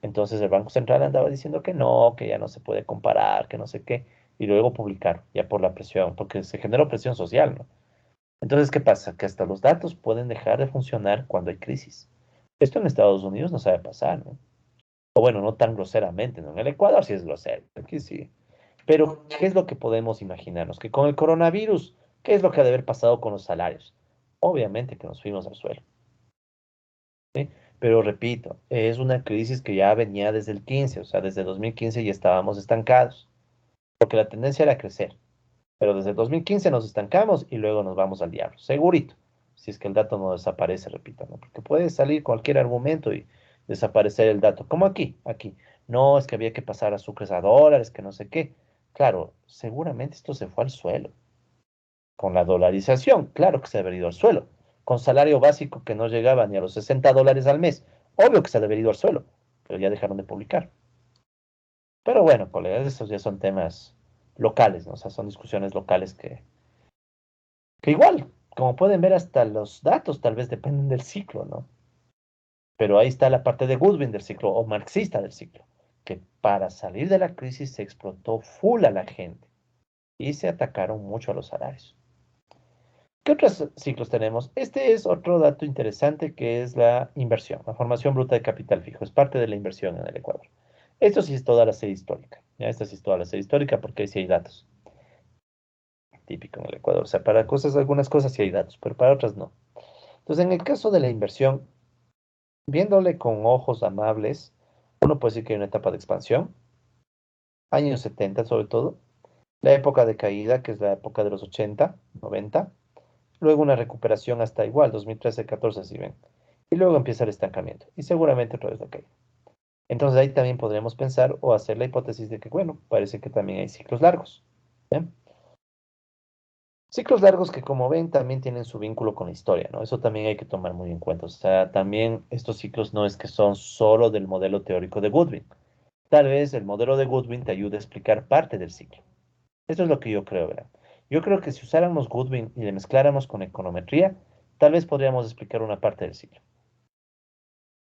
Entonces el Banco Central andaba diciendo que no, que ya no se puede comparar, que no sé qué, y luego publicaron, ya por la presión, porque se generó presión social, ¿no? Entonces, ¿qué pasa? Que hasta los datos pueden dejar de funcionar cuando hay crisis. Esto en Estados Unidos no sabe pasar, ¿no? O bueno, no tan groseramente, ¿no? En el Ecuador sí es grosero, aquí sí. Pero, ¿qué es lo que podemos imaginarnos? Que con el coronavirus, ¿qué es lo que ha de haber pasado con los salarios? Obviamente que nos fuimos al suelo, ¿sí? Pero repito, es una crisis que ya venía desde el 15, o sea, desde 2015 ya estábamos estancados, porque la tendencia era crecer. Pero desde 2015 nos estancamos y luego nos vamos al diablo, segurito, si es que el dato no desaparece, repito, ¿no? Porque puede salir cualquier argumento y desaparecer el dato, como aquí. No, es que había que pasar azúcares a dólares, que no sé qué. Claro, seguramente esto se fue al suelo. Con la dolarización, claro que se ha ido al suelo. Con salario básico que no llegaba ni a los $60 al mes, obvio que se ha ido al suelo, pero ya dejaron de publicar. Pero bueno, colegas, estos ya son temas locales, ¿no? O sea, son discusiones locales que igual, como pueden ver, hasta los datos tal vez dependen del ciclo, ¿no? Pero ahí está la parte de Goodwin del ciclo o marxista del ciclo, que para salir de la crisis se explotó full a la gente y se atacaron mucho a los salarios. ¿Qué otros ciclos tenemos? Este es otro dato interesante que es la inversión, la formación bruta de capital fijo. Es parte de la inversión en el Ecuador. Esto sí es toda la serie histórica. Ya, esta sí es toda la serie histórica porque ahí sí hay datos. Típico en el Ecuador. O sea, para cosas, algunas cosas sí hay datos, pero para otras no. Entonces, en el caso de la inversión, viéndole con ojos amables, uno puede decir que hay una etapa de expansión, años 70 sobre todo, la época de caída, que es la época de los 80, 90, luego una recuperación hasta igual, 2013, 14, si ven, y luego empieza el estancamiento, y seguramente otra vez la caída. Entonces ahí también podremos pensar o hacer la hipótesis de que, bueno, parece que también hay ciclos largos. ¿Bien? Ciclos largos que, como ven, también tienen su vínculo con la historia, ¿no? Eso también hay que tomar muy en cuenta. O sea, también estos ciclos no es que son solo del modelo teórico de Goodwin. Tal vez el modelo de Goodwin te ayude a explicar parte del ciclo. Eso es lo que yo creo, ¿verdad? Yo creo que si usáramos Goodwin y le mezcláramos con econometría, tal vez podríamos explicar una parte del ciclo.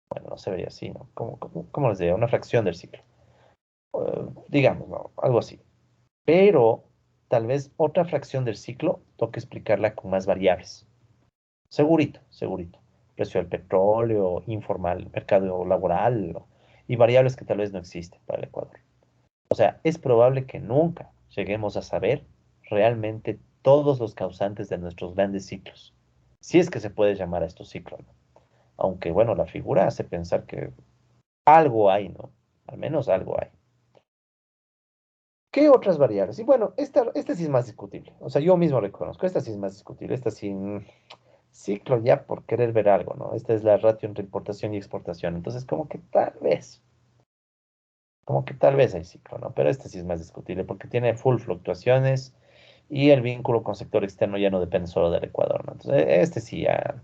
Bueno, no se vería así, ¿no? ¿Cómo les diría? Una fracción del ciclo. Digamos, ¿no? Algo así. Pero tal vez otra fracción del ciclo toque explicarla con más variables. Segurito, segurito. Precio del petróleo, informal, mercado laboral y variables que tal vez no existen para el Ecuador. O sea, es probable que nunca lleguemos a saber realmente todos los causantes de nuestros grandes ciclos. Si es que se puede llamar a estos ciclos, ¿no? Aunque, bueno, la figura hace pensar que algo hay, ¿no? Al menos algo hay. ¿Qué otras variables? Y bueno, esta sí es más discutible. O sea, yo mismo reconozco, esta sí es más discutible. Esta sí, ciclo ya por querer ver algo, ¿no? Esta es la ratio entre importación y exportación. Entonces, como que tal vez hay ciclo, ¿no? Pero este sí es más discutible porque tiene full fluctuaciones y el vínculo con sector externo ya no depende solo del Ecuador, ¿no? Entonces, este sí ya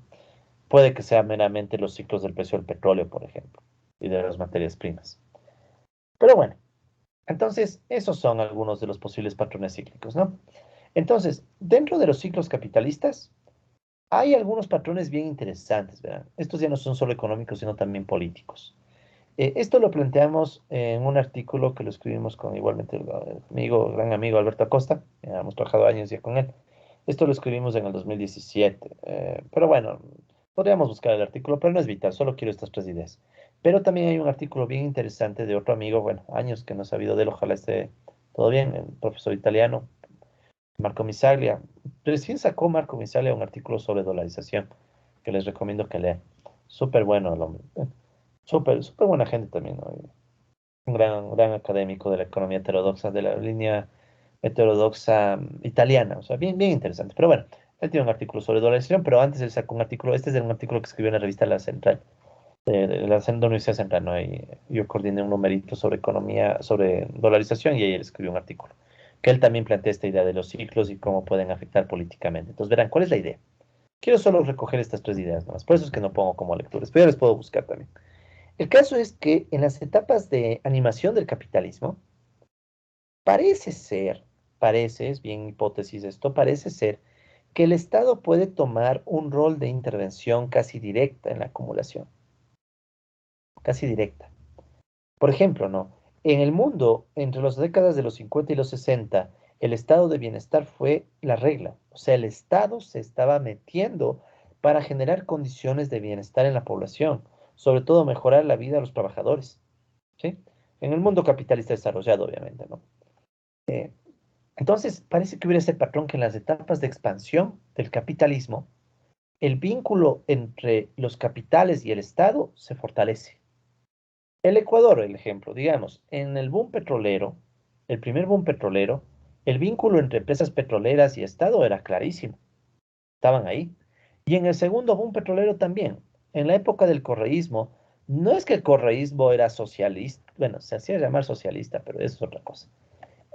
puede que sea meramente los ciclos del precio del petróleo, por ejemplo, y de las materias primas. Pero bueno, entonces, esos son algunos de los posibles patrones cíclicos, ¿no? Entonces, dentro de los ciclos capitalistas, hay algunos patrones bien interesantes, ¿verdad? Estos ya no son solo económicos, sino también políticos. Esto lo planteamos en un artículo que lo escribimos con igualmente el amigo, gran amigo Alberto Acosta. Hemos trabajado años ya con él. Esto lo escribimos en el 2017. Pero bueno, podríamos buscar el artículo, pero no es vital, solo quiero estas tres ideas. Pero también hay un artículo bien interesante de otro amigo, bueno, años que no he sabido de él, ojalá esté todo bien, el profesor italiano, Marco Misaglia. Recién sacó Marco Misaglia un artículo sobre dolarización, que les recomiendo que lean. Súper bueno el hombre. Súper, súper buena gente también, ¿no? Un gran académico de la economía heterodoxa, de la línea heterodoxa italiana, o sea, bien, bien interesante. Pero bueno, él tiene un artículo sobre dolarización, pero antes él sacó un artículo, este es un artículo que escribió en la revista La Central, de la Universidad Central, ¿no? Y yo coordiné un numerito sobre economía, sobre dolarización, y ahí él escribió un artículo, que él también plantea esta idea de los ciclos y cómo pueden afectar políticamente. Entonces, verán, ¿cuál es la idea? Quiero solo recoger estas tres ideas nomás, por eso es que no pongo como lecturas, pero yo les puedo buscar también. El caso es que en las etapas de animación del capitalismo, parece ser, es bien hipótesis esto, parece ser que el Estado puede tomar un rol de intervención casi directa en la acumulación, casi directa. Por ejemplo, ¿no? En el mundo, entre las décadas de los 50 y los 60, el estado de bienestar fue la regla. O sea, el Estado se estaba metiendo para generar condiciones de bienestar en la población, sobre todo mejorar la vida de los trabajadores. ¿Sí? En el mundo capitalista desarrollado, obviamente, ¿no? Eh, entonces, parece que hubiera ese patrón que en las etapas de expansión del capitalismo, el vínculo entre los capitales y el Estado se fortalece. El Ecuador, el ejemplo, digamos, en el boom petrolero, el primer boom petrolero, el vínculo entre empresas petroleras y Estado era clarísimo, estaban ahí. Y en el segundo boom petrolero también, en la época del correísmo, no es que el correísmo era socialista, bueno, se hacía llamar socialista, pero eso es otra cosa.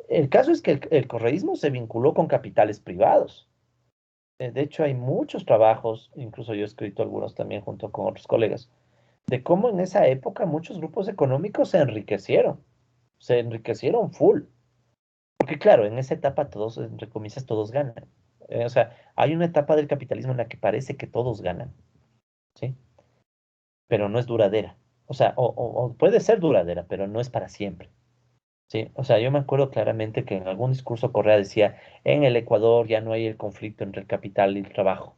El caso es que el correísmo se vinculó con capitales privados. De hecho, hay muchos trabajos, incluso yo he escrito algunos también junto con otros colegas, de cómo en esa época muchos grupos económicos se enriquecieron full. Porque claro, en esa etapa todos, entre comillas, todos ganan. O sea, hay una etapa del capitalismo en la que parece que todos ganan, ¿sí? Pero no es duradera. O sea, o puede ser duradera, pero no es para siempre. Sí, o sea, yo me acuerdo claramente que en algún discurso Correa decía, en el Ecuador ya no hay el conflicto entre el capital y el trabajo.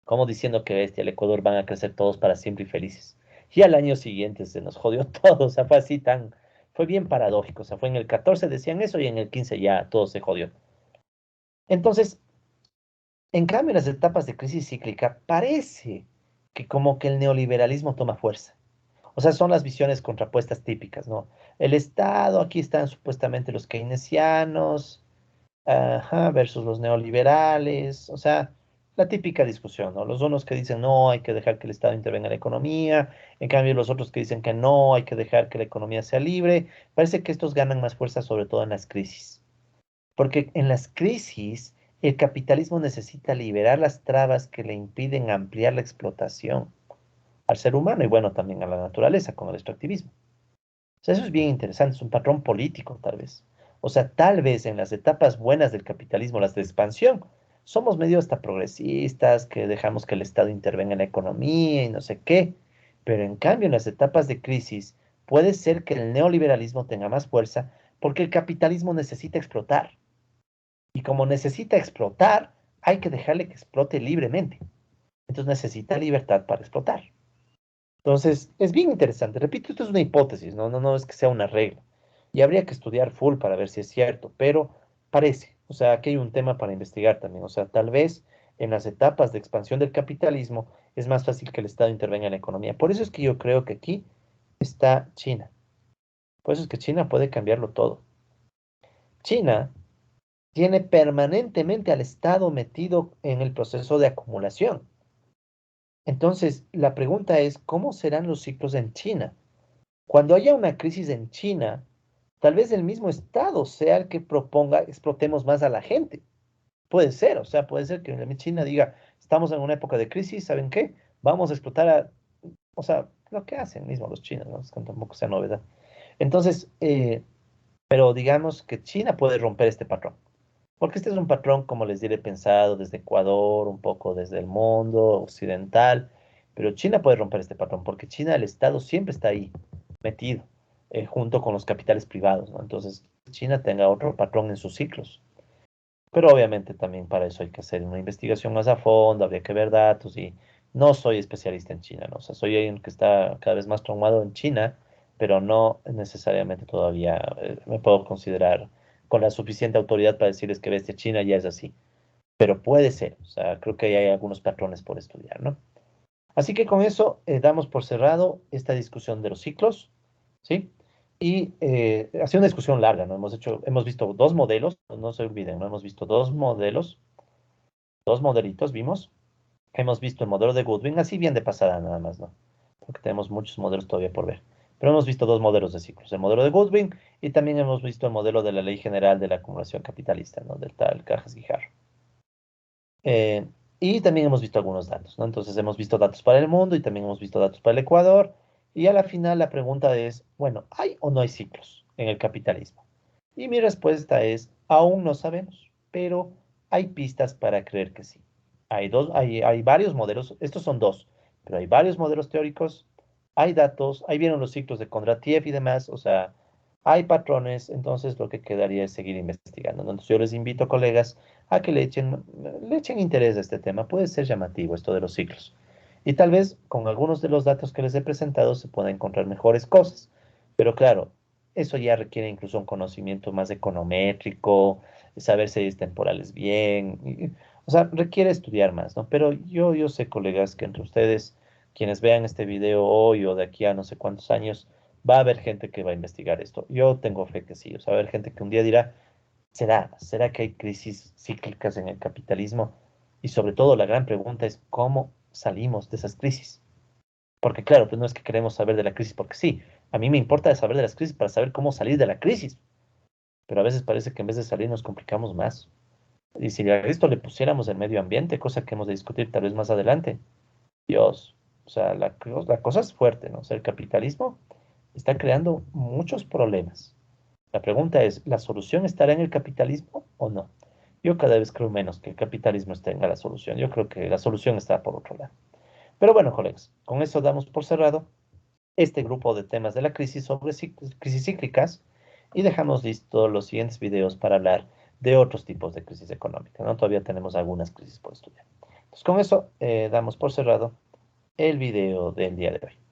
Como diciendo que bestia, el Ecuador van a crecer todos para siempre y felices. Y al año siguiente se nos jodió todo, o sea, fue así tan, fue bien paradójico, o sea, fue en el 14 decían eso y en el 15 ya todo se jodió. Entonces, en cambio, en las etapas de crisis cíclica parece que como que el neoliberalismo toma fuerza. O sea, son las visiones contrapuestas típicas, ¿no? El Estado, aquí están supuestamente los keynesianos, ajá, versus los neoliberales, o sea, la típica discusión, ¿no? Los unos que dicen no, hay que dejar que el Estado intervenga en la economía, en cambio los otros que dicen que no, hay que dejar que la economía sea libre. Parece que estos ganan más fuerza sobre todo en las crisis, porque en las crisis el capitalismo necesita liberar las trabas que le impiden ampliar la explotación al ser humano y bueno, también a la naturaleza con el extractivismo. O sea, eso es bien interesante, es un patrón político tal vez. O sea, tal vez en las etapas buenas del capitalismo, las de expansión, somos medio hasta progresistas, que dejamos que el Estado intervenga en la economía y no sé qué. Pero en cambio, en las etapas de crisis, puede ser que el neoliberalismo tenga más fuerza porque el capitalismo necesita explotar. Y como necesita explotar, hay que dejarle que explote libremente. Entonces necesita libertad para explotar. Entonces, es bien interesante. Repito, esto es una hipótesis, no es que sea una regla. Y habría que estudiar full para ver si es cierto, pero parece. O sea, aquí hay un tema para investigar también. O sea, tal vez en las etapas de expansión del capitalismo es más fácil que el Estado intervenga en la economía. Por eso es que yo creo que aquí está China. Por eso es que China puede cambiarlo todo. China tiene permanentemente al Estado metido en el proceso de acumulación. Entonces, la pregunta es, ¿cómo serán los ciclos en China? Cuando haya una crisis en China, tal vez el mismo Estado sea el que proponga explotemos más a la gente. Puede ser, o sea, puede ser que China diga, estamos en una época de crisis, ¿saben qué? Vamos a explotar a, o sea, lo que hacen mismo los chinos, ¿no? Es que tampoco sea novedad. Entonces, pero digamos que China puede romper este patrón. Porque este es un patrón, como les diré, pensado desde Ecuador, un poco desde el mundo occidental, pero China puede romper este patrón, porque China, el Estado siempre está ahí, metido, junto con los capitales privados, ¿no? Entonces, China tenga otro patrón en sus ciclos. Pero obviamente también para eso hay que hacer una investigación más a fondo, habría que ver datos y no soy especialista en China, ¿no? O sea, soy alguien que está cada vez más traumado en China, pero no necesariamente todavía me puedo considerar con la suficiente autoridad para decirles que bestia China ya es así. Pero puede ser, o sea, creo que hay algunos patrones por estudiar, ¿no? Así que con eso damos por cerrado esta discusión de los ciclos, ¿sí? Y ha sido una discusión larga, ¿no? Hemos visto dos modelos, no se olviden, ¿no? Hemos visto dos modelos, dos modelitos vimos. Hemos visto el modelo de Goodwin, así bien de pasada nada más, ¿no? Porque tenemos muchos modelos todavía por ver. Pero hemos visto dos modelos de ciclos, el modelo de Goodwin y también hemos visto el modelo de la Ley General de la Acumulación Capitalista, ¿no? Del tal Cajas-Guijarro. Eh, y también hemos visto algunos datos, ¿no? Entonces hemos visto datos para el mundo y también hemos visto datos para el Ecuador. Y a la final la pregunta es, bueno, ¿hay o no hay ciclos en el capitalismo? Y mi respuesta es, aún no sabemos, pero hay pistas para creer que sí. Hay varios modelos, estos son dos, pero hay varios modelos teóricos, hay datos, ahí vienen los ciclos de Kondratiev y demás, o sea, hay patrones, entonces lo que quedaría es seguir investigando, ¿no? Entonces yo les invito, colegas, a que le echen interés a este tema. Puede ser llamativo esto de los ciclos. Y tal vez con algunos de los datos que les he presentado se pueda encontrar mejores cosas. Pero claro, eso ya requiere incluso un conocimiento más econométrico, saber series temporales bien. O sea, requiere estudiar más, ¿no? Pero yo sé, colegas, que entre ustedes, quienes vean este video hoy o de aquí a no sé cuántos años, va a haber gente que va a investigar esto. Yo tengo fe que sí. O sea, va a haber gente que un día dirá, ¿será que hay crisis cíclicas en el capitalismo? Y sobre todo la gran pregunta es, ¿cómo salimos de esas crisis? Porque claro, pues no es que queremos saber de la crisis porque sí. A mí me importa saber de las crisis para saber cómo salir de la crisis. Pero a veces parece que en vez de salir nos complicamos más. Y si a esto le pusiéramos el medio ambiente, cosa que hemos de discutir tal vez más adelante, Dios, o sea, la cosa es fuerte, ¿no? O sea, el capitalismo está creando muchos problemas. La pregunta es, ¿la solución estará en el capitalismo o no? Yo cada vez creo menos que el capitalismo tenga la solución. Yo creo que la solución está por otro lado. Pero bueno, colegas, con eso damos por cerrado este grupo de temas de la crisis sobre crisis cíclicas y dejamos listos los siguientes videos para hablar de otros tipos de crisis económica, ¿no? Todavía tenemos algunas crisis por estudiar. Entonces, con eso damos por cerrado el video del día de hoy.